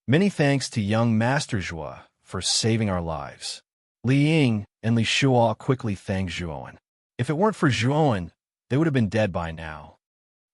Many thanks to young Master Zhuo for saving our lives. Li Ying and Li Shuo quickly thanked Zhuowen. If it weren't for Zhuowen, they would have been dead by now.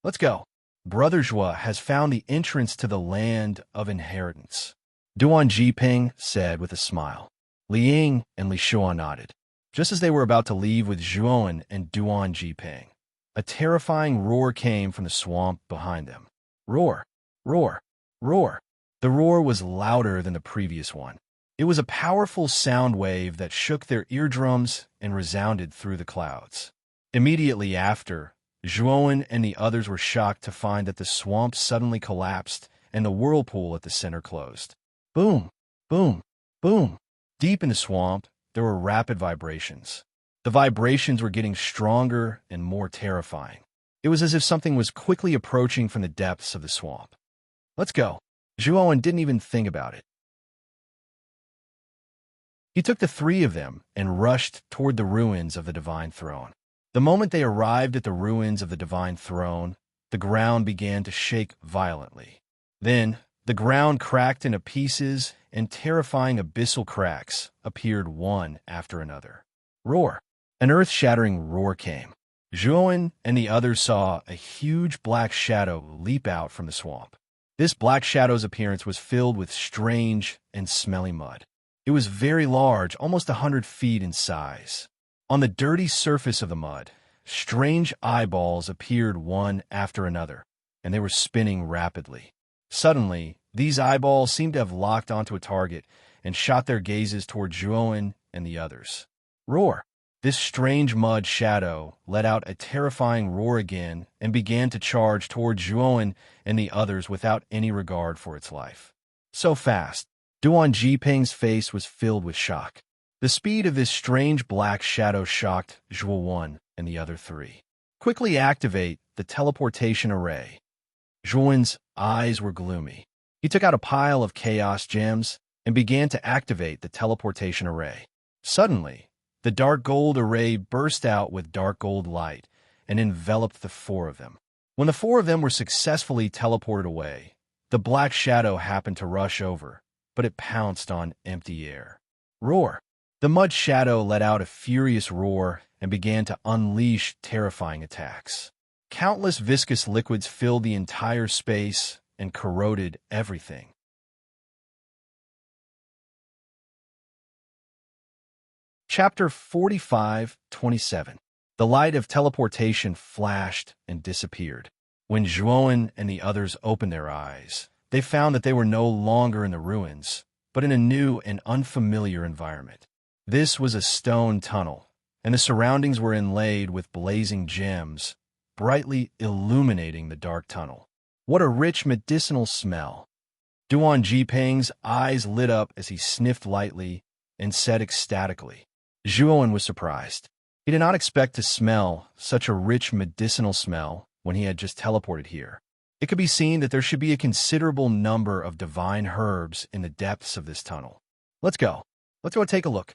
Let's go. Brother Zhuo has found the entrance to the land of inheritance, Duan Jipeng said with a smile. Li Ying and Li Shuo nodded. Just as they were about to leave with Zhuowen and Duan Jipeng, a terrifying roar came from the swamp behind them. Roar! Roar! Roar! The roar was louder than the previous one. It was a powerful sound wave that shook their eardrums and resounded through the clouds. Immediately after, Zhuowen and the others were shocked to find that the swamp suddenly collapsed and the whirlpool at the center closed. Boom! Boom! Boom! Deep in the swamp, there were rapid vibrations. The vibrations were getting stronger and more terrifying. It was as if something was quickly approaching from the depths of the swamp. Let's go. Zhuowen didn't even think about it. He took the three of them and rushed toward the ruins of the Divine Throne. The moment they arrived at the ruins of the Divine Throne, the ground began to shake violently. Then, the ground cracked into pieces and terrifying abyssal cracks appeared one after another. Roar! An earth-shattering roar came. Zhuowen and the others saw a huge black shadow leap out from the swamp. This black shadow's appearance was filled with strange and smelly mud. It was very large, almost 100 feet in size. On the dirty surface of the mud, strange eyeballs appeared one after another, and they were spinning rapidly. Suddenly, these eyeballs seemed to have locked onto a target and shot their gazes toward Zhuowen and the others. Roar! This strange mud shadow let out a terrifying roar again and began to charge toward Zhuowen and the others without any regard for its life. So fast, Duan Jipeng's face was filled with shock. The speed of this strange black shadow shocked Zhuowen and the other three. Quickly activate the teleportation array. Zhuowen's eyes were gloomy. He took out a pile of chaos gems and began to activate the teleportation array. Suddenly, the dark gold array burst out with dark gold light and enveloped the four of them. When the four of them were successfully teleported away, the black shadow happened to rush over, but it pounced on empty air. Roar! The mud shadow let out a furious roar and began to unleash terrifying attacks. Countless viscous liquids filled the entire space and corroded everything. Chapter 45:27. The light of teleportation flashed and disappeared. When Zhuowen and the others opened their eyes, they found that they were no longer in the ruins, but in a new and unfamiliar environment. This was a stone tunnel, and the surroundings were inlaid with blazing gems, brightly illuminating the dark tunnel. What a rich medicinal smell! Duan Jiping's eyes lit up as he sniffed lightly and said ecstatically. Zhuowen was surprised. He did not expect to smell such a rich medicinal smell when he had just teleported here. It could be seen that there should be a considerable number of divine herbs in the depths of this tunnel. Let's go. Let's go take a look,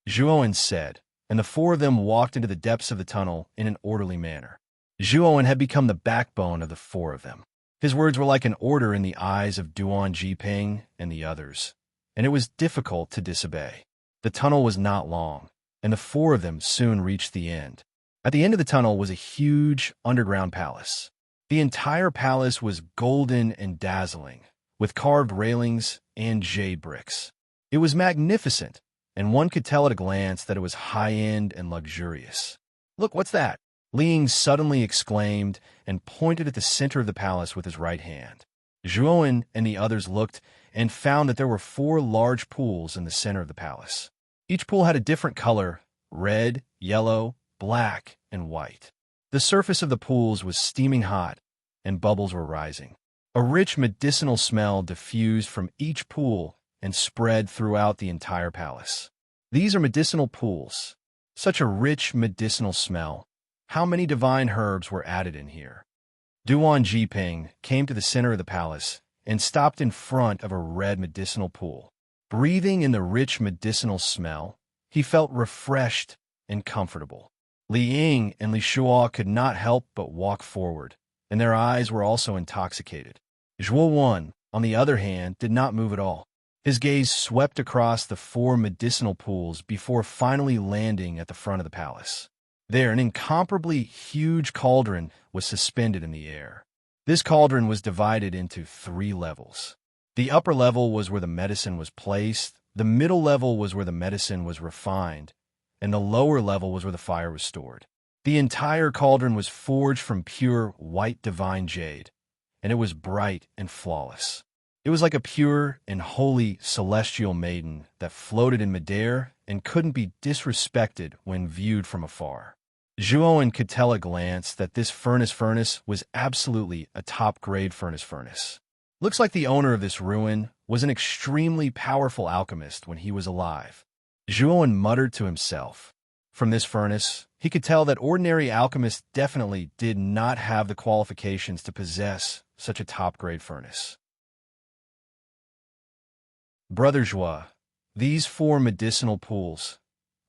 Zhuowen said, and the four of them walked into the depths of the tunnel in an orderly manner. Zhuowen had become the backbone of the four of them. His words were like an order in the eyes of Duan Jiping and the others, and it was difficult to disobey. The tunnel was not long, and the four of them soon reached the end. At the end of the tunnel was a huge underground palace. The entire palace was golden and dazzling, with carved railings and jade bricks. It was magnificent, and one could tell at a glance that it was high-end and luxurious. "Look, what's that?" Li Ying suddenly exclaimed and pointed at the center of the palace with his right hand. Zhuowen and the others looked and found that there were 4 large pools in the center of the palace. Each pool had a different color: red, yellow, black, and white. The surface of the pools was steaming hot, and bubbles were rising. A rich medicinal smell diffused from each pool and spread throughout the entire palace. These are medicinal pools. Such a rich medicinal smell. How many divine herbs were added in here? Duan Jiping came to the center of the palace and stopped in front of a red medicinal pool. Breathing in the rich medicinal smell, he felt refreshed and comfortable. Li Ying and Li Shuo could not help but walk forward, and their eyes were also intoxicated. Zhuowen, on the other hand, did not move at all. His gaze swept across the 4 medicinal pools before finally landing at the front of the palace. There, an incomparably huge cauldron was suspended in the air. This cauldron was divided into 3 levels. The upper level was where the medicine was placed, the middle level was where the medicine was refined, and the lower level was where the fire was stored. The entire cauldron was forged from pure white divine jade, and it was bright and flawless. It was like a pure and holy celestial maiden that floated in midair and couldn't be disrespected when viewed from afar. Zhuowen could tell at a glance that this furnace was absolutely a top-grade furnace. Looks like the owner of this ruin was an extremely powerful alchemist when he was alive. Zhuowen muttered to himself. From this furnace, he could tell that ordinary alchemists definitely did not have the qualifications to possess such a top-grade furnace. Brother Zhuo, these 4 medicinal pools.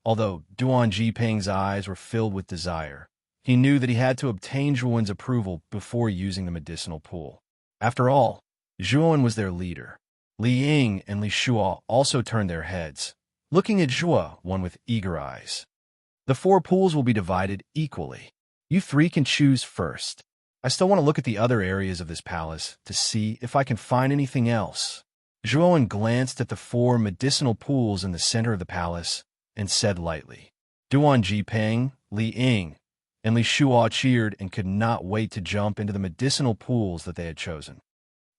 Although Duan Jiping's eyes were filled with desire, he knew that he had to obtain Zhuowen's approval before using the medicinal pool. After all, Zhuowen was their leader. Li Ying and Li Shuo also turned their heads, looking at Zhuo, one with eager eyes. The 4 pools will be divided equally. You 3 can choose first. I still want to look at the other areas of this palace to see if I can find anything else. Zhuowen glanced at the 4 medicinal pools in the center of the palace and said lightly. Duan Jiping, Li Ying, and Li Shuo cheered and could not wait to jump into the medicinal pools that they had chosen.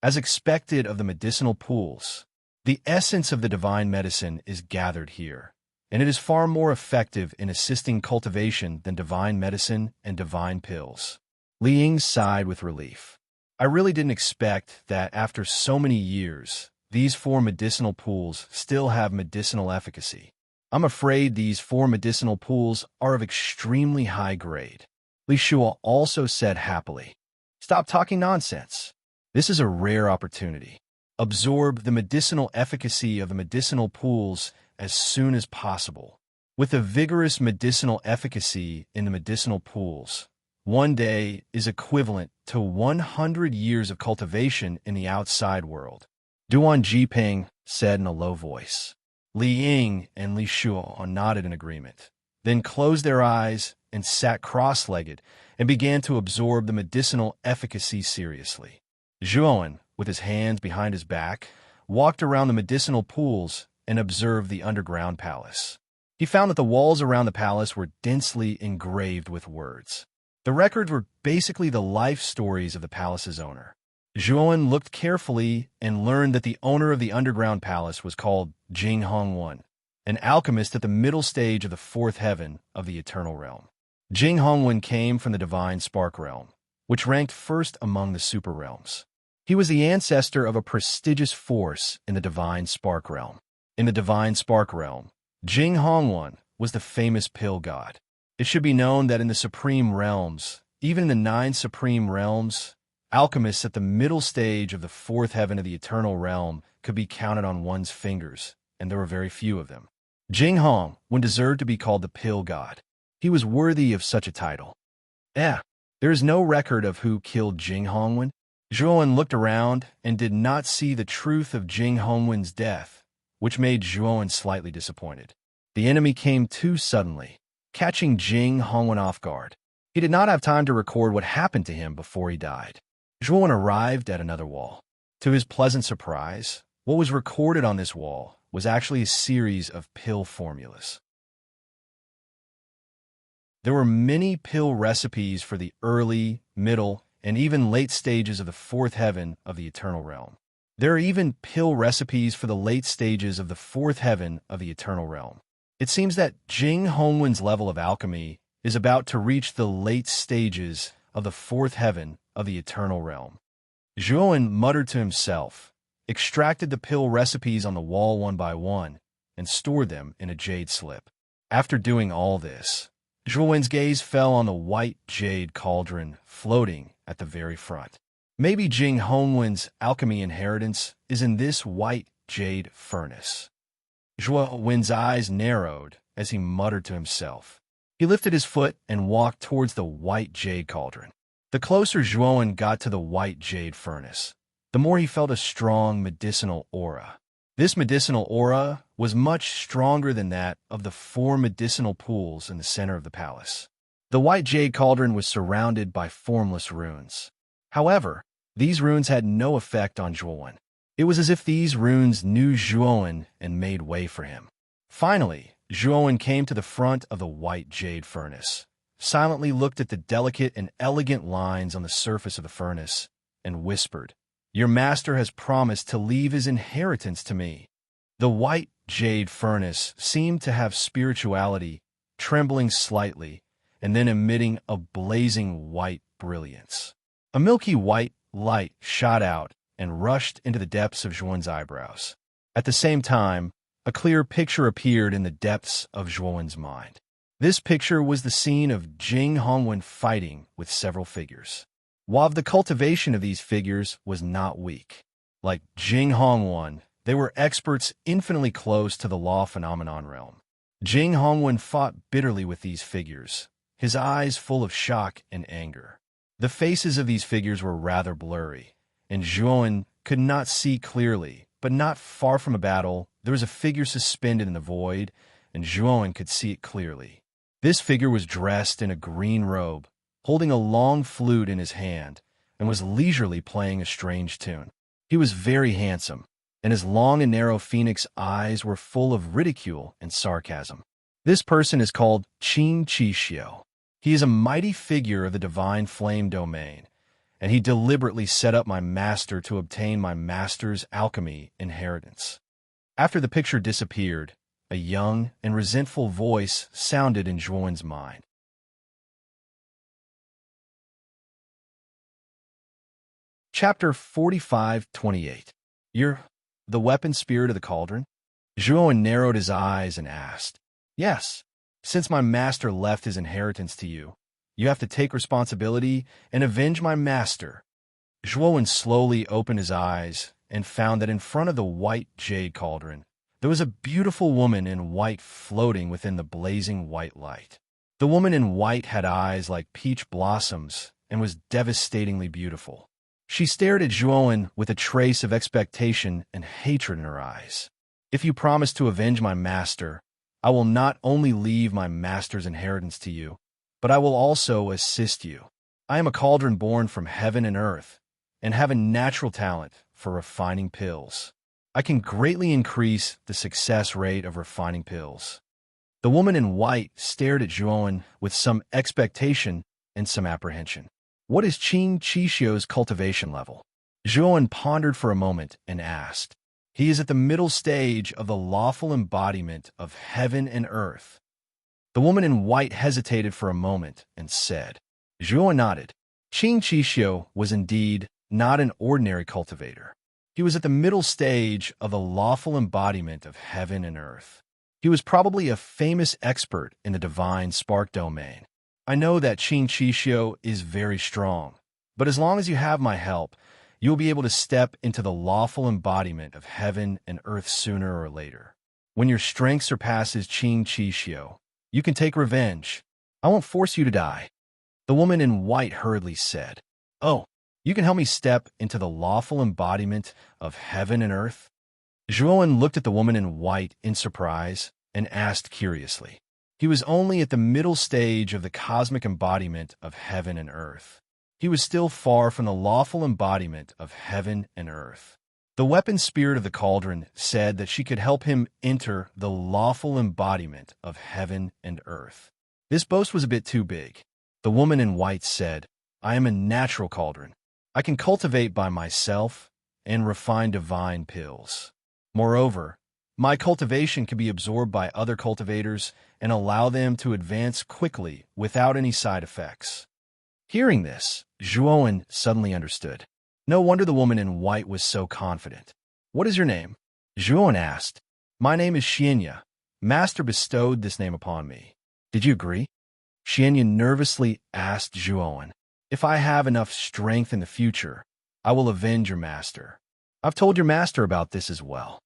As expected of the medicinal pools, the essence of the divine medicine is gathered here, and it is far more effective in assisting cultivation than divine medicine and divine pills. Li Ying sighed with relief. I really didn't expect that after so many years, these 4 medicinal pools still have medicinal efficacy. I'm afraid these 4 medicinal pools are of extremely high grade. Li Shuo also said happily. Stop talking nonsense. This is a rare opportunity. Absorb the medicinal efficacy of the medicinal pools as soon as possible. With a vigorous medicinal efficacy in the medicinal pools, 1 day is equivalent to 100 years of cultivation in the outside world. Duan Jiping said in a low voice. Li Ying and Li Shuo nodded in agreement, then closed their eyes and sat cross-legged and began to absorb the medicinal efficacy seriously. Zhuowen, with his hands behind his back, walked around the medicinal pools and observed the underground palace. He found that the walls around the palace were densely engraved with words. The records were basically the life stories of the palace's owner. Zhuan looked carefully and learned that the owner of the underground palace was called Jing Hongwen, an alchemist at the middle stage of the fourth heaven of the eternal realm. Jing Hongwen came from the divine spark realm, which ranked first among the super realms. He was the ancestor of a prestigious force in the divine spark realm. In the divine spark realm, Jing Hongwen was the famous pill god. It should be known that in the supreme realms, even in the 9 supreme realms, alchemists at the middle stage of the fourth heaven of the eternal realm could be counted on one's fingers, and there were very few of them. Jing Hongwen deserved to be called the pill god. He was worthy of such a title. There is no record of who killed Jing Hongwen. Zhuan looked around and did not see the truth of Jing Hongwen's death, which made Zhuan slightly disappointed. The enemy came too suddenly, catching Jing Hongwen off guard. He did not have time to record what happened to him before he died. Zhuan arrived at another wall. To his pleasant surprise, what was recorded on this wall was actually a series of pill formulas. There were many pill recipes for the early, middle, and even late stages of the fourth heaven of the eternal realm. There are even pill recipes for the late stages of the fourth heaven of the eternal realm. It seems that Jing Hongwen's level of alchemy is about to reach the late stages of the fourth heaven of the eternal realm. Zhuan muttered to himself, extracted the pill recipes on the wall one by one, and stored them in a jade slip. After doing all this, Zhuan's gaze fell on the white jade cauldron floating at the very front. Maybe Jing Hongwen's alchemy inheritance is in this white jade furnace. Zhuan's eyes narrowed as he muttered to himself. He lifted his foot and walked towards the white jade cauldron. The closer Zhuan got to the white jade furnace, the more he felt a strong medicinal aura. This medicinal aura was much stronger than that of the 4 medicinal pools in the center of the palace. The white jade cauldron was surrounded by formless runes. However, these runes had no effect on Zhuan. It was as if these runes knew Zhuan and made way for him. Finally, Zhuan came to the front of the white jade furnace, silently looked at the delicate and elegant lines on the surface of the furnace, and whispered, "Your master has promised to leave his inheritance to me." The white jade furnace seemed to have spirituality, trembling slightly, and then emitting a blazing white brilliance. A milky white light shot out and rushed into the depths of Zhuan's eyebrows. At the same time, a clear picture appeared in the depths of Zhuan's mind. This picture was the scene of Jing Hongwen fighting with several figures. While the cultivation of these figures was not weak. Like Jing Hongwen, they were experts infinitely close to the law phenomenon realm. Jing Hongwen fought bitterly with these figures, his eyes full of shock and anger. The faces of these figures were rather blurry, and Zhuan could not see clearly, but not far from a battle, there was a figure suspended in the void, and Zhuan could see it clearly. This figure was dressed in a green robe, holding a long flute in his hand, and was leisurely playing a strange tune. He was very handsome, and his long and narrow phoenix eyes were full of ridicule and sarcasm. This person is called Qin Qixio. He is a mighty figure of the divine flame domain, and he deliberately set up my master to obtain my master's alchemy inheritance. After the picture disappeared, a young and resentful voice sounded in Zhuan's mind. Chapter 45:28. You're the weapon spirit of the cauldron? Zhuan narrowed his eyes and asked, "Yes, since my master left his inheritance to you, you have to take responsibility and avenge my master." Zhuan slowly opened his eyes and found that in front of the white jade cauldron, there was a beautiful woman in white floating within the blazing white light. The woman in white had eyes like peach blossoms and was devastatingly beautiful. She stared at Zhuan with a trace of expectation and hatred in her eyes. "If you promise to avenge my master, I will not only leave my master's inheritance to you, but I will also assist you. I am a cauldron born from heaven and earth, and have a natural talent for refining pills. I can greatly increase the success rate of refining pills." The woman in white stared at Zhuan with some expectation and some apprehension. "What is Qin Qixio's cultivation level?" Zhuan pondered for a moment and asked, "He is at the middle stage of the lawful embodiment of heaven and earth." The woman in white hesitated for a moment and said. Zhuan nodded. Qing Qixio was indeed not an ordinary cultivator. He was at the middle stage of the lawful embodiment of heaven and earth. He was probably a famous expert in the divine spark domain. I know that Qing Qixio is very strong, but as long as you have my help, you will be able to step into the lawful embodiment of heaven and earth sooner or later. When your strength surpasses Qing Qixio, you can take revenge. I won't force you to die. The woman in white hurriedly said, "Oh, you can help me step into the lawful embodiment of heaven and earth?" Zhuan looked at the woman in white in surprise and asked curiously. He was only at the middle stage of the cosmic embodiment of heaven and earth. He was still far from the lawful embodiment of heaven and earth. The weapon spirit of the cauldron said that she could help him enter the lawful embodiment of heaven and earth. This boast was a bit too big. The woman in white said, "I am a natural cauldron. I can cultivate by myself and refine divine pills. Moreover, my cultivation can be absorbed by other cultivators and allow them to advance quickly without any side effects." Hearing this, Zhuan suddenly understood. No wonder the woman in white was so confident. "What is your name?" Zhuan asked. "My name is Xianya. Master bestowed this name upon me. Did you agree?" Xianya nervously asked Zhuan, "If I have enough strength in the future, I will avenge your master. I've told your master about this as well."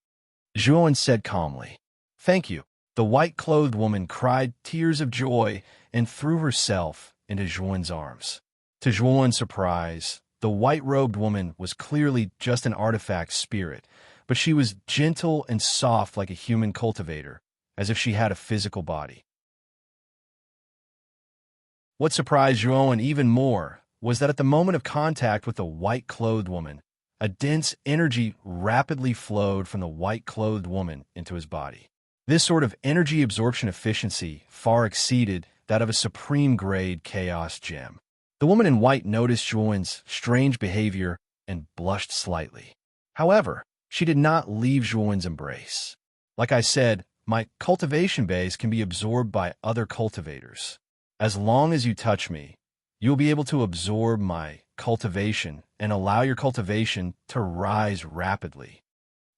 Zhuan said calmly, "Thank you." The white-clothed woman cried tears of joy and threw herself into Zhuan's arms. To Zhuan's surprise, the white-robed woman was clearly just an artifact spirit, but she was gentle and soft like a human cultivator, as if she had a physical body. What surprised Zhuan even more was that at the moment of contact with the white-clothed woman, a dense energy rapidly flowed from the white-clothed woman into his body. This sort of energy absorption efficiency far exceeded that of a supreme-grade chaos gem. The woman in white noticed Zhuan's strange behavior and blushed slightly. However, she did not leave Zhuan's embrace. "Like I said, my cultivation base can be absorbed by other cultivators. As long as you touch me, you'll be able to absorb my cultivation and allow your cultivation to rise rapidly,"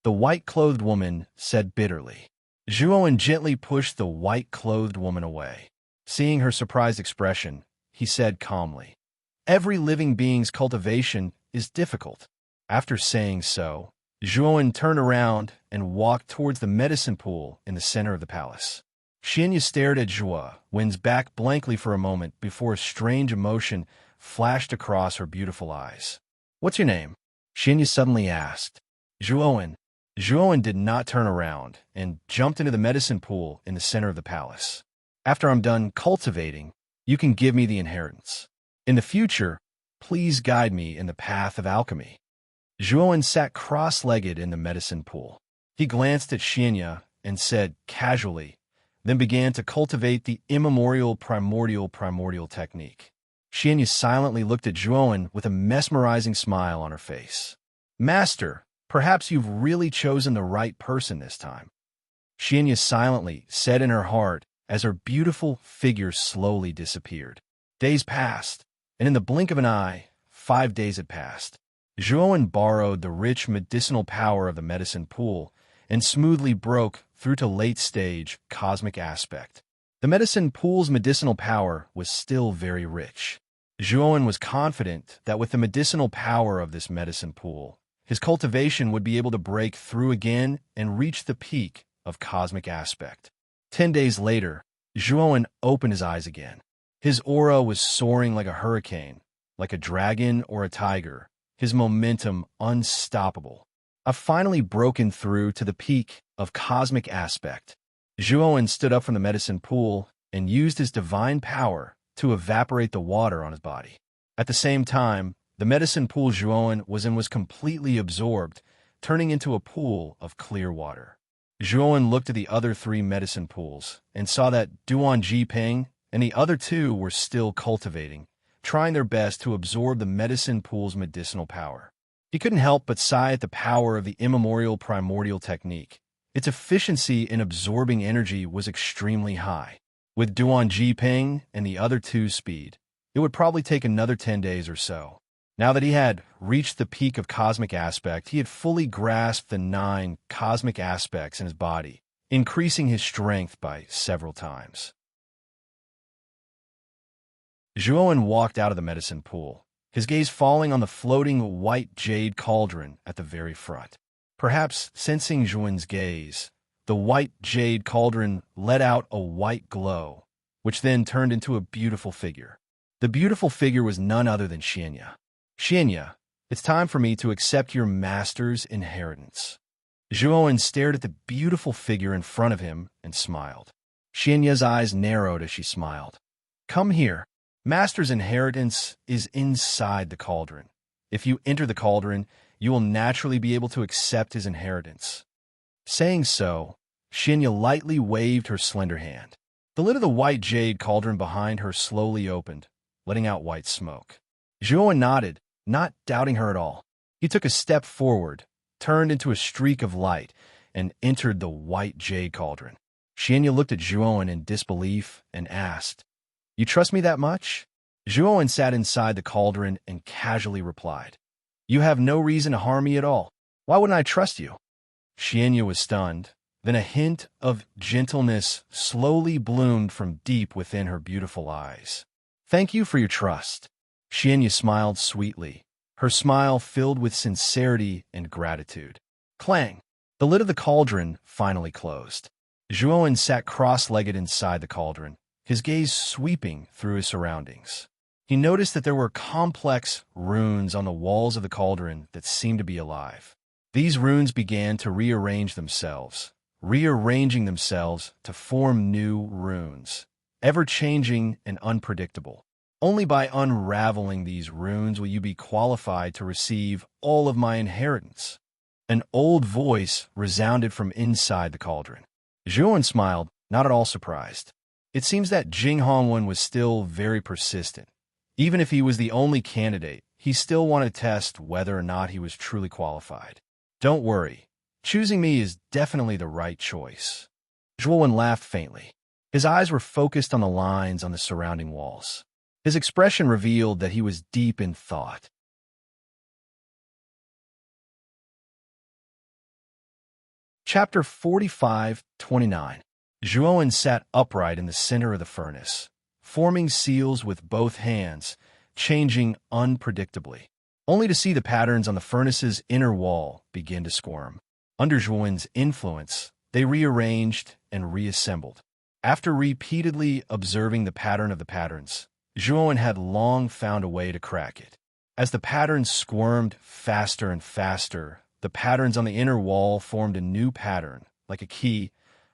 the white-clothed woman said bitterly. Zhuan gently pushed the white-clothed woman away. Seeing her surprised expression, he said calmly, "Every living being's cultivation is difficult." After saying so, Zhuan turned around and walked towards the medicine pool in the center of the palace. Xianya stared at Zhuan's back blankly for a moment before a strange emotion flashed across her beautiful eyes. "What's your name?" Xianya suddenly asked. "Zhuan." Zhuan did not turn around and jumped into the medicine pool in the center of the palace. "After I'm done cultivating, you can give me the inheritance. In the future, please guide me in the path of alchemy." Zhuan sat cross-legged in the medicine pool. He glanced at Xianya and said casually, then began to cultivate the immemorial primordial technique. Xianya silently looked at Zhuan with a mesmerizing smile on her face. "Master, perhaps you've really chosen the right person this time," Xianya silently said in her heart as her beautiful figure slowly disappeared. Days passed, and in the blink of an eye, 5 days had passed. Zhuan borrowed the rich medicinal power of the medicine pool and smoothly broke through to late-stage cosmic aspect. The medicine pool's medicinal power was still very rich. Zhuan was confident that with the medicinal power of this medicine pool, his cultivation would be able to break through again and reach the peak of cosmic aspect. 10 days later, Zhuan opened his eyes again. His aura was soaring like a hurricane, like a dragon or a tiger, his momentum unstoppable. "I've finally broken through to the peak of cosmic aspect." Zhuan stood up from the medicine pool and used his divine power to evaporate the water on his body. At the same time, the medicine pool Zhuan was in was completely absorbed, turning into a pool of clear water. Zhuan looked at the other 3 medicine pools and saw that Duan Jiping and the other 2 were still cultivating, trying their best to absorb the medicine pool's medicinal power. He couldn't help but sigh at the power of the immemorial primordial technique. Its efficiency in absorbing energy was extremely high. With Duan Jiping and the other two's speed, it would probably take another 10 days or so. Now that he had reached the peak of cosmic aspect, he had fully grasped the 9 cosmic aspects in his body, increasing his strength by several times. Zhuowen walked out of the medicine pool, his gaze falling on the floating white jade cauldron at the very front. Perhaps sensing Zhuowen's gaze, the white jade cauldron let out a white glow, which then turned into a beautiful figure. The beautiful figure was none other than Xianya. Xianya, it's time for me to accept your master's inheritance. Zhuowen stared at the beautiful figure in front of him and smiled. Xianya's eyes narrowed as she smiled. Come here. Master's inheritance is inside the cauldron. If you enter the cauldron, you will naturally be able to accept his inheritance. Saying so, Xianya lightly waved her slender hand. The lid of the white jade cauldron behind her slowly opened, letting out white smoke. Zhuowen nodded, not doubting her at all. He took a step forward, turned into a streak of light, and entered the white jade cauldron. Xianya looked at Zhuowen in disbelief and asked, You trust me that much? Zhuowen sat inside the cauldron and casually replied, You have no reason to harm me at all. Why wouldn't I trust you? Xianya was stunned. Then a hint of gentleness slowly bloomed from deep within her beautiful eyes. Thank you for your trust. Xianya smiled sweetly, her smile filled with sincerity and gratitude. Clang! The lid of the cauldron finally closed. Zhuowen sat cross-legged inside the cauldron, his gaze sweeping through his surroundings. He noticed that there were complex runes on the walls of the cauldron that seemed to be alive. These runes began to rearranging themselves to form new runes, ever-changing and unpredictable. Only by unraveling these runes will you be qualified to receive all of my inheritance. An old voice resounded from inside the cauldron. Zhuowen smiled, not at all surprised. It seems that Jing Hongwen was still very persistent. Even if he was the only candidate, he still wanted to test whether or not he was truly qualified. Don't worry, choosing me is definitely the right choice. Zhuowen laughed faintly. His eyes were focused on the lines on the surrounding walls. His expression revealed that he was deep in thought. Chapter 45-29. Zhuowen sat upright in the center of the furnace, forming seals with both hands, changing unpredictably, only to see the patterns on the furnace's inner wall begin to squirm. Under Zhuowen's influence, they rearranged and reassembled. After repeatedly observing the pattern of the patterns, Zhuowen had long found a way to crack it. As the patterns squirmed faster and faster, the patterns on the inner wall formed a new pattern, like a key,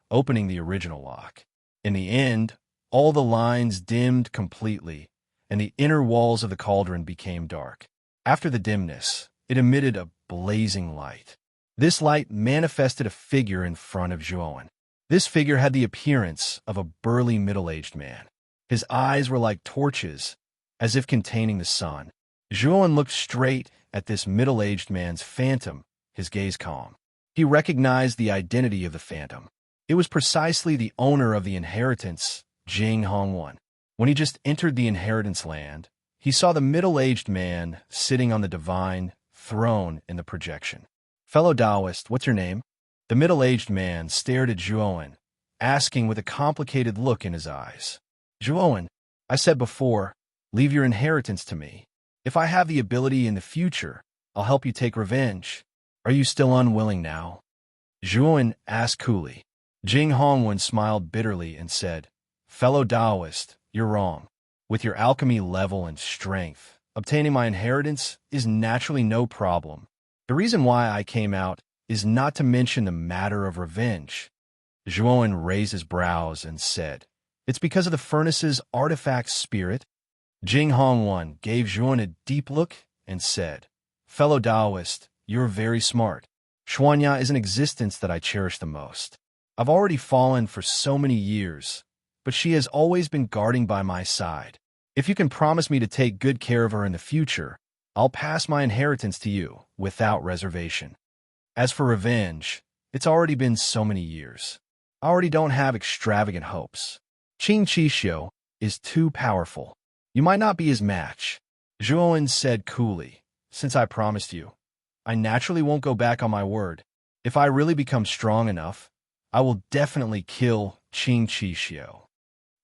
opening the original lock. In the end, all the lines dimmed completely, and the inner walls of the cauldron became dark. After the dimness, it emitted a blazing light. This light manifested a figure in front of Zhuowen. This figure had the appearance of a burly middle-aged man. His eyes were like torches, as if containing the sun. Zhuowen looked straight at this middle-aged man's phantom, his gaze calm. He recognized the identity of the phantom. It was precisely the owner of the inheritance, Jing Hongwen. When he just entered the inheritance land, he saw the middle-aged man sitting on the divine throne in the projection. Fellow Taoist, what's your name? The middle-aged man stared at Zhuowen, asking with a complicated look in his eyes. Zhuowen, I said before, leave your inheritance to me. If I have the ability in the future, I'll help you take revenge. Are you still unwilling now? Zhuowen asked coolly. Jing Hongwen smiled bitterly and said, Fellow Taoist, you're wrong. With your alchemy level and strength, obtaining my inheritance is naturally no problem. The reason why I came out is not to mention the matter of revenge. Zhuowen raised his brows and said, It's because of the furnace's artifact spirit. Jing Hongwen gave Zhuowen a deep look and said, Fellow Taoist, you're very smart. Xuanya is an existence that I cherish the most. I've already fallen for so many years, but she has always been guarding by my side. If you can promise me to take good care of her in the future, I'll pass my inheritance to you without reservation. As for revenge, it's already been so many years. I already don't have extravagant hopes. Qing Qixio is too powerful. You might not be his match. Zhuowen said coolly, since I promised you, I naturally won't go back on my word. If I really become strong enough, I will definitely kill Qing Qixio.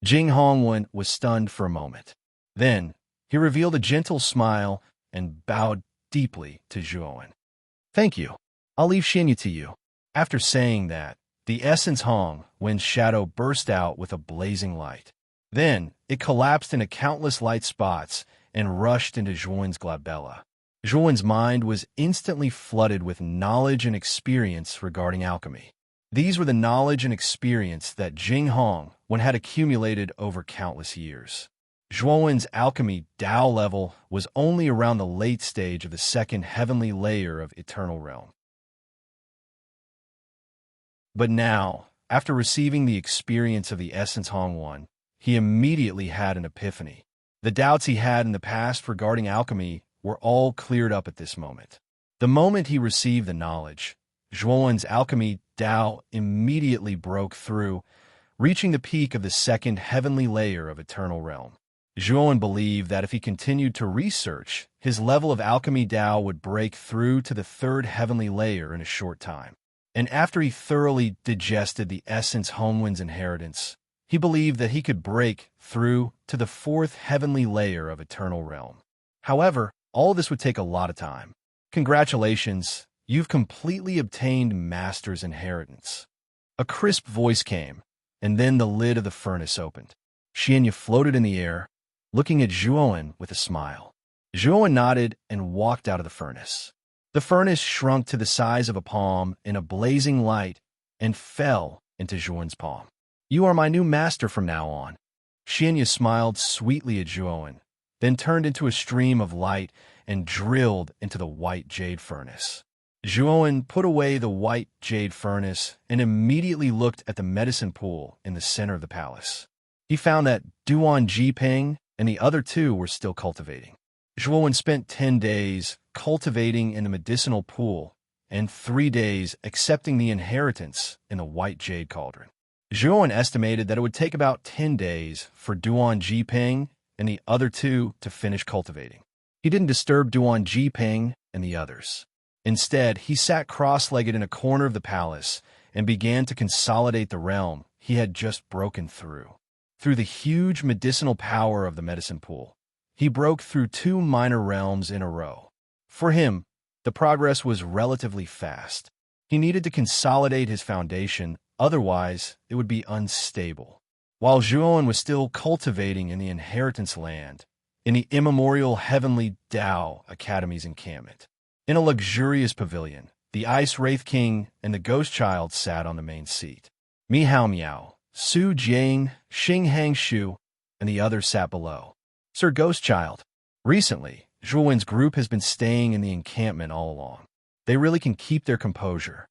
Jing Hongwen was stunned for a moment. Then, he revealed a gentle smile and bowed deeply to Zhuowen. Thank you. I'll leave Xinyu to you. After saying that, the essence Hongwen's shadow burst out with a blazing light. Then, it collapsed into countless light spots and rushed into Zhuowen's glabella. Zhuowen's mind was instantly flooded with knowledge and experience regarding alchemy. These were the knowledge and experience that Jing Hongwen had accumulated over countless years. Zhuowen's alchemy Dao level was only around the late stage of the second heavenly layer of Eternal Realm. But now, after receiving the experience of the essence Hongwen, he immediately had an epiphany. The doubts he had in the past regarding alchemy were all cleared up at this moment. The moment he received the knowledge, Zhuowen's alchemy Dao immediately broke through, reaching the peak of the second heavenly layer of Eternal Realm. Zhuowen believed that if he continued to research, his level of alchemy Dao would break through to the third heavenly layer in a short time. And after he thoroughly digested the essence Hongwen's inheritance, he believed that he could break through to the fourth heavenly layer of Eternal Realm. However, all this would take a lot of time. Congratulations, you've completely obtained Master's inheritance. A crisp voice came, and then the lid of the furnace opened. Xianyu floated in the air, looking at Zhuowen with a smile. Zhuowen nodded and walked out of the furnace. The furnace shrunk to the size of a palm in a blazing light and fell into Zhuowen's palm. You are my new master from now on. Xianyu smiled sweetly at Zhuowen, then turned into a stream of light and drilled into the white jade furnace. Zhuowen put away the white jade furnace and immediately looked at the medicine pool in the center of the palace. He found that Duan Jiping and the other two were still cultivating. Zhuowen spent 10 days cultivating in the medicinal pool and 3 days accepting the inheritance in the white jade cauldron. Zhuowen estimated that it would take about 10 days for Duan Jiping and the other two to finish cultivating. He didn't disturb Duan Jiping and the others. Instead, he sat cross-legged in a corner of the palace and began to consolidate the realm he had just broken through. Through the huge medicinal power of the medicine pool, he broke through 2 minor realms in a row. For him, the progress was relatively fast. He needed to consolidate his foundation, otherwise it would be unstable. While Zhuowen was still cultivating in the inheritance land, in the immemorial Heavenly Dao Academy's encampment, in a luxurious pavilion, the Ice Wraith King and the Ghost Child sat on the main seat. Mi Hao Miao, Su Jiang, Xing Hangshu, and the others sat below. Sir Ghost Child, recently, Zhuowen's group has been staying in the encampment all along. They really can keep their composure.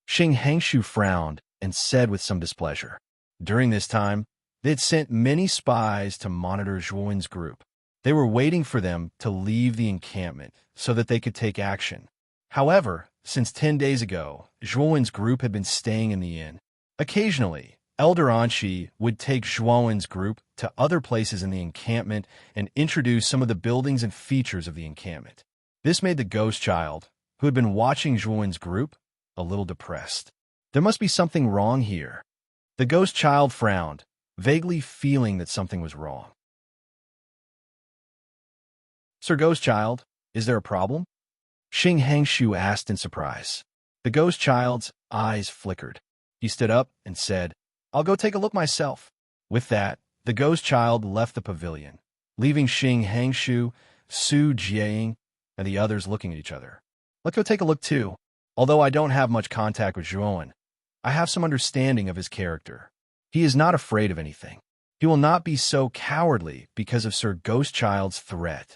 Xing Hangshu frowned and said with some displeasure. During this time, they had sent many spies to monitor Zhuowen's group. They were waiting for them to leave the encampment so that they could take action. However, since 10 days ago, Zhuowen's group had been staying in the inn. Occasionally, Elder Anshi would take Zhuowen's group to other places in the encampment and introduce some of the buildings and features of the encampment. This made the Ghost Child, who had been watching Zhuowen's group, a little depressed. There must be something wrong here. The Ghost Child frowned, vaguely feeling that something was wrong. Sir Ghost Child, is there a problem? Xing Hangshu asked in surprise. The Ghost Child's eyes flickered. He stood up and said, I'll go take a look myself. With that, the Ghost Child left the pavilion, leaving Xing Hangshu, Su Jiang, and the others looking at each other. Let's go take a look too. Although I don't have much contact with Zhuowen, I have some understanding of his character. He is not afraid of anything. He will not be so cowardly because of Sir Ghost Child's threat.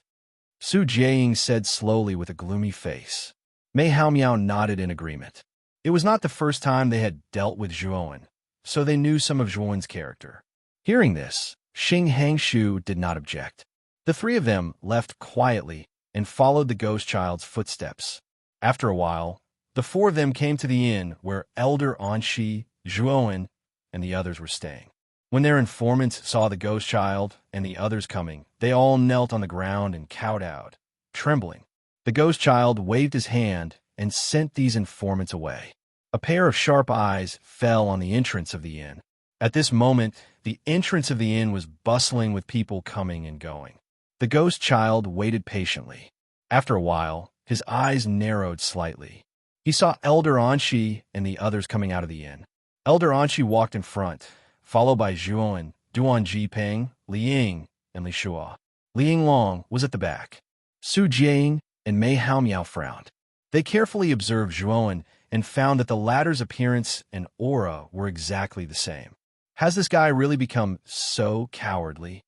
Su Jiang said slowly with a gloomy face. Mei Hao Miao nodded in agreement. It was not the first time they had dealt with Zhuowen, so they knew some of Zhuowen's character. Hearing this, Xing Hangshu did not object. The three of them left quietly and followed the ghost child's footsteps. After a while, the four of them came to the inn where Elder Anshi, Zhuowen, and the others were staying. When their informants saw the ghost child and the others coming, they all knelt on the ground and kowtowed, trembling. The ghost child waved his hand and sent these informants away. A pair of sharp eyes fell on the entrance of the inn. At this moment, the entrance of the inn was bustling with people coming and going. The ghost child waited patiently. After a while, his eyes narrowed slightly. He saw Elder Anshi and the others coming out of the inn. Elder Anshi walked in front, followed by Zhuowen, Duan Jipeng, Li Ying, and Li Shua. Li Yinglong was at the back. Su Jiang and Mei Haomiao frowned. They carefully observed Zhuowen and found that the latter's appearance and aura were exactly the same. Has this guy really become so cowardly?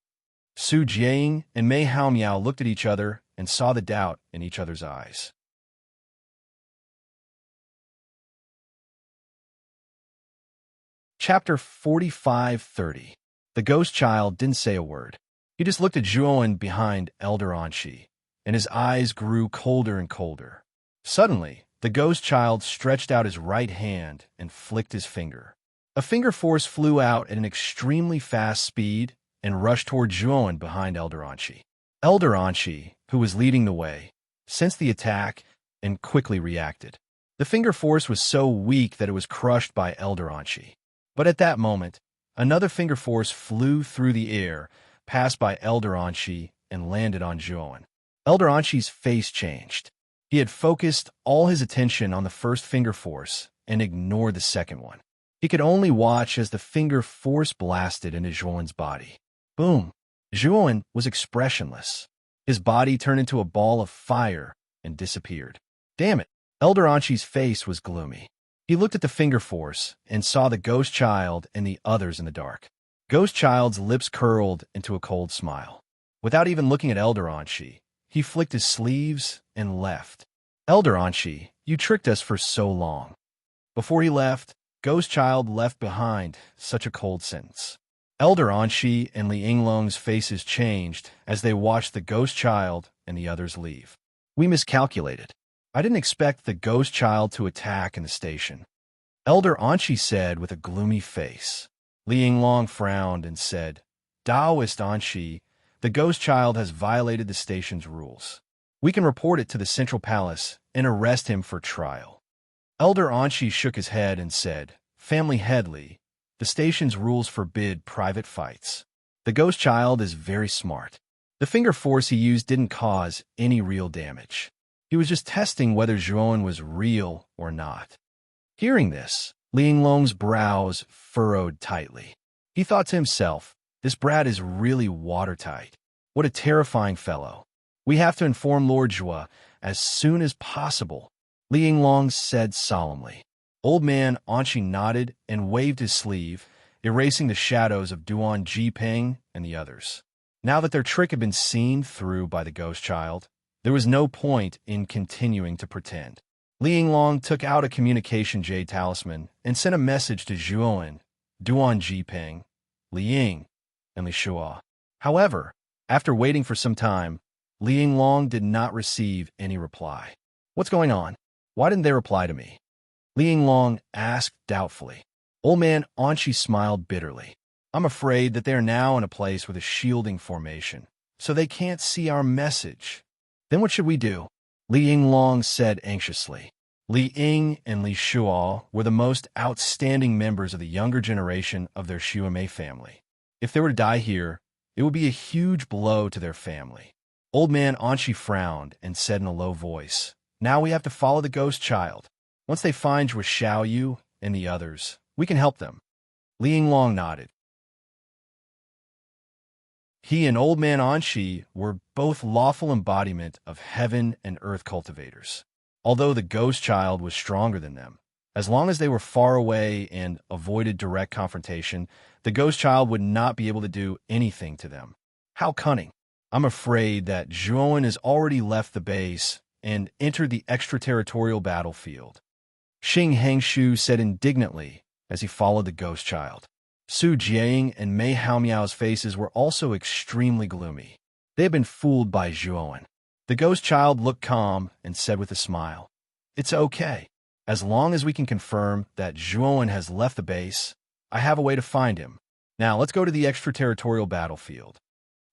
Su Jiang and Mei Haomiao looked at each other and saw the doubt in each other's eyes. Chapter 45:30. The ghost child didn't say a word. He just looked at Zhuowen behind Elder Anshi, and his eyes grew colder and colder. Suddenly, the ghost child stretched out his right hand and flicked his finger. A finger force flew out at an extremely fast speed and rushed toward Zhuowen behind Elder Anshi. Elder Anshi, who was leading the way, sensed the attack and quickly reacted. The finger force was so weak that it was crushed by Elder Anshi. But at that moment, another finger force flew through the air, passed by Elder Anshi, and landed on Zhuowen. Elder Anshi's face changed. He had focused all his attention on the first finger force and ignored the second one. He could only watch as the finger force blasted into Zhuowen's body. Boom! Zhuowen was expressionless. His body turned into a ball of fire and disappeared. Damn it! Elder Anshi's face was gloomy. He looked at the finger force and saw the ghost child and the others in the dark. Ghost child's lips curled into a cold smile. Without even looking at Elder Anshi, he flicked his sleeves and left. Elder Anshi, you tricked us for so long. Before he left, Ghost Child left behind such a cold sentence. Elder Anshi and Li Yinglong's faces changed as they watched the ghost child and the others leave. We miscalculated. I didn't expect the ghost child to attack in the station. Elder Anshi said with a gloomy face. Li Yinglong frowned and said, Taoist Anshi, the ghost child has violated the station's rules. We can report it to the Central Palace and arrest him for trial. Elder Anshi shook his head and said, Family head Li, the station's rules forbid private fights. The ghost child is very smart. The finger force he used didn't cause any real damage. He was just testing whether Zhuowen was real or not. Hearing this, Li Yinglong's brows furrowed tightly. He thought to himself, this brat is really watertight. What a terrifying fellow. We have to inform Lord Zhua as soon as possible, Li Yinglong said solemnly. Old man Anshi nodded and waved his sleeve, erasing the shadows of Duan Jipeng and the others. Now that their trick had been seen through by the ghost child, there was no point in continuing to pretend. Li Yinglong took out a communication jade talisman and sent a message to Zhuowen, Duan Jipeng, Li Ying, and Li Shua. However, after waiting for some time, Li Yinglong did not receive any reply. What's going on? Why didn't they reply to me? Li Yinglong asked doubtfully. Old man Anshi smiled bitterly. I'm afraid that they are now in a place with a shielding formation, so they can't see our message. Then what should we do? Li Yinglong said anxiously. Li Ying and Li Shua were the most outstanding members of the younger generation of their Xuemei family. If they were to die here, it would be a huge blow to their family. Old man Anshi frowned and said in a low voice, Now we have to follow the ghost child. Once they find Zhua Xiaoyu and the others, we can help them. Li Yinglong nodded. He and Old Man Anshi were both lawful embodiment of heaven and earth cultivators. Although the ghost child was stronger than them, as long as they were far away and avoided direct confrontation, the ghost child would not be able to do anything to them. How cunning. I'm afraid that Zhuowen has already left the base and entered the extraterritorial battlefield, Xing Hangshu said indignantly as he followed the ghost child. Su Jiang and Mei Haomiao's faces were also extremely gloomy. They had been fooled by Zhuowen. The ghost child looked calm and said with a smile, "It's okay. As long as we can confirm that Zhuowen has left the base, I have a way to find him. Now let's go to the extraterritorial battlefield."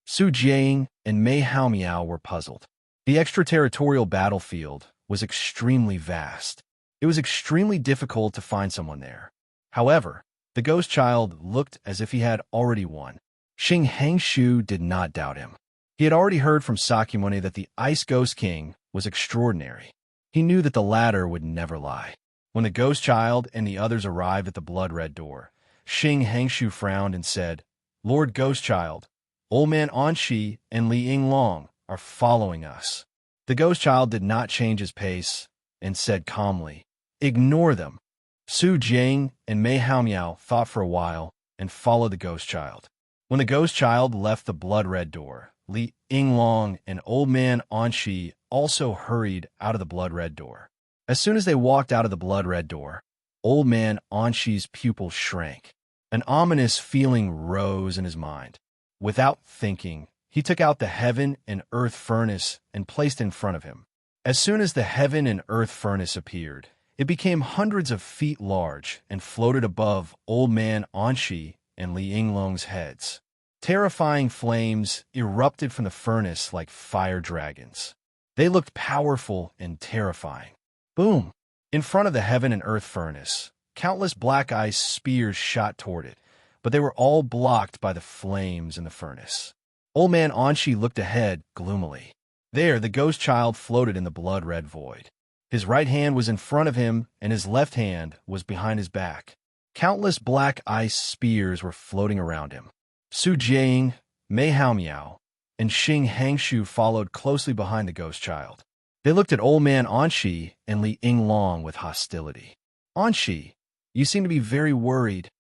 Su Jiang and Mei Haomiao were puzzled. The extraterritorial battlefield was extremely vast. It was extremely difficult to find someone there. However, the ghost child looked as if he had already won. Xing Hangshu did not doubt him. He had already heard from Sakyamuni that the Ice Ghost King was extraordinary. He knew that the latter would never lie. When the ghost child and the others arrived at the blood-red door, Xing Hangshu frowned and said, "Lord Ghost Child, Old Man Anshi and Li Yinglong are following us." The ghost child did not change his pace and said calmly, "Ignore them." Su Jiang and Mei Haomiao thought for a while and followed the ghost child. When the ghost child left the blood-red door, Li Yinglong and Old Man Anshi also hurried out of the blood-red door. As soon as they walked out of the blood-red door, Old Man Anshi's pupils shrank. An ominous feeling rose in his mind. Without thinking, he took out the heaven and earth furnace and placed it in front of him. As soon as the heaven and earth furnace appeared, it became hundreds of feet large and floated above Old Man Anshi and Li Yinglong's heads. Terrifying flames erupted from the furnace like fire dragons. They looked powerful and terrifying. Boom! In front of the heaven and earth furnace, countless black ice spears shot toward it, but they were all blocked by the flames in the furnace. Old Man Anshi looked ahead gloomily. There, the ghost child floated in the blood-red void. His right hand was in front of him, and his left hand was behind his back. Countless black ice spears were floating around him. Su Jiang, Mei Haomiao, and Xing Hangshu followed closely behind the ghost child. They looked at Old Man Anshi and Li Yinglong with hostility. "Anshi, you seem to be very worried."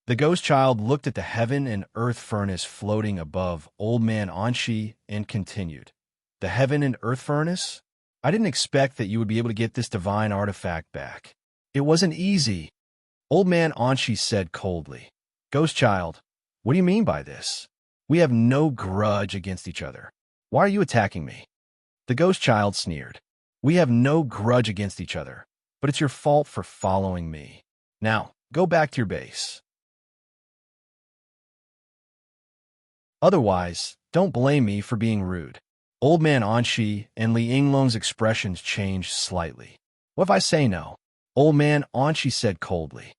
The ghost child looked at the heaven and earth furnace floating above Old Man Anshi and continued, "The heaven and earth furnace? I didn't expect that you would be able to get this divine artifact back. It wasn't easy." Old Man Anshi said coldly, "Ghost child, what do you mean by this? We have no grudge against each other. Why are you attacking me?" The ghost child sneered, "We have no grudge against each other, but it's your fault for following me. Now, go back to your base. Otherwise, don't blame me for being rude." Old Man Anshi and Li Yinglong's expressions changed slightly. "What if I say no?" Old Man Anshi said coldly.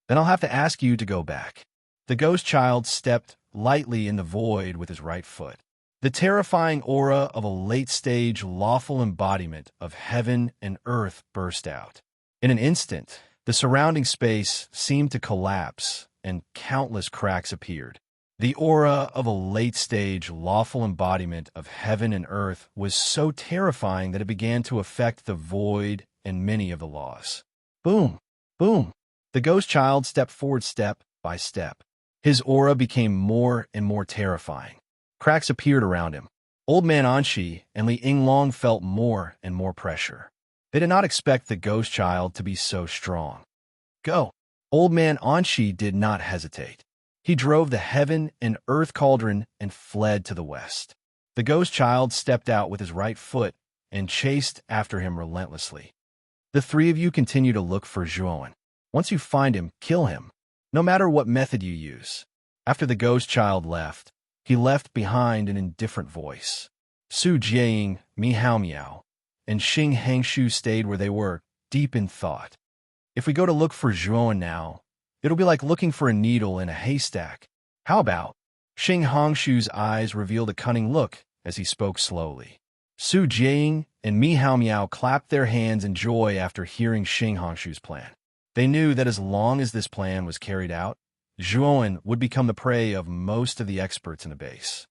"Then I'll have to ask you to go back." The ghost child stepped lightly in the void with his right foot. The terrifying aura of a late-stage lawful embodiment of heaven and earth burst out. In an instant, the surrounding space seemed to collapse, and countless cracks appeared. The aura of a late-stage lawful embodiment of heaven and earth was so terrifying that it began to affect the void and many of the laws. Boom! Boom! The ghost child stepped forward step by step. His aura became more and more terrifying. Cracks appeared around him. Old Man Anshi and Li Yinglong felt more and more pressure. They did not expect the ghost child to be so strong. "Go!" Old Man Anshi did not hesitate. He drove the heaven and earth cauldron and fled to the west. The ghost child stepped out with his right foot and chased after him relentlessly. "The three of you continue to look for Zhuowen. Once you find him, kill him, no matter what method you use." After the ghost child left, he left behind an indifferent voice. Su Jiang, Mi Haomiao, and Xing Hangshu stayed where they were, deep in thought. If we go to look for Zhuowen now, it'll be like looking for a needle in a haystack. How about? Xing Hangshu's eyes revealed a cunning look as he spoke slowly. Su Jiang and Mi Haomiao clapped their hands in joy after hearing Xing Hangshu's plan. They knew that as long as this plan was carried out, Zhuowen would become the prey of most of the experts in the base.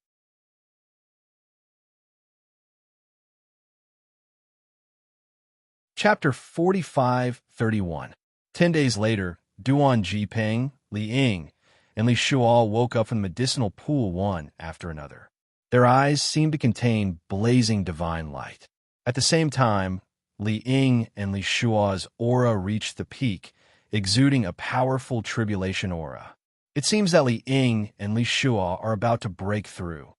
Chapter 45-31. 10 days later, Duan Jipeng, Li Ying, and Li Shuo woke up from the medicinal pool one after another. Their eyes seemed to contain blazing divine light. At the same time, Li Ying and Li Shuo's aura reached the peak, exuding a powerful tribulation aura. It seems that Li Ying and Li Shuo are about to break through.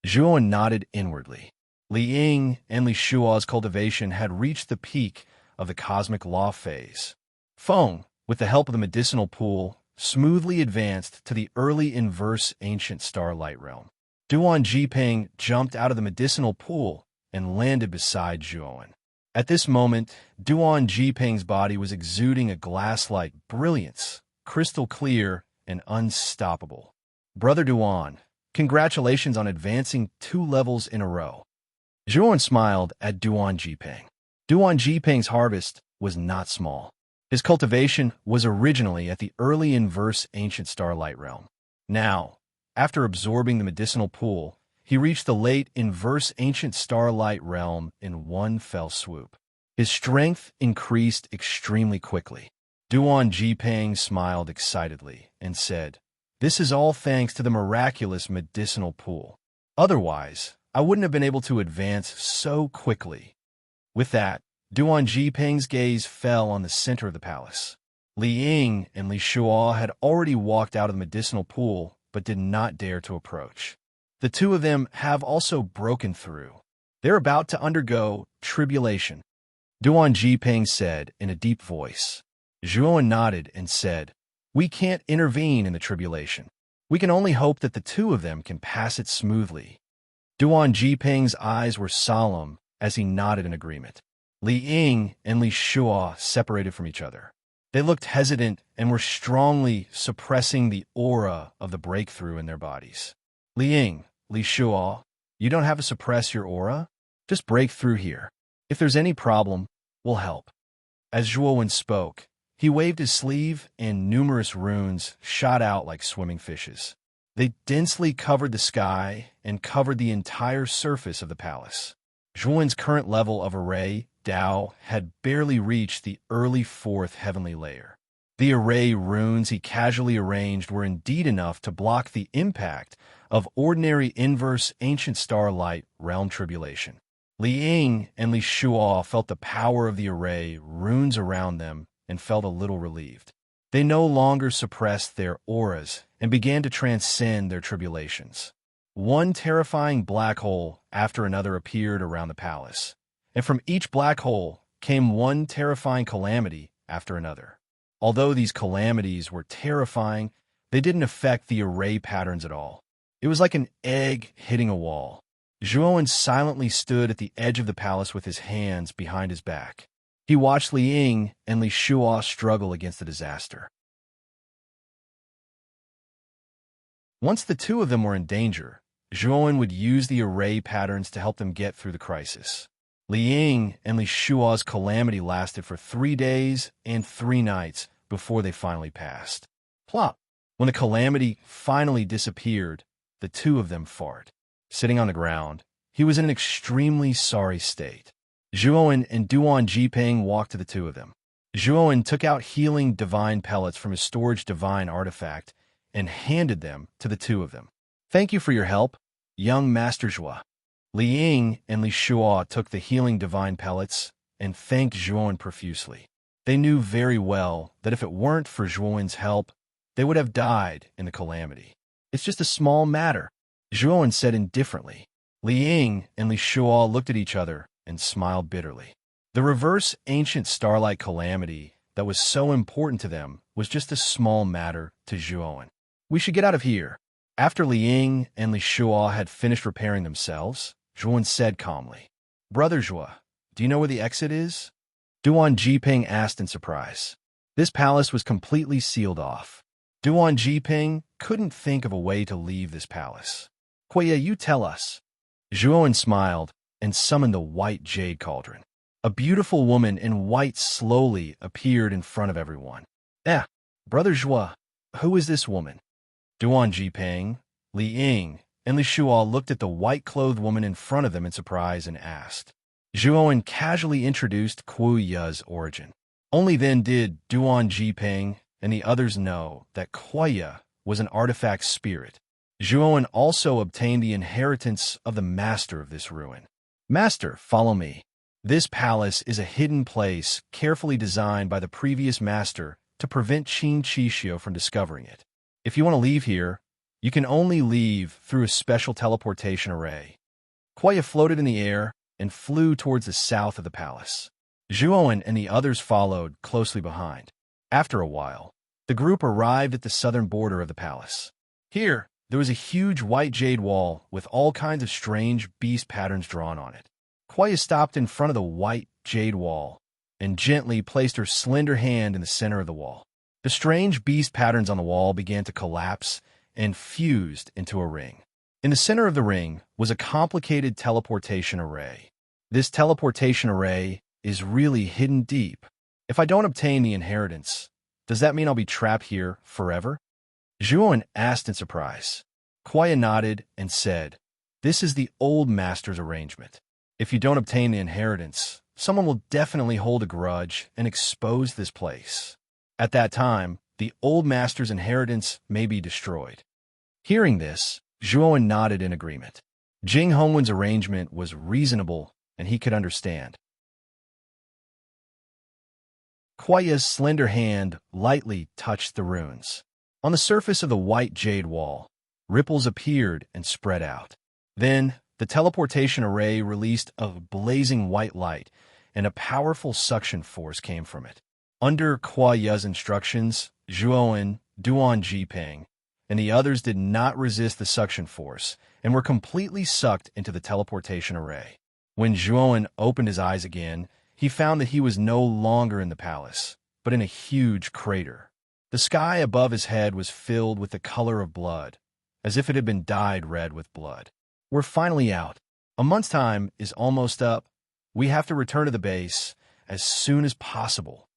Zhuowen nodded inwardly. Li Ying and Li Shua's cultivation had reached the peak of the cosmic law phase. Feng, with the help of the medicinal pool, smoothly advanced to the early inverse ancient starlight realm. Duan Jiping jumped out of the medicinal pool and landed beside Zhuowen. At this moment, Duan Jiping's body was exuding a glass-like brilliance, crystal clear and unstoppable. Brother Duan, congratulations on advancing 2 levels in a row. Zhuowen smiled at Duan Jiping. Duan Jiping's harvest was not small. His cultivation was originally at the early inverse ancient starlight realm. Now, after absorbing the medicinal pool, he reached the late inverse ancient starlight realm in one fell swoop. His strength increased extremely quickly. Duan Jiping smiled excitedly and said, "This is all thanks to the miraculous medicinal pool. Otherwise, I wouldn't have been able to advance so quickly." With that, Duan Jiping's gaze fell on the center of the palace. Li Ying and Li Shua had already walked out of the medicinal pool, but did not dare to approach. The 2 of them have also broken through. They're about to undergo tribulation. Duan Jiping said in a deep voice. Zhuowen nodded and said, "We can't intervene in the tribulation. We can only hope that the 2 of them can pass it smoothly." Duan Jiping's eyes were solemn as he nodded in agreement. Li Ying and Li Shua separated from each other. They looked hesitant and were strongly suppressing the aura of the breakthrough in their bodies. Li Ying, Li Shua, you don't have to suppress your aura. Just break through here. If there's any problem, we'll help. As Zhuowen spoke, he waved his sleeve and numerous runes shot out like swimming fishes. They densely covered the sky and covered the entire surface of the palace. Zhuowen's current level of array, Dao, had barely reached the early 4th heavenly layer. The array runes he casually arranged were indeed enough to block the impact of ordinary inverse ancient starlight realm tribulation. Li Ying and Li Shua felt the power of the array runes around them and felt a little relieved. They no longer suppressed their auras and began to transcend their tribulations. One terrifying black hole after another appeared around the palace, and from each black hole came one terrifying calamity after another. Although these calamities were terrifying, they didn't affect the array patterns at all. It was like an egg hitting a wall. Zhuowen silently stood at the edge of the palace with his hands behind his back. He watched Li Ying and Li Shua struggle against the disaster. Once the 2 of them were in danger, Zhuowen would use the array patterns to help them get through the crisis. Li Ying and Li Shua's calamity lasted for 3 days and 3 nights before they finally passed. Plop! When the calamity finally disappeared, the 2 of them fart. Sitting on the ground, he was in an extremely sorry state. Zhuowen and Duan Jiping walked to the 2 of them. Zhuowen took out healing divine pellets from his storage divine artifact and handed them to the 2 of them. "Thank you for your help, young Master Zhua." Li Ying and Li Shua took the healing divine pellets and thanked Zhuowen profusely. They knew very well that if it weren't for Zhuowen's help, they would have died in the calamity. "It's just a small matter," Zhuowen said indifferently. Li Ying and Li Shua looked at each other and smiled bitterly. The reverse ancient starlight calamity that was so important to them was just a small matter to Zhuowen. "We should get out of here." After Li Ying and Li Shua had finished repairing themselves, Zhuowen said calmly, "Brother Zhua, do you know where the exit is?" Duan Jiping asked in surprise. This palace was completely sealed off. Duan Jiping couldn't think of a way to leave this palace. "Kuya, you tell us." Zhuowen smiled and summoned the white jade cauldron. A beautiful woman in white slowly appeared in front of everyone. Brother Zhua, who is this woman?" Duan Jiping, Li Ying, and Li Shua looked at the white-clothed woman in front of them in surprise and asked. Zhuowen casually introduced Kuya's origin. Only then did Duan Jiping and the others know that Kuya was an artifact spirit. Zhuowen also obtained the inheritance of the master of this ruin. "Master, follow me. This palace is a hidden place carefully designed by the previous master to prevent Qin Qixio from discovering it. If you want to leave here, you can only leave through a special teleportation array. Kuya floated in the air and flew towards the south of the palace. Zhuowen and the others followed closely behind. After a while, the group arrived at the southern border of the palace. Here, there was a huge white jade wall with all kinds of strange beast patterns drawn on it. Kuya stopped in front of the white jade wall and gently placed her slender hand in the center of the wall. The strange beast patterns on the wall began to collapse and fused into a ring. In the center of the ring was a complicated teleportation array. This teleportation array is really hidden deep. If I don't obtain the inheritance, does that mean I'll be trapped here forever? Zhuowen asked in surprise. Kuya nodded and said, "This is the old master's arrangement. If you don't obtain the inheritance, someone will definitely hold a grudge and expose this place. At that time, the old master's inheritance may be destroyed." Hearing this, Zhuowen nodded in agreement. Jing Hongwen's arrangement was reasonable, and he could understand. Kuya's slender hand lightly touched the runes. On the surface of the white jade wall, ripples appeared and spread out. Then, the teleportation array released a blazing white light, and a powerful suction force came from it. Under Kuya's instructions, Zhuowen, Duan Jiping, and the others did not resist the suction force and were completely sucked into the teleportation array. When Zhuowen opened his eyes again, he found that he was no longer in the palace, but in a huge crater. The sky above his head was filled with the color of blood, as if it had been dyed red with blood. "We're finally out. A month's time is almost up. We have to return to the base as soon as possible,"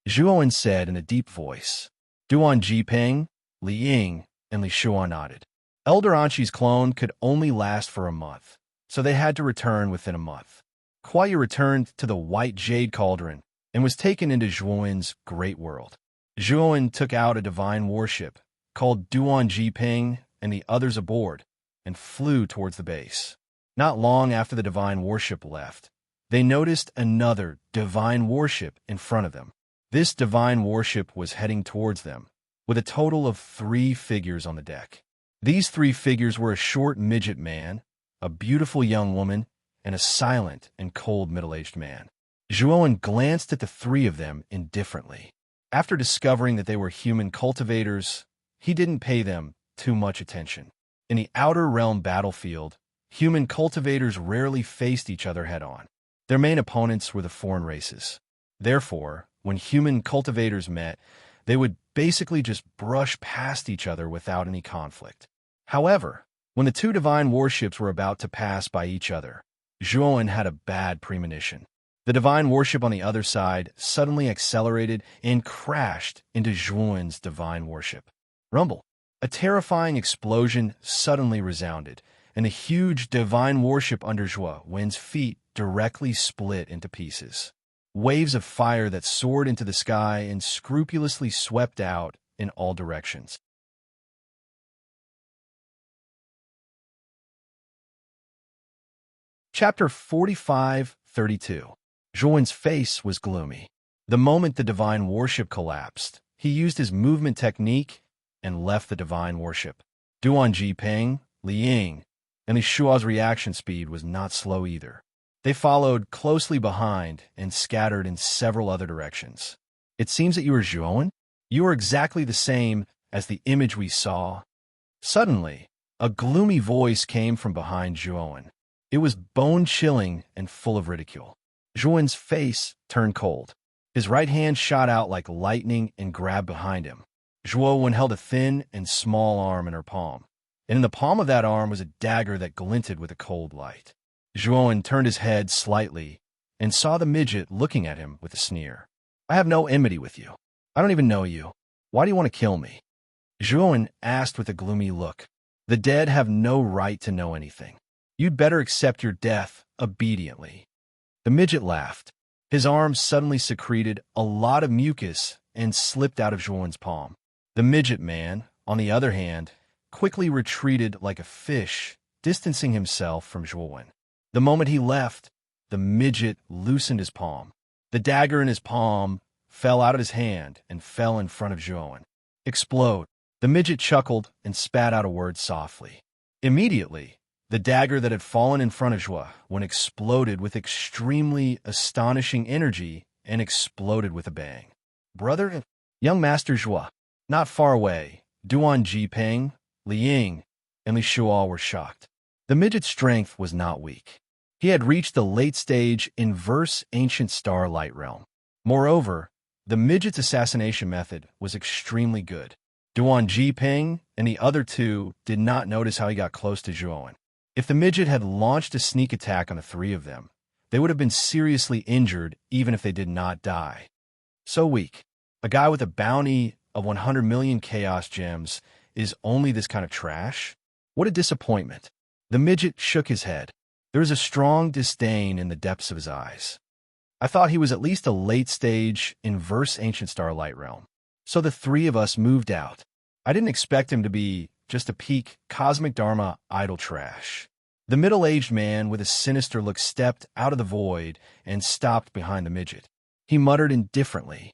Zhuowen said in a deep voice. Duan Jiping, Li Ying, and Li Shuan nodded. Elder Anshi's clone could only last for a month, so they had to return within a month. Kuya returned to the white jade cauldron and was taken into Zhuowen's great world. Zhuowen took out a divine warship, called Duan Jiping and the others aboard, and flew towards the base. Not long after the divine warship left, they noticed another divine warship in front of them. This divine warship was heading towards them, with a total of 3 figures on the deck. These 3 figures were a short midget man, a beautiful young woman, and a silent and cold middle-aged man. Zhuowen glanced at the 3 of them indifferently. After discovering that they were human cultivators, he didn't pay them too much attention. In the outer realm battlefield, human cultivators rarely faced each other head-on. Their main opponents were the foreign races. Therefore, when human cultivators met, they would basically just brush past each other without any conflict. However, when the 2 divine warships were about to pass by each other, Zhuowen had a bad premonition. The divine warship on the other side suddenly accelerated and crashed into Zhuowen's divine warship. Rumble! A terrifying explosion suddenly resounded, and a huge divine warship under Zhuowen's feet directly split into pieces. Waves of fire that soared into the sky and scrupulously swept out in all directions. Chapter 45-32. Zhuowen's face was gloomy. The moment the divine warship collapsed, he used his movement technique and left the divine warship. Duan Jiping, Li Ying, and Li Shua's reaction speed was not slow either. They followed closely behind and scattered in several other directions. "It seems that you are Zhuowen? You are exactly the same as the image we saw." Suddenly, a gloomy voice came from behind Zhuowen. It was bone-chilling and full of ridicule. Zhuowen's face turned cold. His right hand shot out like lightning and grabbed behind him. Zhuowen held a thin and small arm in her palm, and in the palm of that arm was a dagger that glinted with a cold light. Zhuowen turned his head slightly and saw the midget looking at him with a sneer. "I have no enmity with you. I don't even know you. Why do you want to kill me?" Zhuowen asked with a gloomy look. "The dead have no right to know anything. You'd better accept your death obediently." The midget laughed. His arm suddenly secreted a lot of mucus and slipped out of Zhuowen's palm. The midget man, on the other hand, quickly retreated like a fish, distancing himself from Zhuowen. The moment he left, the midget loosened his palm. The dagger in his palm fell out of his hand and fell in front of Zhuowen. "Explode!" The midget chuckled and spat out a word softly. Immediately, The dagger that had fallen in front of Zhuo when exploded with extremely astonishing energy and exploded with a bang. Brother, young Master Zhuo, not far away, Duan Jipeng, Li Ying, and Li Shuo were shocked. The midget's strength was not weak. He had reached the late stage inverse ancient star light realm. Moreover, the midget's assassination method was extremely good. Duan Jipeng and the other two did not notice how he got close to Zhuo. If the midget had launched a sneak attack on the three of them, they would have been seriously injured even if they did not die. So weak. A guy with a bounty of 100 million chaos gems is only this kind of trash? What a disappointment. The midget shook his head. There was a strong disdain in the depths of his eyes. I thought he was at least a late-stage, inverse ancient star light realm. So the three of us moved out. I didn't expect him to be just a peak cosmic dharma idle trash. The middle-aged man with a sinister look stepped out of the void and stopped behind the midget. He muttered indifferently,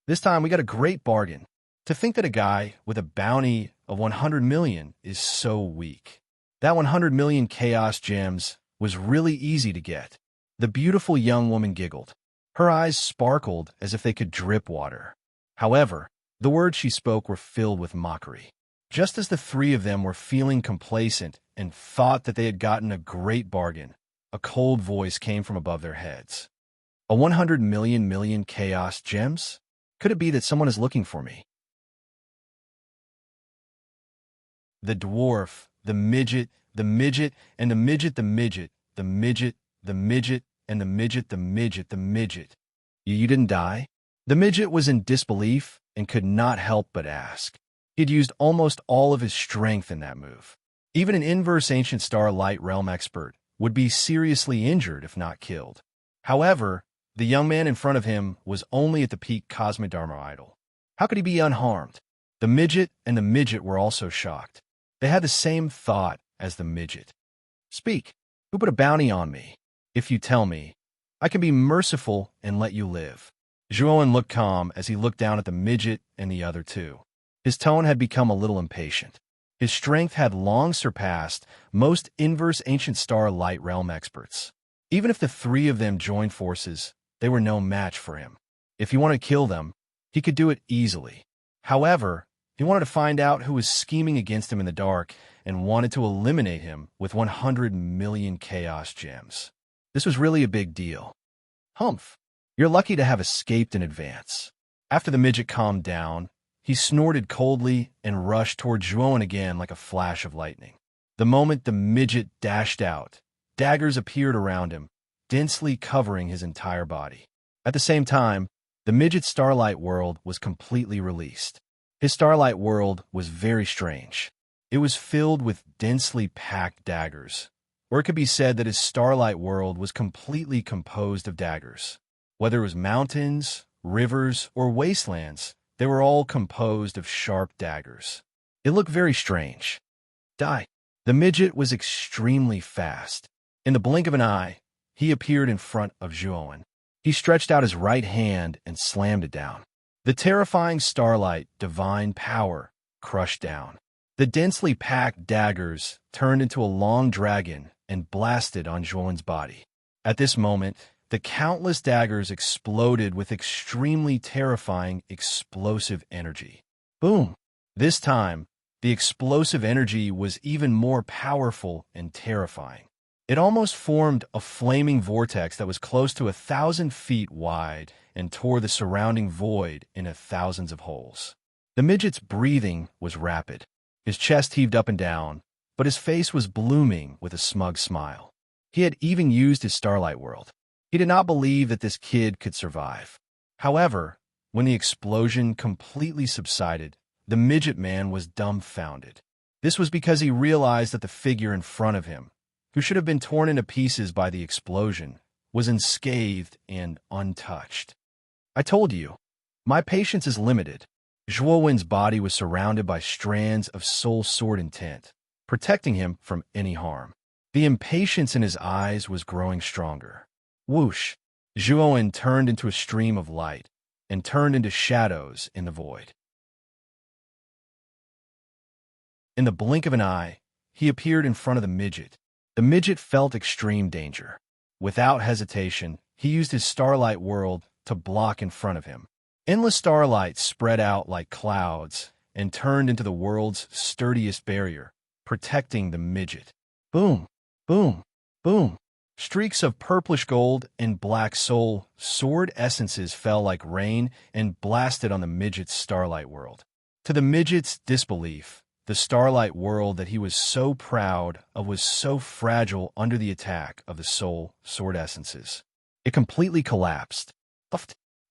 "This time we got a great bargain. To think that a guy with a bounty of 100 million is so weak. That 100 million chaos gems was really easy to get." The beautiful young woman giggled. Her eyes sparkled as if they could drip water. However, the words she spoke were filled with mockery. Just as the three of them were feeling complacent and thought that they had gotten a great bargain, a cold voice came from above their heads. "A 100 million chaos gems? Could it be that someone is looking for me?" The dwarf, the midget, and the midget, the midget, the midget, and the midget, the midget. You didn't die? The midget was in disbelief and could not help but ask. He had used almost all of his strength in that move. Even an inverse ancient star light realm expert would be seriously injured if not killed. However, the young man in front of him was only at the peak cosmic dharma idol. How could he be unharmed? The midget and the midget were also shocked. They had the same thought as the midget. "Speak. Who put a bounty on me? If you tell me, I can be merciful and let you live." Zhuo looked calm as he looked down at the midget and the other two. His tone had become a little impatient. His strength had long surpassed most inverse ancient star light realm experts. Even if the three of them joined forces, they were no match for him. If he wanted to kill them, he could do it easily. However, he wanted to find out who was scheming against him in the dark and wanted to eliminate him with 100 million chaos gems. This was really a big deal. "Humph, you're lucky to have escaped in advance." After the midget calmed down, he snorted coldly and rushed toward Zhuo again like a flash of lightning. The moment the midget dashed out, daggers appeared around him, densely covering his entire body. At the same time, the midget's starlight world was completely released. His starlight world was very strange. It was filled with densely packed daggers, or it could be said that his starlight world was completely composed of daggers. Whether it was mountains, rivers, or wastelands, they were all composed of sharp daggers. It looked very strange. Die. The midget was extremely fast. In the blink of an eye, he appeared in front of Zhuo. He stretched out his right hand and slammed it down. The terrifying starlight, divine power, crushed down. The densely packed daggers turned into a long dragon and blasted on Zhuo's body. At this moment, the countless daggers exploded with extremely terrifying, explosive energy. Boom! This time, the explosive energy was even more powerful and terrifying. It almost formed a flaming vortex that was close to 1,000 feet wide and tore the surrounding void into thousands of holes. The midget's breathing was rapid. His chest heaved up and down, but his face was blooming with a smug smile. He had even used his starlight world. He did not believe that this kid could survive. However, when the explosion completely subsided, the midget man was dumbfounded. This was because he realized that the figure in front of him, who should have been torn into pieces by the explosion, was unscathed and untouched. "I told you, my patience is limited." Zhuowen's body was surrounded by strands of soul sword intent, protecting him from any harm. The impatience in his eyes was growing stronger. Whoosh! Zhuowen turned into a stream of light and turned into shadows in the void. In the blink of an eye, he appeared in front of the midget, The midget felt extreme danger. Without hesitation, he used his starlight world to block in front of him. Endless starlight spread out like clouds and turned into the world's sturdiest barrier, protecting the midget. Boom, boom, boom. Streaks of purplish gold and black soul sword essences fell like rain and blasted on the midget's starlight world. To the midget's disbelief, the starlight world that he was so proud of was so fragile under the attack of the soul sword essences. It completely collapsed.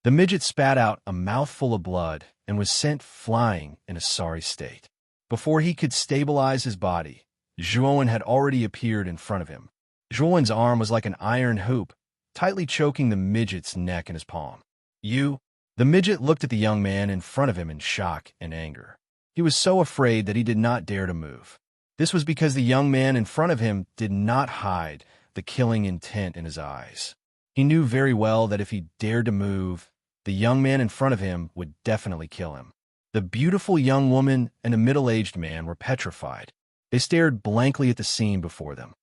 The midget spat out a mouthful of blood and was sent flying in a sorry state. Before he could stabilize his body, Zhuowen had already appeared in front of him. Zhuowen's arm was like an iron hoop, tightly choking the midget's neck in his palm. You? The midget looked at the young man in front of him in shock and anger. He was so afraid that he did not dare to move. This was because the young man in front of him did not hide the killing intent in his eyes. He knew very well that if he dared to move, the young man in front of him would definitely kill him. The beautiful young woman and the middle-aged man were petrified. They stared blankly at the scene before them.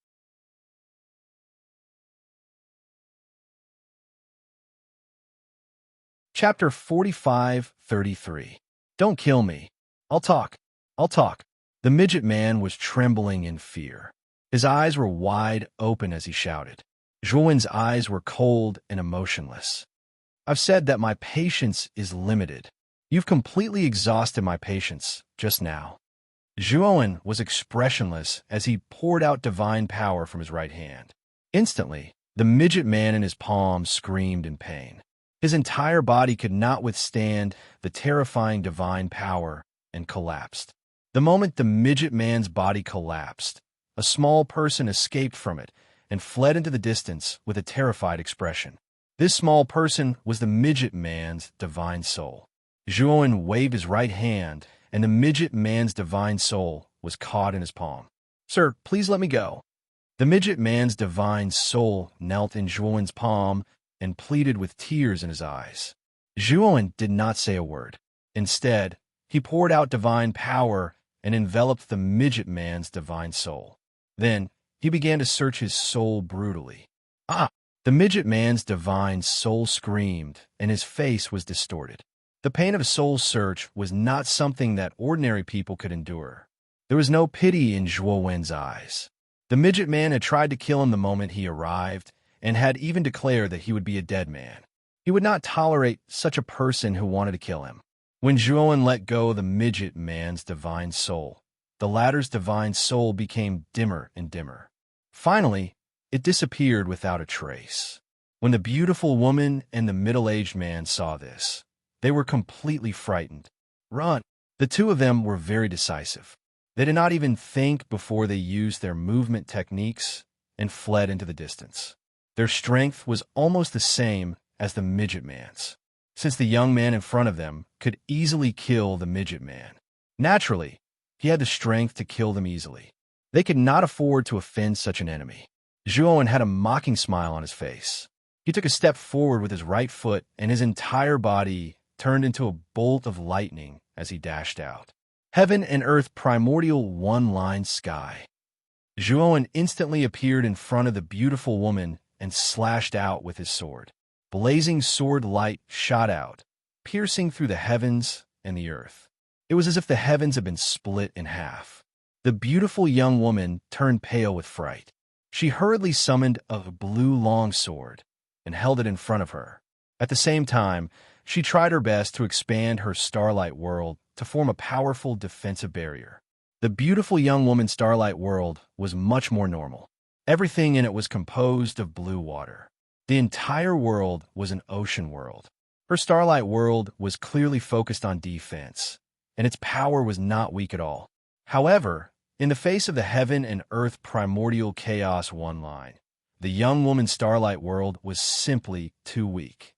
Chapter 45:33. Don't kill me. I'll talk. I'll talk. The midget man was trembling in fear. His eyes were wide open as he shouted. Zhuowen's eyes were cold and emotionless. I've said that my patience is limited. You've completely exhausted my patience just now. Zhuowen was expressionless as he poured out divine power from his right hand. Instantly, the midget man in his palm screamed in pain. His entire body could not withstand the terrifying divine power and collapsed. The moment the midget man's body collapsed, a small person escaped from it and fled into the distance with a terrified expression. This small person was the midget man's divine soul. Zhuowen waved his right hand, and the midget man's divine soul was caught in his palm. Sir, please let me go. The midget man's divine soul knelt in Zhuowen's palm and pleaded with tears in his eyes. Zhuowen did not say a word. Instead, he poured out divine power and enveloped the midget man's divine soul. Then, he began to search his soul brutally. Ah! The midget man's divine soul screamed, and his face was distorted. The pain of a soul search was not something that ordinary people could endure. There was no pity in Zhuowen's eyes. The midget man had tried to kill him the moment he arrived, and had even declared that he would be a dead man. He would not tolerate such a person who wanted to kill him. When Zhuowen let go of the midget man's divine soul, the latter's divine soul became dimmer and dimmer. Finally, it disappeared without a trace. When the beautiful woman and the middle-aged man saw this, they were completely frightened. Run! The two of them were very decisive. They did not even think before they used their movement techniques and fled into the distance. Their strength was almost the same as the midget man's, since the young man in front of them could easily kill the midget man. Naturally, he had the strength to kill them easily. They could not afford to offend such an enemy. Zhuowen had a mocking smile on his face. He took a step forward with his right foot, and his entire body turned into a bolt of lightning as he dashed out. Heaven and earth primordial one-line sky. Zhuowen instantly appeared in front of the beautiful woman and slashed out with his sword. Blazing sword light shot out, piercing through the heavens and the earth. It was as if the heavens had been split in half. The beautiful young woman turned pale with fright. She hurriedly summoned a blue longsword and held it in front of her. At the same time, she tried her best to expand her starlight world to form a powerful defensive barrier. The beautiful young woman's starlight world was much more normal. Everything in it was composed of blue water. The entire world was an ocean world. Her starlight world was clearly focused on defense, and its power was not weak at all. However, in the face of the heaven and earth primordial chaos one line, the young woman's starlight world was simply too weak.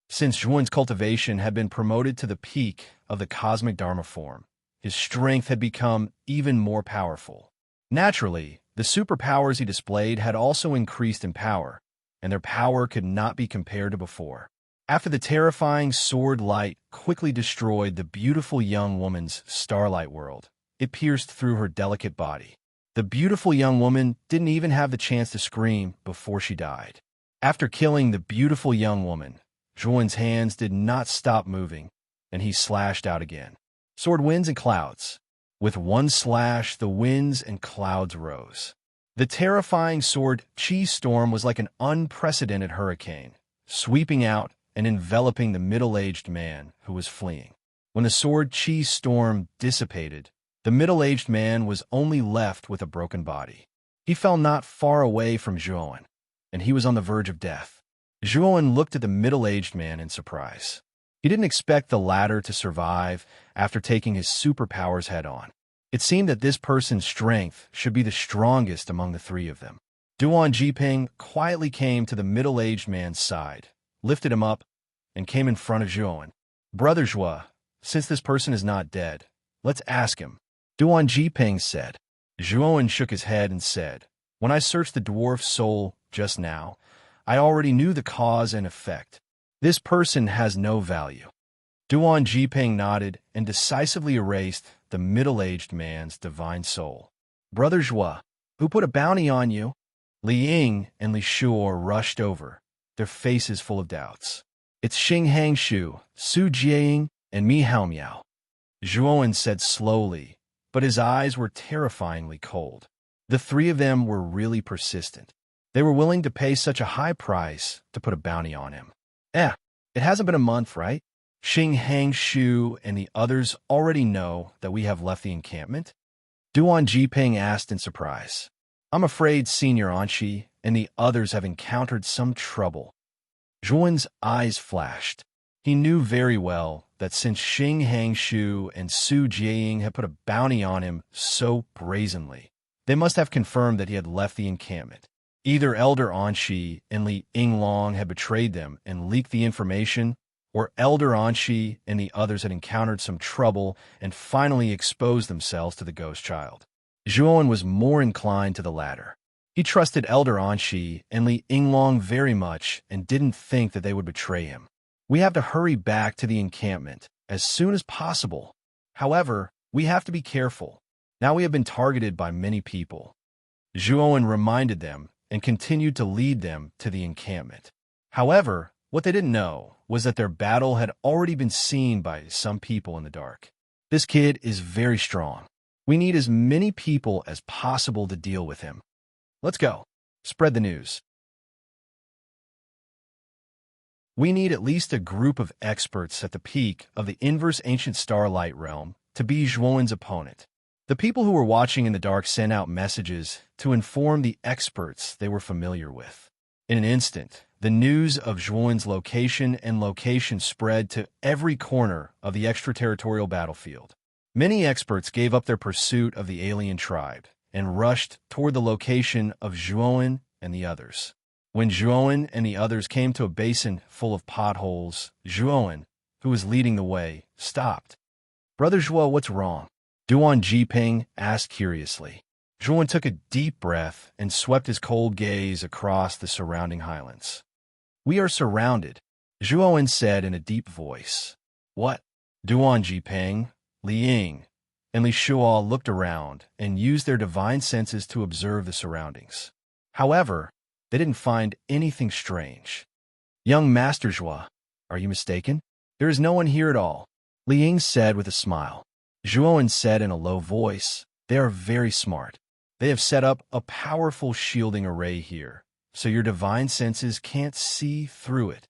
Since Zhuowen's cultivation had been promoted to the peak of the cosmic Dharma form, his strength had become even more powerful. Naturally, the superpowers he displayed had also increased in power, and their power could not be compared to before. After the terrifying sword light quickly destroyed the beautiful young woman's starlight world, it pierced through her delicate body. The beautiful young woman didn't even have the chance to scream before she died. After killing the beautiful young woman, Zhuan's hands did not stop moving, and he slashed out again. Sword winds and clouds. With one slash, the winds and clouds rose. The terrifying sword chi storm was like an unprecedented hurricane, sweeping out and enveloping the middle-aged man who was fleeing. When the sword chi storm dissipated, the middle-aged man was only left with a broken body. He fell not far away from Zhuan, and he was on the verge of death. Zhuan looked at the middle-aged man in surprise. He didn't expect the latter to survive after taking his superpowers head-on. It seemed that this person's strength should be the strongest among the three of them. Duan Jiping quietly came to the middle-aged man's side, lifted him up, and came in front of Zhuan. "Brother Zhua, since this person is not dead, let's ask him," Duan Jiping said. Zhuan shook his head and said, "When I searched the dwarf's soul just now, I already knew the cause and effect. This person has no value." Duan Jiping nodded and decisively erased the middle-aged man's divine soul. "Brother Zhua, who put a bounty on you?" Li Ying and Li Shuo rushed over, their faces full of doubts. "It's Xing Hangshu, Su Jiaying, and Mi Hao Miao," Zhuan said slowly, but his eyes were terrifyingly cold. The three of them were really persistent. They were willing to pay such a high price to put a bounty on him. It hasn't been a month, right? Xing Hangshu and the others already know that we have left the encampment? Duan Jiping asked in surprise. "I'm afraid Senior Anshi and the others have encountered some trouble." Zhuan's eyes flashed. He knew very well that since Xing Hangshu and Su Jiaying had put a bounty on him so brazenly, they must have confirmed that he had left the encampment. Either Elder Anshi and Li Yinglong had betrayed them and leaked the information, or Elder Anshi and the others had encountered some trouble and finally exposed themselves to the ghost child. Zhuan was more inclined to the latter. He trusted Elder Anshi and Li Yinglong very much and didn't think that they would betray him. "We have to hurry back to the encampment as soon as possible. However, we have to be careful. Now we have been targeted by many people." Zhuan reminded them and continued to lead them to the encampment. However, what they didn't know was that their battle had already been seen by some people in the dark. "This kid is very strong. We need as many people as possible to deal with him. Let's go. Spread the news. We need at least a group of experts at the peak of the inverse ancient starlight realm to be Zhuan's opponent." The people who were watching in the dark sent out messages to inform the experts they were familiar with. In an instant, the news of Zhuan's location spread to every corner of the extraterritorial battlefield. Many experts gave up their pursuit of the alien tribe and rushed toward the location of Zhuan and the others. When Zhuan and the others came to a basin full of potholes, Zhuan, who was leading the way, stopped. "Brother Zhua, what's wrong?" Duan Jiping asked curiously. Zhuan took a deep breath and swept his cold gaze across the surrounding highlands. "We are surrounded," Zhuan said in a deep voice. "What?" Duan Jiping, Li Ying, and Li Shuo looked around and used their divine senses to observe the surroundings. However, they didn't find anything strange. "Young Master Zhua, are you mistaken? There is no one here at all," Li Ying said with a smile. Zhuan said in a low voice, "They are very smart. They have set up a powerful shielding array here, so your divine senses can't see through it."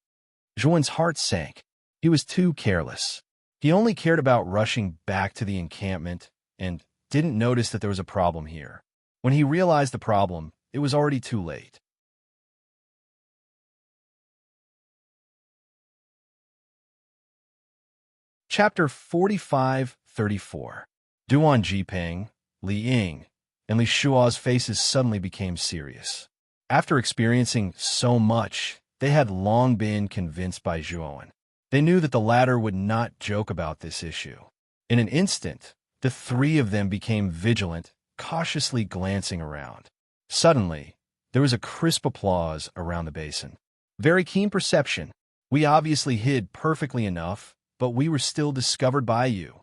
Zhuan's heart sank. He was too careless. He only cared about rushing back to the encampment and didn't notice that there was a problem here. When he realized the problem, it was already too late. Chapter 45-34. Duan Jiping, Li Ying, and Li Shuo's faces suddenly became serious. After experiencing so much, they had long been convinced by Zhuan. They knew that the latter would not joke about this issue. In an instant, the three of them became vigilant, cautiously glancing around. Suddenly, there was a crisp applause around the basin. "Very keen perception. We obviously hid perfectly enough, but we were still discovered by you."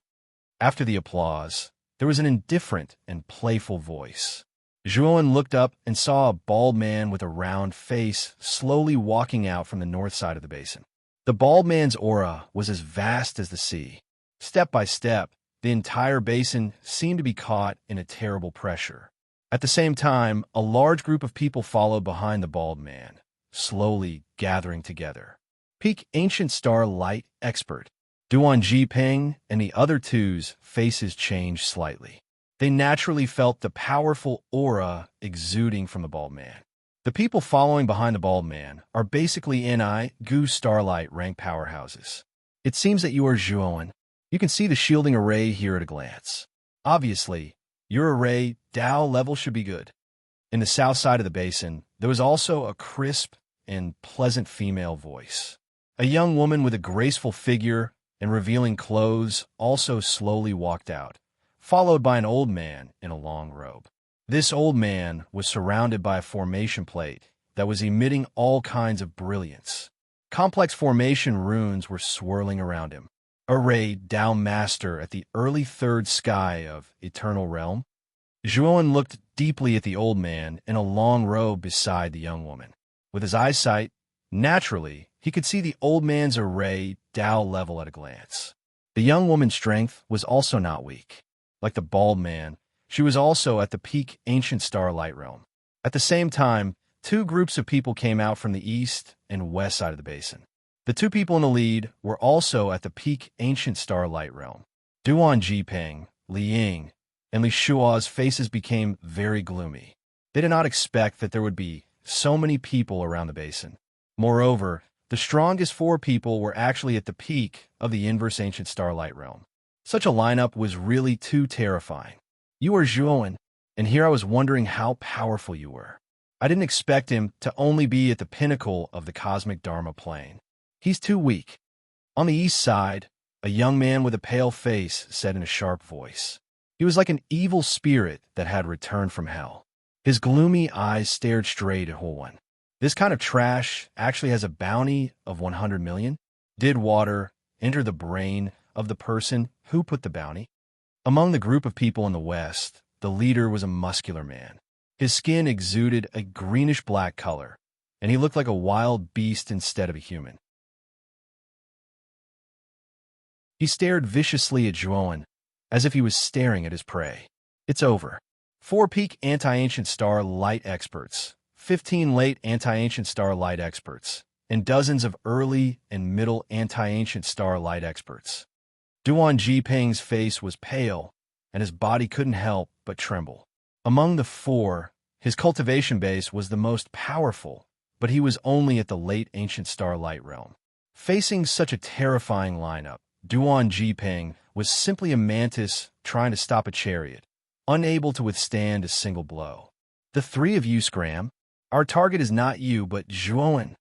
After the applause, there was an indifferent and playful voice. Zhuan looked up and saw a bald man with a round face slowly walking out from the north side of the basin. The bald man's aura was as vast as the sea. Step by step, the entire basin seemed to be caught in a terrible pressure. At the same time, a large group of people followed behind the bald man, slowly gathering together. Peak Ancient Star Light Expert. Duan Jiping and the other two's faces changed slightly. They naturally felt the powerful aura exuding from the bald man. The people following behind the bald man are basically Gu Starlight rank powerhouses. It seems that you are Zhuan. You can see the shielding array here at a glance. Obviously, your array Dao level should be good. In the south side of the basin, there was also a crisp and pleasant female voice. A young woman with a graceful figure and revealing clothes also slowly walked out, followed by an old man in a long robe. This old man was surrounded by a formation plate that was emitting all kinds of brilliance. Complex formation runes were swirling around him. Arrayed Dao Master at the early third sky of Eternal Realm, Zhuan looked deeply at the old man in a long robe beside the young woman. With his eyesight, naturally, he could see the old man's array Dao level at a glance. The young woman's strength was also not weak. Like the bald man, she was also at the peak Ancient Starlight Realm. At the same time, two groups of people came out from the east and west side of the basin. The two people in the lead were also at the peak Ancient Starlight Realm. Duan Jiping, Li Ying, and Li Shua's faces became very gloomy. They did not expect that there would be so many people around the basin. Moreover, the strongest four people were actually at the peak of the inverse Ancient Starlight Realm. Such a lineup was really too terrifying. You are Zhuan, and here I was wondering how powerful you were. I didn't expect him to only be at the pinnacle of the cosmic Dharma plane. He's too weak. On the east side, a young man with a pale face said in a sharp voice. He was like an evil spirit that had returned from hell. His gloomy eyes stared straight at Huan. This kind of trash actually has a bounty of 100 million? Did water enter the brain of the person who put the bounty? Among the group of people in the west, the leader was a muscular man. His skin exuded a greenish-black color, and he looked like a wild beast instead of a human. He stared viciously at Zhuan, as if he was staring at his prey. It's over. 4 peak anti-ancient star light experts, 15 late anti-ancient star light experts, and dozens of early and middle anti-ancient star light experts. Duan Jiping's face was pale, and his body couldn't help but tremble. Among the 4, his cultivation base was the most powerful, but he was only at the late ancient starlight realm. Facing such a terrifying lineup, Duan Jiping was simply a mantis trying to stop a chariot, unable to withstand a single blow. The 3 of you scram. Our target is not you, but Zhuan.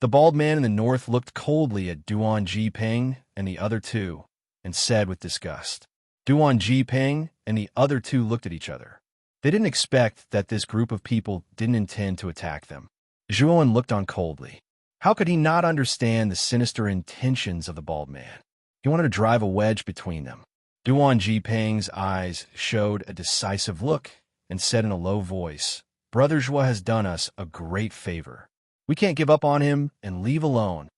The bald man in the north looked coldly at Duan Jiping and the other 2, and said with disgust. Duan Jiping and the other 2 looked at each other. They didn't expect that this group of people didn't intend to attack them. Zhuan looked on coldly. How could he not understand the sinister intentions of the bald man? He wanted to drive a wedge between them. Duan Jiping's eyes showed a decisive look and said in a low voice, Brother Zhua has done us a great favor. We can't give up on him and leave alone.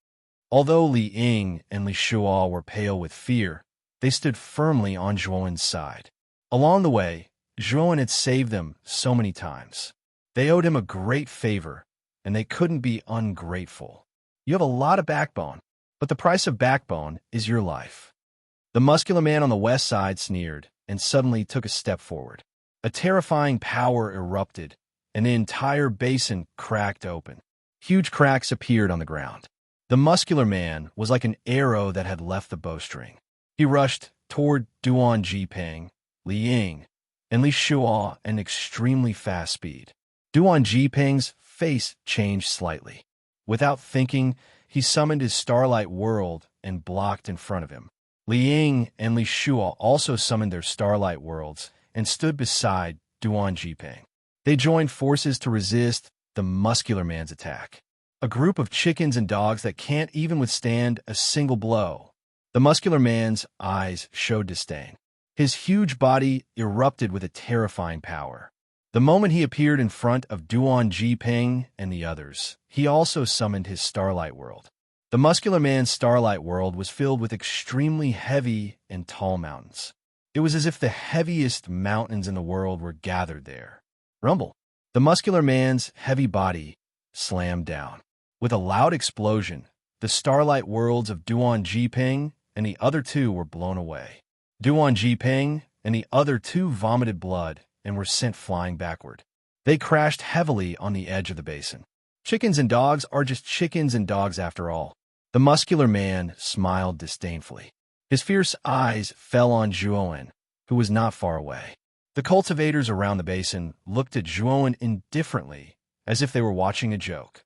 Although Li Ying and Li Shua were pale with fear, they stood firmly on Zhuan's side. Along the way, Zhuan had saved them so many times. They owed him a great favor, and they couldn't be ungrateful. You have a lot of backbone, but the price of backbone is your life. The muscular man on the west side sneered and suddenly took a step forward. A terrifying power erupted, and the entire basin cracked open. Huge cracks appeared on the ground. The muscular man was like an arrow that had left the bowstring. He rushed toward Duan Jiping, Li Ying, and Li Shua at an extremely fast speed. Duan Jiping's face changed slightly. Without thinking, he summoned his starlight world and blocked in front of him. Li Ying and Li Shua also summoned their starlight worlds and stood beside Duan Jiping. They joined forces to resist the muscular man's attack. A group of chickens and dogs that can't even withstand a single blow. The muscular man's eyes showed disdain. His huge body erupted with a terrifying power. The moment he appeared in front of Duan Jiping and the others, he also summoned his Starlight World. The muscular man's Starlight World was filled with extremely heavy and tall mountains. It was as if the heaviest mountains in the world were gathered there. Rumble. The muscular man's heavy body slammed down. With a loud explosion, the Starlight Worlds of Duan Jiping and the other two were blown away. Duan Jiping and the other two vomited blood and were sent flying backward. They crashed heavily on the edge of the basin. Chickens and dogs are just chickens and dogs after all. The muscular man smiled disdainfully. His fierce eyes fell on Zhuowen, who was not far away. The cultivators around the basin looked at Zhuowen indifferently, as if they were watching a joke.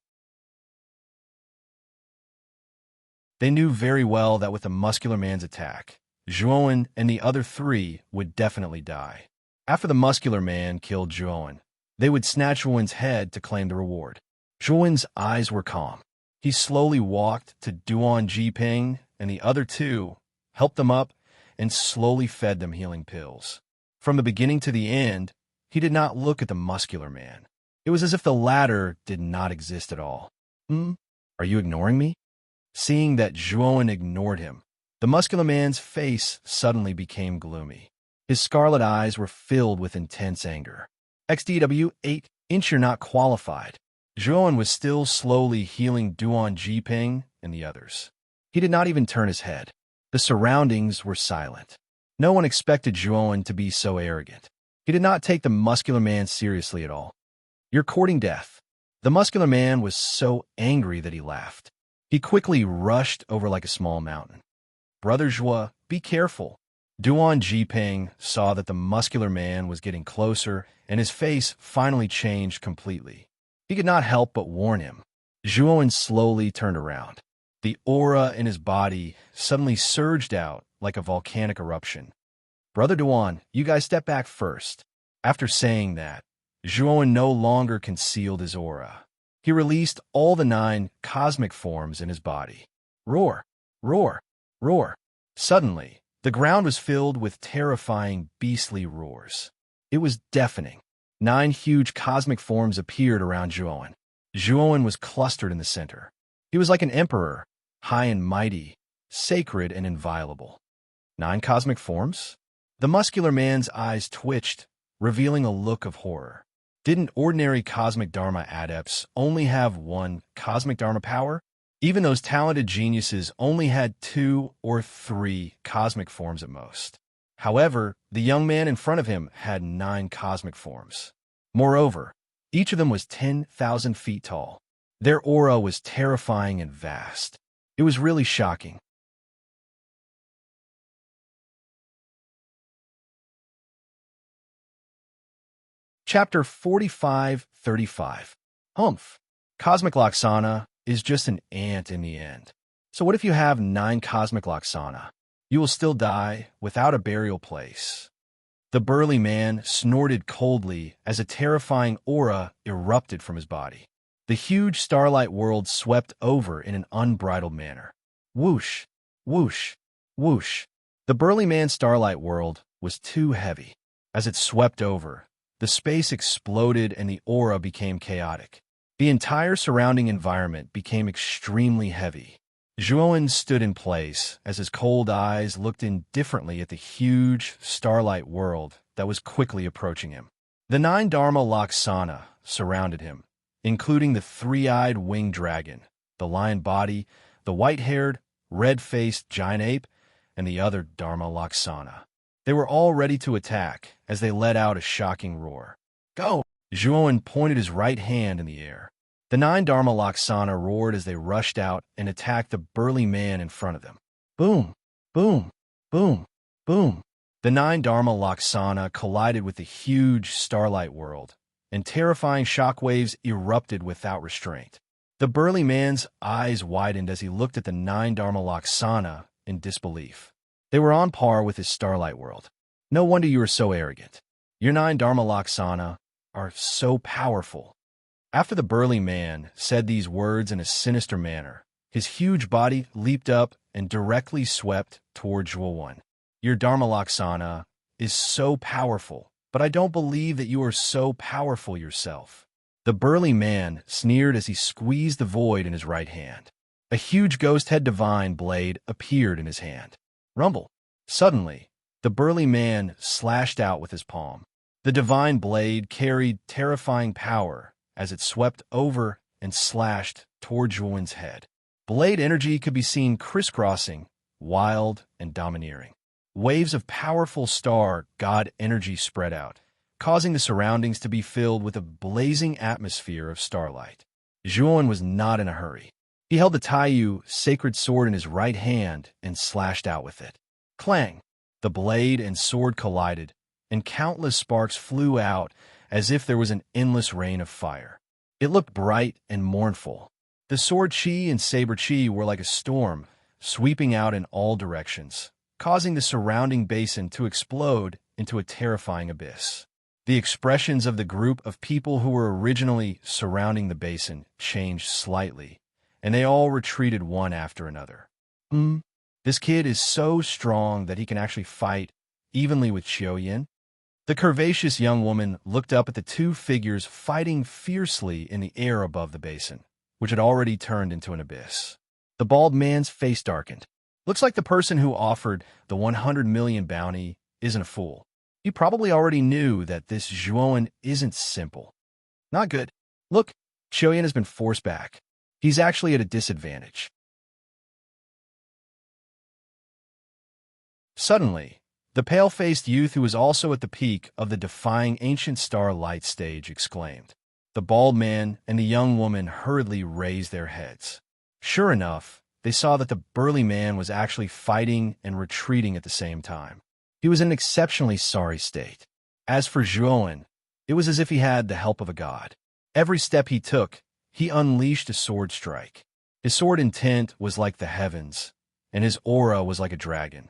They knew very well that with the muscular man's attack, Zhuowen and the other three would definitely die. After the muscular man killed Zhuowen, they would snatch Zhuowen's head to claim the reward. Zhuowen's eyes were calm. He slowly walked to Duan Jiping and the other two, helped them up, and slowly fed them healing pills. From the beginning to the end, he did not look at the muscular man. It was as if the latter did not exist at all. Are you ignoring me? Seeing that Zhuowen ignored him, the muscular man's face suddenly became gloomy. His scarlet eyes were filled with intense anger. XDW 8-inch, you're not qualified. Zhuowen was still slowly healing Duan Jiping and the others. He did not even turn his head. The surroundings were silent. No one expected Zhuowen to be so arrogant. He did not take the muscular man seriously at all. You're courting death. The muscular man was so angry that he laughed. He quickly rushed over like a small mountain. Brother Zhuo, be careful. Duan Jiping saw that the muscular man was getting closer, and his face finally changed completely. He could not help but warn him. Zhuowen slowly turned around. The aura in his body suddenly surged out like a volcanic eruption. Brother Duan, you guys step back first. After saying that, Zhuowen no longer concealed his aura. He released all the 9 cosmic forms in his body. Roar, roar, roar. Suddenly, the ground was filled with terrifying, beastly roars. It was deafening. 9 huge cosmic forms appeared around Zhuowen. Zhuowen was clustered in the center. He was like an emperor, high and mighty, sacred and inviolable. 9 cosmic forms? The muscular man's eyes twitched, revealing a look of horror. Didn't ordinary cosmic dharma adepts only have 1 cosmic dharma power? Even those talented geniuses only had 2 or 3 cosmic forms at most. However, the young man in front of him had 9 cosmic forms. Moreover, each of them was 10,000 feet tall. Their aura was terrifying and vast. It was really shocking. Chapter 45-35. Humph. Cosmic Loxana is just an ant in the end. So what if you have 9 Cosmic Loxana? You will still die without a burial place. The burly man snorted coldly as a terrifying aura erupted from his body. The huge starlight world swept over in an unbridled manner. Whoosh, whoosh, whoosh. The burly man's starlight world was too heavy. As it swept over, the space exploded and the aura became chaotic. The entire surrounding environment became extremely heavy. Zhuowen stood in place as his cold eyes looked indifferently at the huge starlight world that was quickly approaching him. The 9 Dharma Loxana surrounded him, including the 3-eyed winged dragon, the lion body, the white-haired, red-faced giant ape, and the other Dharma Loxana. They were all ready to attack as they let out a shocking roar. Go! Zhuowen pointed his right hand in the air. The 9 Dharma Loxana roared as they rushed out and attacked the burly man in front of them. Boom! Boom! Boom! Boom! The 9 Dharma Loxana collided with the huge starlight world, and terrifying shockwaves erupted without restraint. The burly man's eyes widened as he looked at the 9 Dharma Loxana in disbelief. They were on par with his starlight world. No wonder you are so arrogant. Your 9 Dharma Loxana are so powerful. After the burly man said these words in a sinister manner, his huge body leaped up and directly swept toward Zhuowen. Your Dharma Loxana is so powerful, but I don't believe that you are so powerful yourself." The burly man sneered as he squeezed the void in his right hand. A huge ghost-head divine blade appeared in his hand. Rumble. Suddenly, the burly man slashed out with his palm. The divine blade carried terrifying power as it swept over and slashed toward Juan's head. Blade energy could be seen crisscrossing, wild and domineering. Waves of powerful star god energy spread out, causing the surroundings to be filled with a blazing atmosphere of starlight. Juan was not in a hurry. He held the Taiyu sacred sword in his right hand and slashed out with it. Clang! The blade and sword collided, and countless sparks flew out as if there was an endless rain of fire. It looked bright and mournful. The sword chi and saber chi were like a storm, sweeping out in all directions, causing the surrounding basin to explode into a terrifying abyss. The expressions of the group of people who were originally surrounding the basin changed slightly, and they all retreated one after another. This kid is so strong that he can actually fight evenly with Xiaoyan? The curvaceous young woman looked up at the two figures fighting fiercely in the air above the basin, which had already turned into an abyss. The bald man's face darkened. Looks like the person who offered the 100 million bounty isn't a fool. He probably already knew that this Zhuoan isn't simple. Not good. Look, Xiaoyan has been forced back. He's actually at a disadvantage. Suddenly, the pale-faced youth who was also at the peak of the defying ancient star light stage exclaimed. The bald man and the young woman hurriedly raised their heads. Sure enough, they saw that the burly man was actually fighting and retreating at the same time. He was in an exceptionally sorry state. As for Zhuoan, it was as if he had the help of a god. Every step he took, he unleashed a sword strike. His sword intent was like the heavens, and his aura was like a dragon.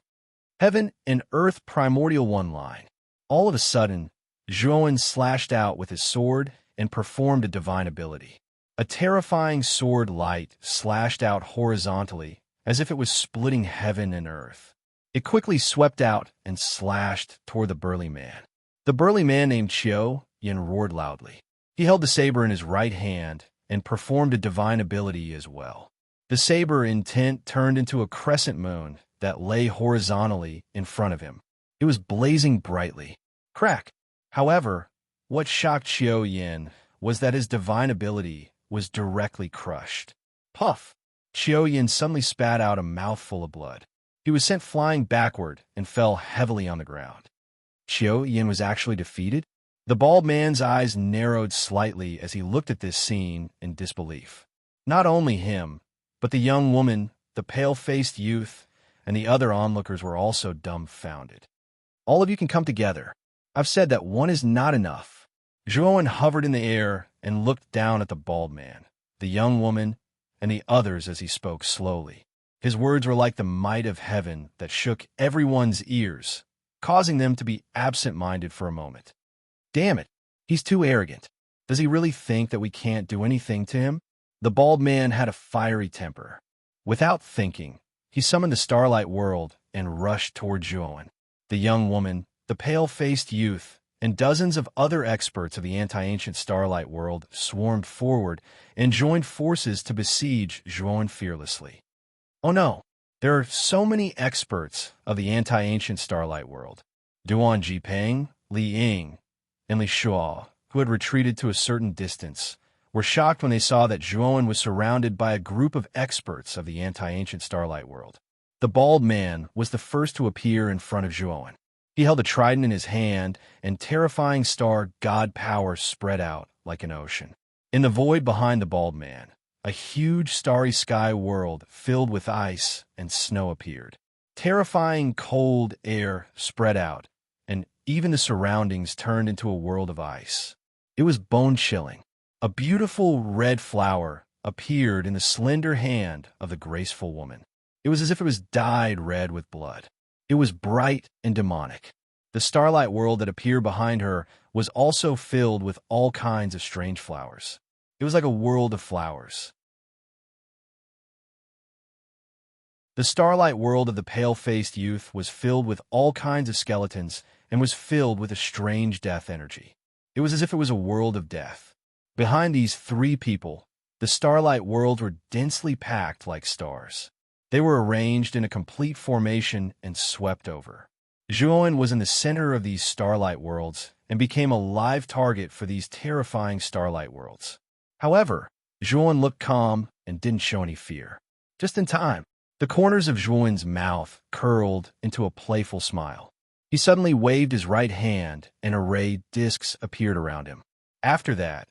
Heaven and earth primordial one line. All of a sudden, Zhuoan slashed out with his sword and performed a divine ability. A terrifying sword light slashed out horizontally as if it was splitting heaven and earth. It quickly swept out and slashed toward the burly man. The burly man named Xiao Yin roared loudly. He held the saber in his right hand and performed a divine ability as well. The saber intent turned into a crescent moon that lay horizontally in front of him. It was blazing brightly. Crack! However, what shocked Xiao Yin was that his divine ability was directly crushed. Puff! Xiao Yin suddenly spat out a mouthful of blood. He was sent flying backward and fell heavily on the ground. Xiao Yin was actually defeated? The bald man's eyes narrowed slightly as he looked at this scene in disbelief. Not only him, but the young woman, the pale-faced youth, and the other onlookers were also dumbfounded. All of you can come together. I've said that one is not enough. Zhuoan hovered in the air and looked down at the bald man, the young woman, and the others as he spoke slowly. His words were like the might of heaven that shook everyone's ears, causing them to be absent-minded for a moment. Damn it, he's too arrogant. Does he really think that we can't do anything to him? The bald man had a fiery temper. Without thinking, he summoned the Starlight World and rushed toward Zhuoan. The young woman, the pale-faced youth, and dozens of other experts of the anti-ancient Starlight World swarmed forward and joined forces to besiege Zhuoan fearlessly. Oh no, there are so many experts of the anti-ancient Starlight World. Duan Jipeng, Li Ying, and Li Shuo, who had retreated to a certain distance, were shocked when they saw that Zhuoan was surrounded by a group of experts of the anti-ancient Starlight World. The bald man was the first to appear in front of Zhuoan. He held a trident in his hand, and terrifying star god power spread out like an ocean. In the void behind the bald man, a huge starry sky world filled with ice and snow appeared. Terrifying cold air spread out, and even the surroundings turned into a world of ice. It was bone-chilling. A beautiful red flower appeared in the slender hand of the graceful woman. It was as if it was dyed red with blood. It was bright and demonic. The starlight world that appeared behind her was also filled with all kinds of strange flowers. It was like a world of flowers. The starlight world of the pale-faced youth was filled with all kinds of skeletons and was filled with a strange death energy. It was as if it was a world of death. Behind these three people, the starlight worlds were densely packed like stars. They were arranged in a complete formation and swept over. Zhuan was in the center of these starlight worlds and became a live target for these terrifying starlight worlds. However, Zhuan looked calm and didn't show any fear. Just in time, the corners of Zhuan's mouth curled into a playful smile. He suddenly waved his right hand and array discs appeared around him. After that,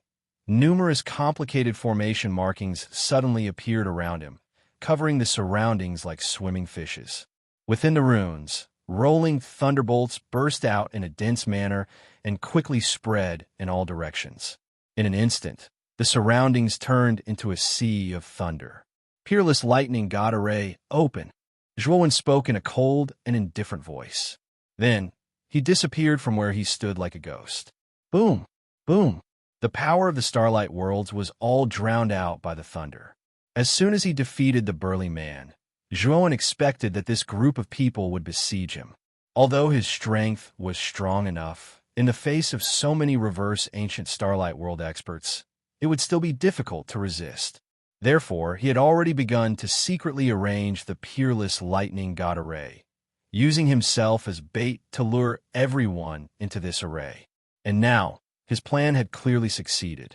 numerous complicated formation markings suddenly appeared around him, covering the surroundings like swimming fishes. Within the runes, rolling thunderbolts burst out in a dense manner and quickly spread in all directions. In an instant, the surroundings turned into a sea of thunder. Peerless lightning god array, open. Zhuan spoke in a cold and indifferent voice. Then, he disappeared from where he stood like a ghost. Boom! Boom! The power of the starlight worlds was all drowned out by the thunder. As soon as he defeated the burly man, Zhuan expected that this group of people would besiege him. Although his strength was strong enough, in the face of so many reverse ancient starlight world experts, it would still be difficult to resist. Therefore, he had already begun to secretly arrange the peerless lightning god array, using himself as bait to lure everyone into this array. And now, his plan had clearly succeeded.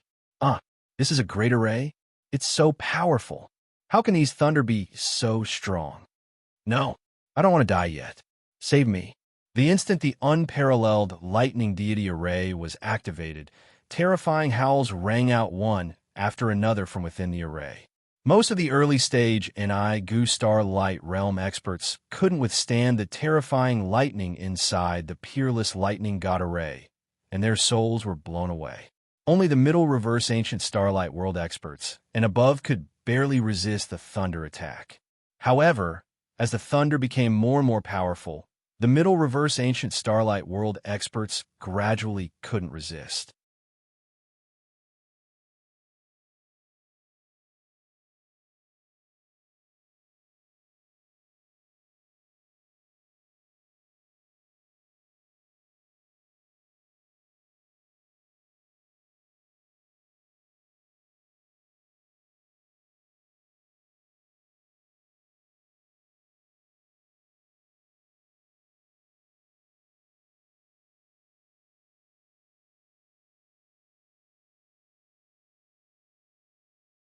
This is a great array? It's so powerful. How can these thunder be so strong? No, I don't want to die yet. Save me. The instant the unparalleled lightning deity array was activated, terrifying howls rang out one after another from within the array. Most of the early-stage NI Gu-Star Light Realm experts couldn't withstand the terrifying lightning inside the peerless lightning god array, and their souls were blown away. Only the middle reverse ancient starlight world experts and above could barely resist the thunder attack. However, as the thunder became more and more powerful, the middle reverse ancient starlight world experts gradually couldn't resist.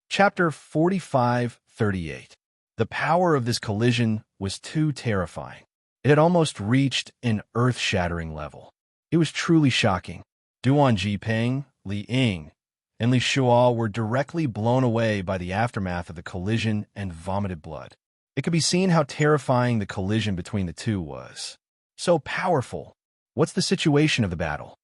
Chapter 45-38. The power of this collision was too terrifying. It had almost reached an earth-shattering level. It was truly shocking. Duan Jipeng, Li Ying, and Li Shuo were directly blown away by the aftermath of the collision and vomited blood. It could be seen how terrifying the collision between the two was. So powerful. What's the situation of the battle?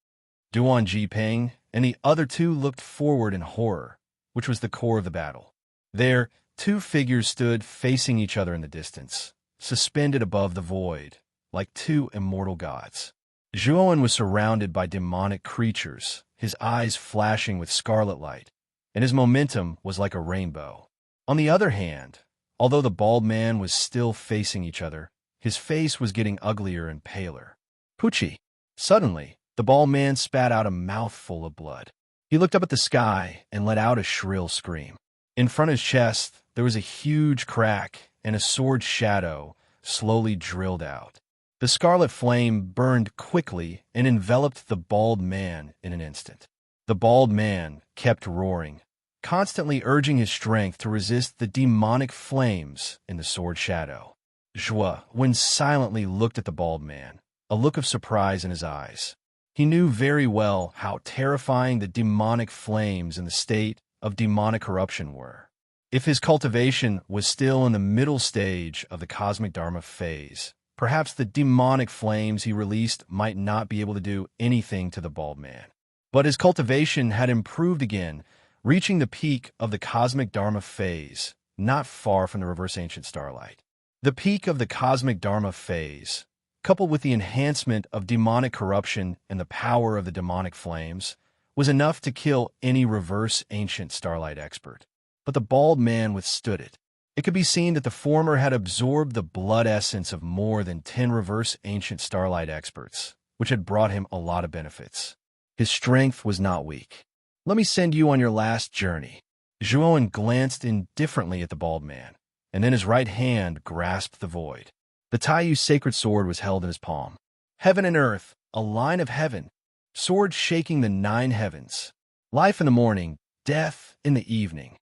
Duan Jipeng and the other two looked forward in horror, which was the core of the battle. There, two figures stood facing each other in the distance, suspended above the void, like two immortal gods. Zhuan was surrounded by demonic creatures, his eyes flashing with scarlet light, and his momentum was like a rainbow. On the other hand, although the bald man was still facing each other, his face was getting uglier and paler. Pucci! Suddenly, the bald man spat out a mouthful of blood. He looked up at the sky and let out a shrill scream. In front of his chest, there was a huge crack, and a sword shadow slowly drilled out. The scarlet flame burned quickly and enveloped the bald man in an instant. The bald man kept roaring, constantly urging his strength to resist the demonic flames in the sword shadow. Zhuan silently looked at the bald man, a look of surprise in his eyes. He knew very well how terrifying the demonic flames in the state of demonic corruption were. If his cultivation was still in the middle stage of the cosmic dharma phase, perhaps the demonic flames he released might not be able to do anything to the bald man. But his cultivation had improved again, reaching the peak of the cosmic dharma phase, not far from the reverse ancient starlight. The peak of the cosmic dharma phase, coupled with the enhancement of demonic corruption and the power of the demonic flames, was enough to kill any reverse ancient starlight expert. But the bald man withstood it. It could be seen that the former had absorbed the blood essence of more than 10 reverse ancient starlight experts, which had brought him a lot of benefits. His strength was not weak. Let me send you on your last journey. Zhuowen glanced indifferently at the bald man, and then his right hand grasped the void. The Taiyu sacred sword was held in his palm. Heaven and earth, a line of heaven, sword shaking the 9 heavens. Life in the morning, death in the evening.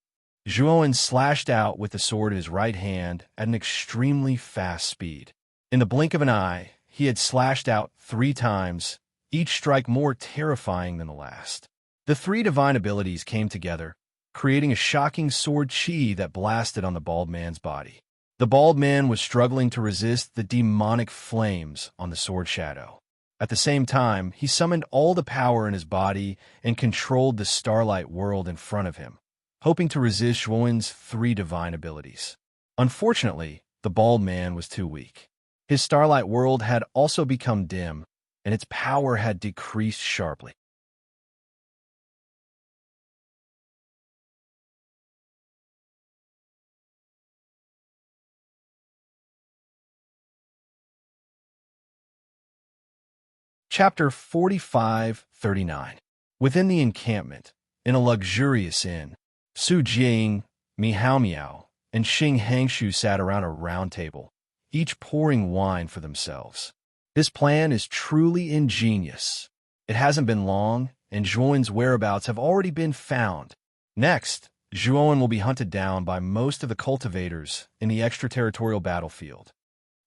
Zhuowen slashed out with the sword in his right hand at an extremely fast speed. In the blink of an eye, he had slashed out 3 times, each strike more terrifying than the last. The 3 divine abilities came together, creating a shocking sword chi that blasted on the bald man's body. The bald man was struggling to resist the demonic flames on the sword shadow. At the same time, he summoned all the power in his body and controlled the starlight world in front of him, hoping to resist Zhuowen's 3 divine abilities. Unfortunately, the bald man was too weak. His starlight world had also become dim, and its power had decreased sharply. Chapter 45-39. Within the encampment, in a luxurious inn, Su Jing, Mi Hao Miao, and Xing Hangshu sat around a round table, each pouring wine for themselves. This plan is truly ingenious. It hasn't been long, and Zhuowen's whereabouts have already been found. Next, Zhuowen will be hunted down by most of the cultivators in the extraterritorial battlefield.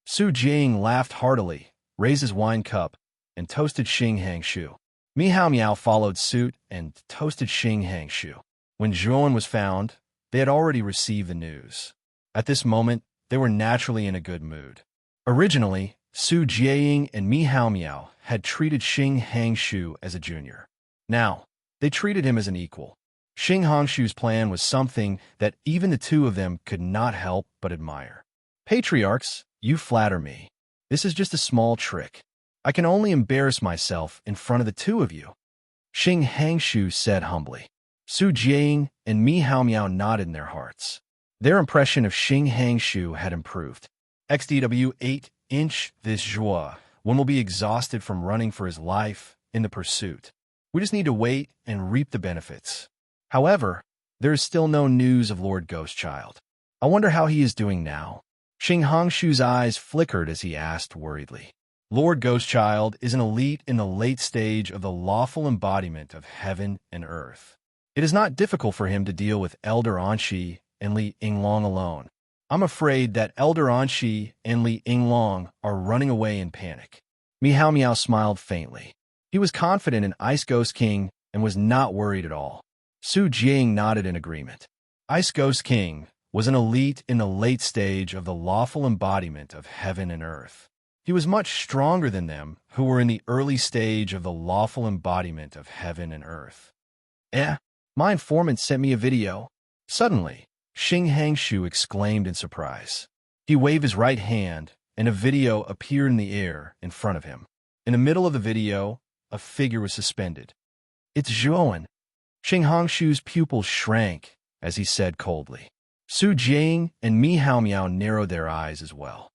Su Jing laughed heartily, raised his wine cup, and toasted Xing Hangshu. Mi Hao Miao followed suit and toasted Xing Hangshu. When Zhuowen was found, they had already received the news. At this moment, they were naturally in a good mood. Originally, Su Jiaying and Mi Hao Miao had treated Xing Hangshu as a junior. Now, they treated him as an equal. Xing Hangshu's plan was something that even the two of them could not help but admire. Patriarchs, you flatter me. This is just a small trick. I can only embarrass myself in front of the two of you, Xing Hangshu said humbly. Su Jiaying and Mi Hao Miao nodded in their hearts. Their impression of Xing Hangshu had improved. XDW 8-inch this Zhuo. One will be exhausted from running for his life in the pursuit. We just need to wait and reap the benefits. However, there is still no news of Lord Ghostchild. I wonder how he is doing now. Xing Hangshu's eyes flickered as he asked worriedly. Lord Ghostchild is an elite in the late stage of the lawful embodiment of heaven and earth. It is not difficult for him to deal with Elder Anshi and Li Yinglong alone. I'm afraid that Elder Anshi and Li Yinglong are running away in panic. Mi Hao Miao smiled faintly. He was confident in Ice Ghost King and was not worried at all. Su Jing nodded in agreement. Ice Ghost King was an elite in the late stage of the lawful embodiment of heaven and earth. He was much stronger than them who were in the early stage of the lawful embodiment of heaven and earth. My informant sent me a video. Suddenly, Xing Hangshu exclaimed in surprise. He waved his right hand, and a video appeared in the air in front of him. In the middle of the video, a figure was suspended. It's Zhuowen. Xing Hangshu's pupils shrank as he said coldly. Su Jing and Mi Hao Miao narrowed their eyes as well.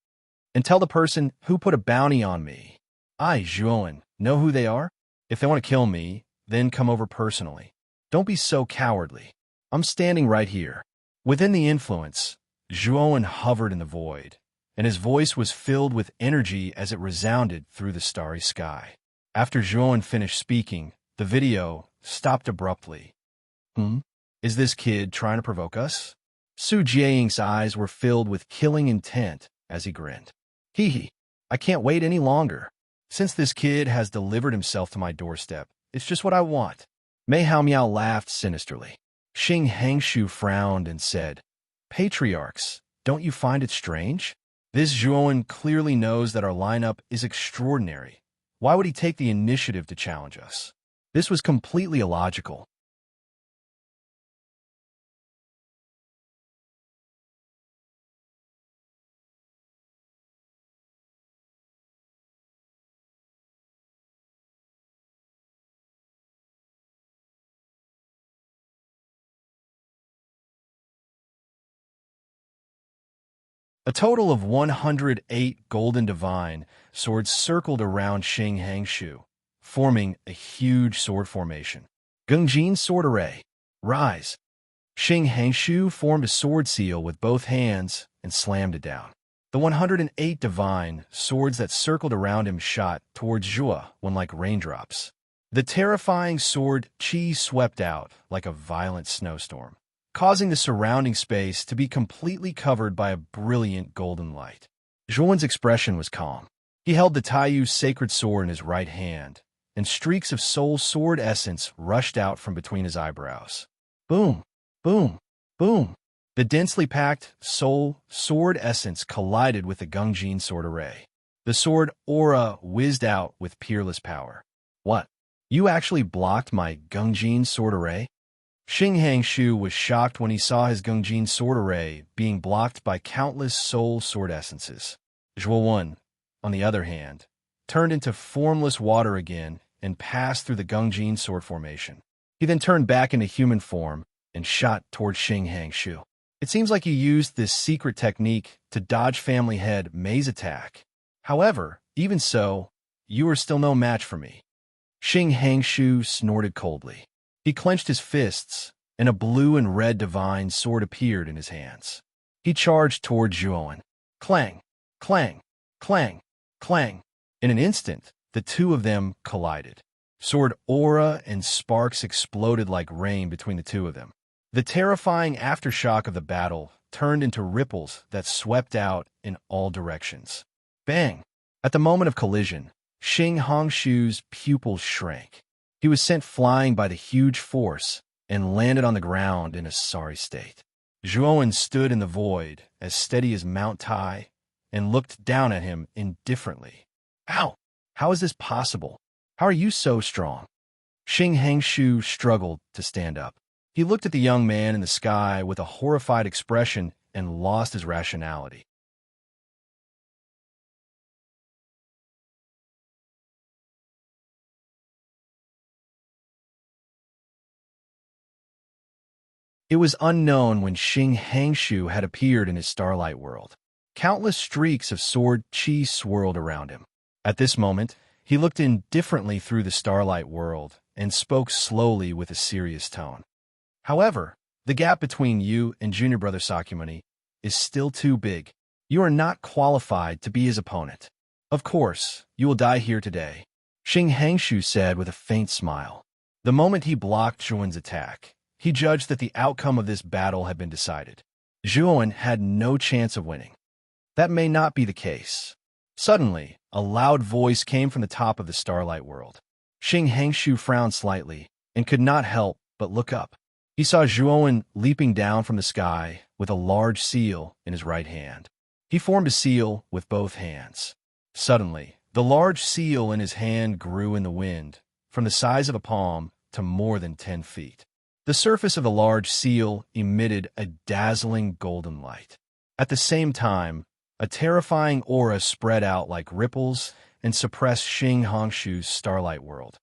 And tell the person who put a bounty on me. I, Zhuowen, know who they are? If they want to kill me, then come over personally. Don't be so cowardly. I'm standing right here. Within the influence, Zhuowen hovered in the void, and his voice was filled with energy as it resounded through the starry sky. After Zhuowen finished speaking, the video stopped abruptly. Is this kid trying to provoke us? Su Jiaying's eyes were filled with killing intent as he grinned. Hee, I can't wait any longer. Since this kid has delivered himself to my doorstep, it's just what I want. Mi Hao Miao laughed sinisterly. Xing Hangshu frowned and said, Patriarchs, don't you find it strange? This Zhuowen clearly knows that our lineup is extraordinary. Why would he take the initiative to challenge us? This was completely illogical. A total of 108 golden divine swords circled around Xing Hangshu, forming a huge sword formation. Gungjin Sword Array. Rise. Xing Hangshu formed a sword seal with both hands and slammed it down. The 108 divine swords that circled around him shot towards Zhua when like raindrops. The terrifying sword qi swept out like a violent snowstorm, causing the surrounding space to be completely covered by a brilliant golden light. Zhuan's expression was calm. He held the Taiyu sacred sword in his right hand, and streaks of soul sword essence rushed out from between his eyebrows. Boom, boom, boom. The densely packed soul sword essence collided with the Gungjin sword array. The sword aura whizzed out with peerless power. What? You actually blocked my Gungjin sword array? Xing Hangshu was shocked when he saw his Gungjin sword array being blocked by countless soul sword essences. Zhuo, on the other hand, turned into formless water again and passed through the Gungjin sword formation. He then turned back into human form and shot towards Xing Hangshu. It seems like you used this secret technique to dodge family head Mei's attack. However, even so, you are still no match for me. Xing Hangshu snorted coldly. He clenched his fists, and a blue and red divine sword appeared in his hands. He charged toward Zhuo. Clang, clang, clang, clang. In an instant, the two of them collided. Sword aura and sparks exploded like rain between the two of them. The terrifying aftershock of the battle turned into ripples that swept out in all directions. Bang! At the moment of collision, Xing Hangshu's pupils shrank. He was sent flying by the huge force and landed on the ground in a sorry state. Zhuo stood in the void, as steady as Mount Tai, and looked down at him indifferently. Ow! How is this possible? How are you so strong? Xing Hangshu struggled to stand up. He looked at the young man in the sky with a horrified expression and lost his rationality. It was unknown when Xing Hangshu had appeared in his starlight world. Countless streaks of sword qi swirled around him. At this moment, he looked indifferently through the starlight world and spoke slowly with a serious tone. However, the gap between you and junior brother Sakyamuni is still too big. You are not qualified to be his opponent. Of course, you will die here today, Xing Hangshu said with a faint smile. The moment he blocked Zhuan's attack, he judged that the outcome of this battle had been decided. Zhuan had no chance of winning. That may not be the case. Suddenly, a loud voice came from the top of the starlight world. Xing Hangshu frowned slightly and could not help but look up. He saw Zhuan leaping down from the sky with a large seal in his right hand. He formed a seal with both hands. Suddenly, the large seal in his hand grew in the wind, from the size of a palm to more than 10 feet. The surface of the large seal emitted a dazzling golden light. At the same time, a terrifying aura spread out like ripples and suppressed Xing Hangshu's starlight world.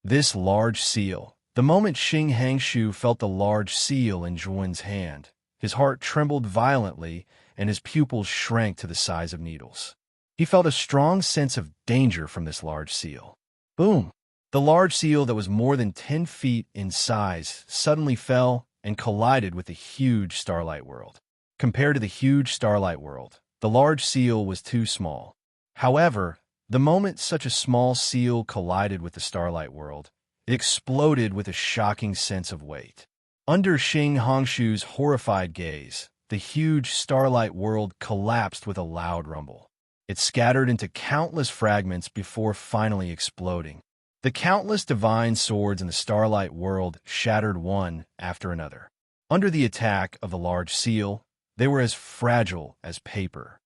This large seal. The moment Xing Hangshu felt the large seal in Zhuan's hand, his heart trembled violently and his pupils shrank to the size of needles. He felt a strong sense of danger from this large seal. Boom! The large seal that was more than 10 feet in size suddenly fell and collided with the huge starlight world. Compared to the huge starlight world, the large seal was too small. However, the moment such a small seal collided with the starlight world, it exploded with a shocking sense of weight. Under Xing Hangshu's horrified gaze, the huge starlight world collapsed with a loud rumble. It scattered into countless fragments before finally exploding. The countless divine swords in the starlight world shattered one after another. Under the attack of the large seal, they were as fragile as paper.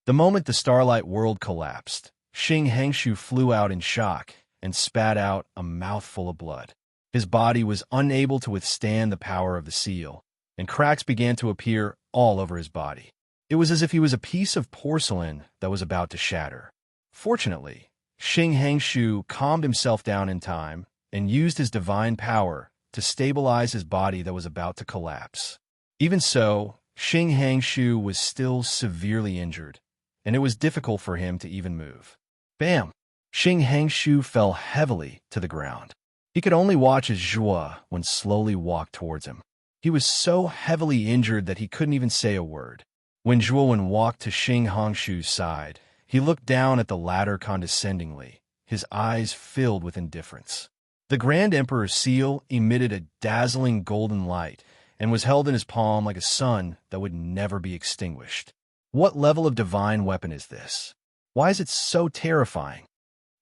The moment the starlight world collapsed, Xing Hangshu flew out in shock and spat out a mouthful of blood. His body was unable to withstand the power of the seal, and cracks began to appear all over his body. It was as if he was a piece of porcelain that was about to shatter. Fortunately, Xing Hangshu calmed himself down in time and used his divine power to stabilize his body that was about to collapse. Even so, Xing Hangshu was still severely injured, and it was difficult for him to even move. Bam! Xing Hangshu fell heavily to the ground. He could only watch as Zhuo Wen slowly walked towards him. He was so heavily injured that he couldn't even say a word. When Zhuo Wen walked to Xing Hangshu's side, he looked down at the latter condescendingly, his eyes filled with indifference. The Grand Emperor's seal emitted a dazzling golden light and was held in his palm like a sun that would never be extinguished. What level of divine weapon is this? Why is it so terrifying?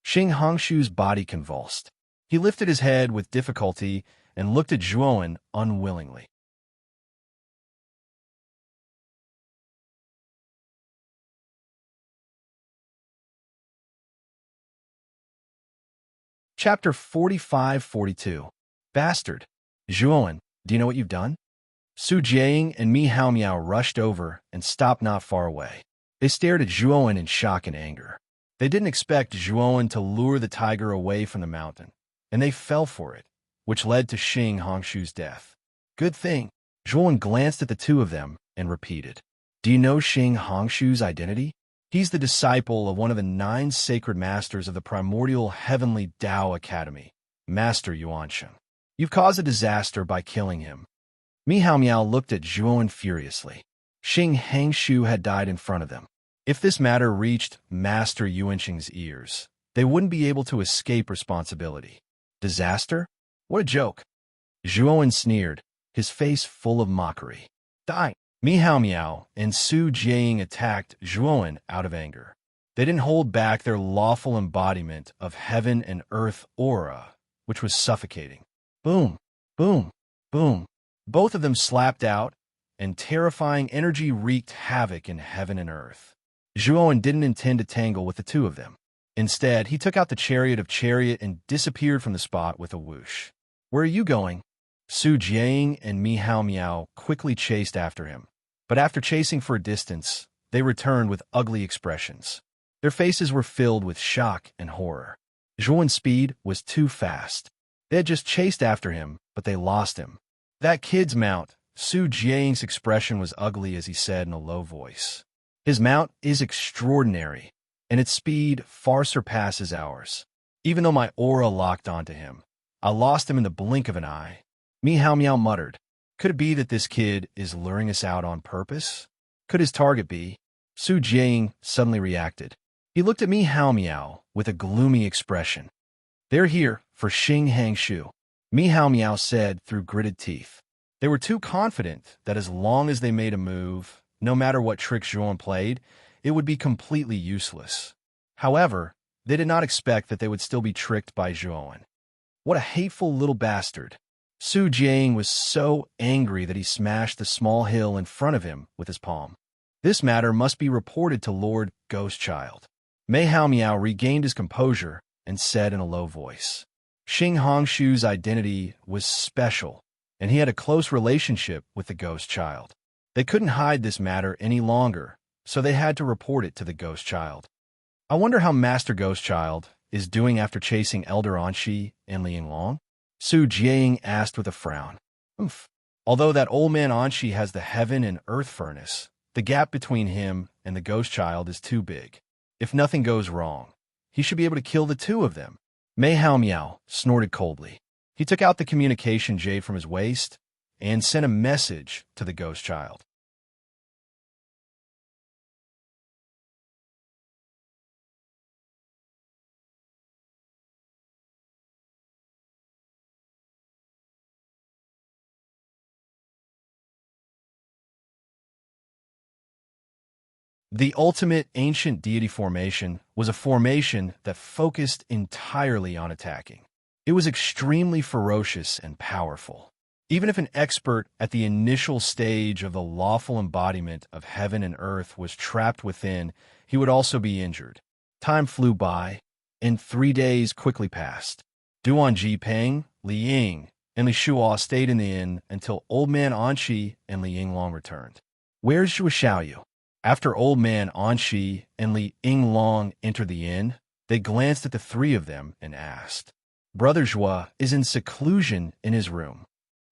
Xing Hangshu's body convulsed. He lifted his head with difficulty and looked at Zhuo Wen unwillingly. Chapter 45-42. Bastard. Zhuo Wen, do you know what you've done? Su Jiang and Mi Hao Miao rushed over and stopped not far away. They stared at Zhuo Wen in shock and anger. They didn't expect Zhuo Wen to lure the tiger away from the mountain, and they fell for it, which led to Xing Hangshu's death. Good thing. Zhuo Wen glanced at the two of them and repeated, "Do you know Xing Hangshu's identity? He's the disciple of one of the 9 sacred masters of the primordial heavenly Tao Academy, Master Yuanshen. You've caused a disaster by killing him." Mi Hao Miao looked at Zhuo Wen furiously. Xing Hangshu had died in front of them. If this matter reached Master Yuanshen's ears, they wouldn't be able to escape responsibility. Disaster? What a joke. Zhuo Wen sneered, his face full of mockery. Die! Mi Hao Miao and Su Jiang attacked Zhuo Wen out of anger. They didn't hold back their lawful embodiment of heaven and earth aura, which was suffocating. Boom, boom, boom. Both of them slapped out, and terrifying energy wreaked havoc in heaven and earth. Zhuo Wen didn't intend to tangle with the two of them. Instead, he took out the chariot of chariot and disappeared from the spot with a whoosh. Where are you going? Su Jiang and Mi Hao Miao quickly chased after him, but after chasing for a distance, they returned with ugly expressions. Their faces were filled with shock and horror. Zhuo Wen's speed was too fast. They had just chased after him, but they lost him. That kid's mount. Su Jiang's expression was ugly as he said in a low voice. His mount is extraordinary, and its speed far surpasses ours. Even though my aura locked onto him, I lost him in the blink of an eye. Mi Hao Miao muttered, "Could it be that this kid is luring us out on purpose? Could his target be?" Su Jiang suddenly reacted. He looked at Mi Hao Miao with a gloomy expression. "They're here for Xing Hangshu," Mi Hao Miao said through gritted teeth. They were too confident that as long as they made a move, no matter what trick Zhuo Wen played, it would be completely useless. However, they did not expect that they would still be tricked by Zhuo Wen. What a hateful little bastard. Su Jiang was so angry that he smashed the small hill in front of him with his palm. This matter must be reported to Lord Ghostchild. Mi Hao Miao regained his composure and said in a low voice, Xing Hangshu's identity was special, and he had a close relationship with the Ghostchild. They couldn't hide this matter any longer, so they had to report it to the Ghostchild. I wonder how Master Ghostchild is doing after chasing Elder Anshi and Liang Long? Su Jiang asked with a frown. Although that old man Anshi has the heaven and earth furnace, the gap between him and the Ghostchild is too big. If nothing goes wrong, he should be able to kill the two of them. Mi Hao Miao snorted coldly. He took out the communication jade from his waist and sent a message to the Ghostchild. The ultimate ancient deity formation was a formation that focused entirely on attacking. It was extremely ferocious and powerful. Even if an expert at the initial stage of the lawful embodiment of heaven and earth was trapped within, he would also be injured. Time flew by, and 3 days quickly passed. Duan Jipeng, Li Ying, and Li Shuo stayed in the inn until Old Man Anshi and Li Yinglong returned. Where's Zhuo Xiaoyu? After Old Man Anshi and Li Yinglong entered the inn, they glanced at the three of them and asked, Brother Zhuo is in seclusion in his room.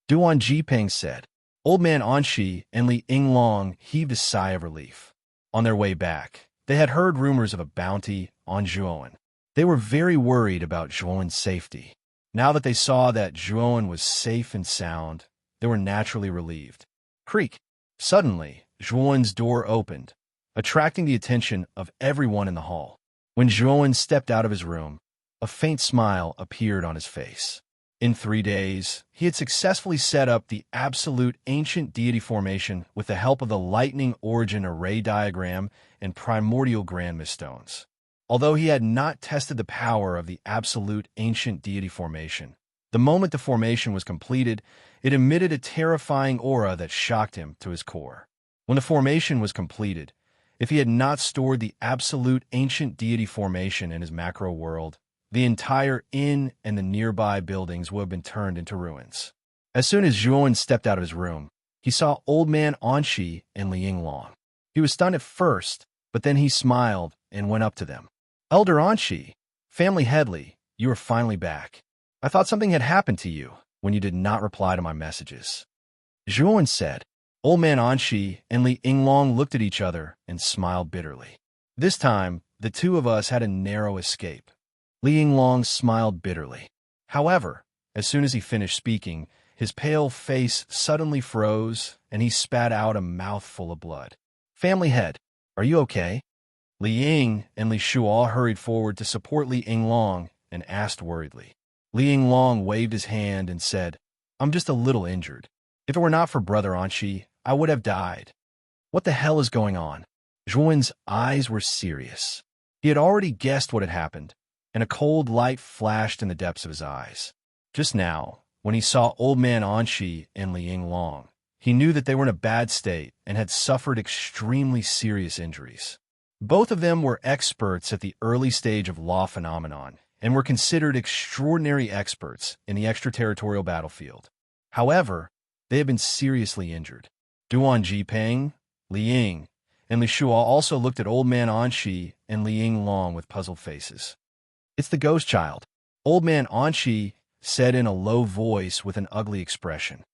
Duan Jipeng said. Old Man Anshi and Li Yinglong heaved a sigh of relief. On their way back, they had heard rumors of a bounty on Zhuowen. They were very worried about Zhuowen's safety. Now that they saw that Zhuowen was safe and sound, they were naturally relieved. Creak! Suddenly, Zhuowen's door opened, attracting the attention of everyone in the hall. When Zhuowen stepped out of his room, a faint smile appeared on his face. In 3 days, he had successfully set up the absolute ancient deity formation with the help of the lightning origin array diagram and primordial grand mist stones. Although he had not tested the power of the absolute ancient deity formation, the moment the formation was completed, it emitted a terrifying aura that shocked him to his core. When the formation was completed, if he had not stored the absolute ancient deity formation in his macro world, the entire inn and the nearby buildings would have been turned into ruins. As soon as Zhuowen stepped out of his room, he saw Old Man Anshi and Li Yinglong. He was stunned at first, but then he smiled and went up to them. Elder Anshi, Family Headley, you are finally back. I thought something had happened to you when you did not reply to my messages. Zhuowen said. Old Man Anshi and Li Yinglong looked at each other and smiled bitterly. This time, the two of us had a narrow escape. Li Yinglong smiled bitterly. However, as soon as he finished speaking, his pale face suddenly froze and he spat out a mouthful of blood. Family Head, are you okay? Li Ying and Li Shuo hurried forward to support Li Yinglong and asked worriedly. Li Yinglong waved his hand and said, I'm just a little injured. If it were not for Brother Anshi, I would have died. What the hell is going on? Zhuowen's eyes were serious. He had already guessed what had happened, and a cold light flashed in the depths of his eyes. Just now, when he saw Old Man Anshi and Li Yinglong, he knew that they were in a bad state and had suffered extremely serious injuries. Both of them were experts at the early stage of law phenomenon and were considered extraordinary experts in the extraterritorial battlefield. However, they had been seriously injured. Duan Jipeng, Li Ying, and Li Shuo also looked at Old Man Anshi and Li Yinglong with puzzled faces. It's the ghost child, Old Man Anshi said in a low voice with an ugly expression.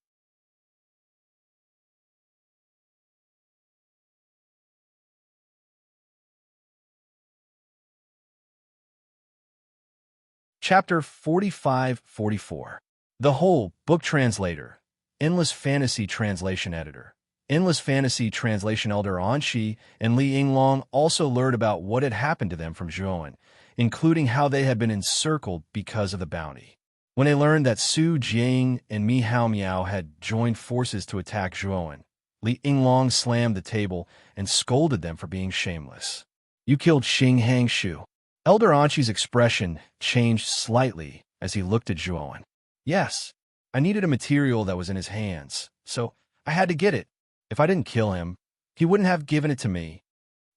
Chapter 45-44. The Whole Book Translator, Endless Fantasy Translation Editor. Endless Fantasy Translation Elder Anshi and Li Yinglong also learned about what had happened to them from Zhuowen, including how they had been encircled because of the bounty. When they learned that Su Jing and Mi Hao Miao had joined forces to attack Zhuowen, Li Yinglong slammed the table and scolded them for being shameless. You killed Xing Hangshu. Elder Anshi's expression changed slightly as he looked at Zhuowen. Yes, I needed a material that was in his hands, so I had to get it. If I didn't kill him, he wouldn't have given it to me.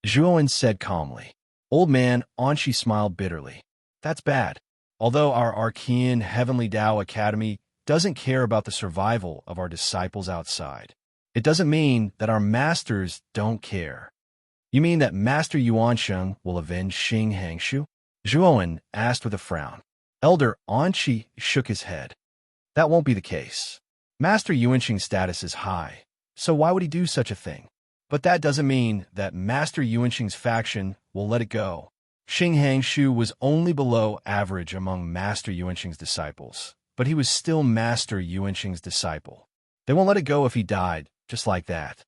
Zhuowen said calmly. Old Man Anshi smiled bitterly. That's bad. Although our Archean Heavenly Tao Academy doesn't care about the survival of our disciples outside, it doesn't mean that our masters don't care. You mean that Master Yuansheng will avenge Xing Hangshu? Zhuowen asked with a frown. Elder Anshi shook his head. That won't be the case. Master Yuansheng's status is high, so why would he do such a thing? But that doesn't mean that Master Yuansheng's faction will let it go. Xing Hangshu was only below average among Master Yuansheng's disciples, but he was still Master Yuansheng's disciple. They won't let it go if he died, just like that.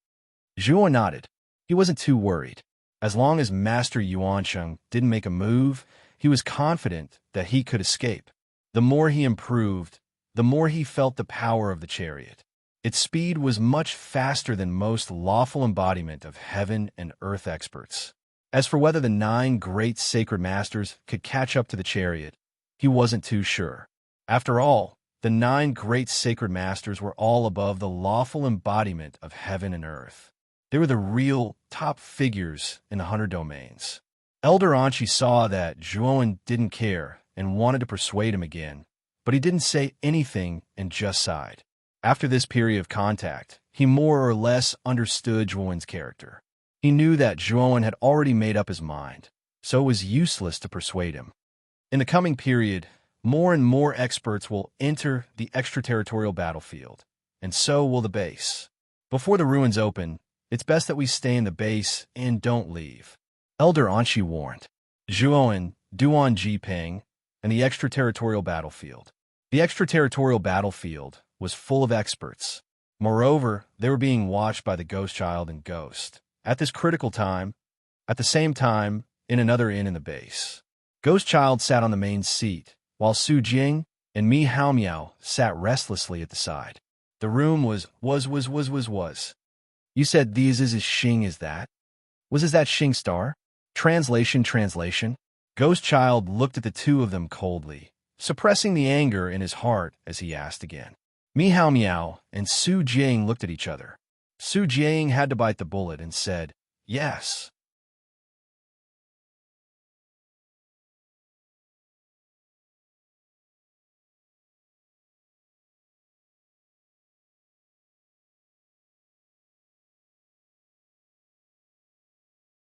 Zhuo nodded. He wasn't too worried. As long as Master Yuansheng didn't make a move, he was confident that he could escape. The more he improved, the more he felt the power of the chariot. Its speed was much faster than most lawful embodiment of heaven and earth experts. As for whether the 9 great sacred masters could catch up to the chariot, he wasn't too sure. After all, the 9 great sacred masters were all above the lawful embodiment of heaven and earth. They were the real top figures in the 100 domains. Elder Anshi saw that Zhuowen didn't care and wanted to persuade him again, but he didn't say anything and just sighed. After this period of contact, he more or less understood Zhuowen's character. He knew that Zhuowen had already made up his mind, so it was useless to persuade him. In the coming period, more and more experts will enter the extraterritorial battlefield, and so will the base. Before the ruins open, it's best that we stay in the base and don't leave. Elder Anshi warned. Zhuoan, Duan Jiping, and the extraterritorial battlefield. The extraterritorial battlefield was full of experts. Moreover, they were being watched by the Ghost Child and Ghost. At this critical time, at the same time, in another inn in the base. Ghost Child sat on the main seat, while Su Jing and Mi Hao Miao sat restlessly at the side. The room was. You said these is as Xing as that? Was as that Xing star? Translation. Ghost Child looked at the two of them coldly, suppressing the anger in his heart as he asked again. Mi Hao Miao and Su Jing looked at each other. Su Jing had to bite the bullet and said, yes.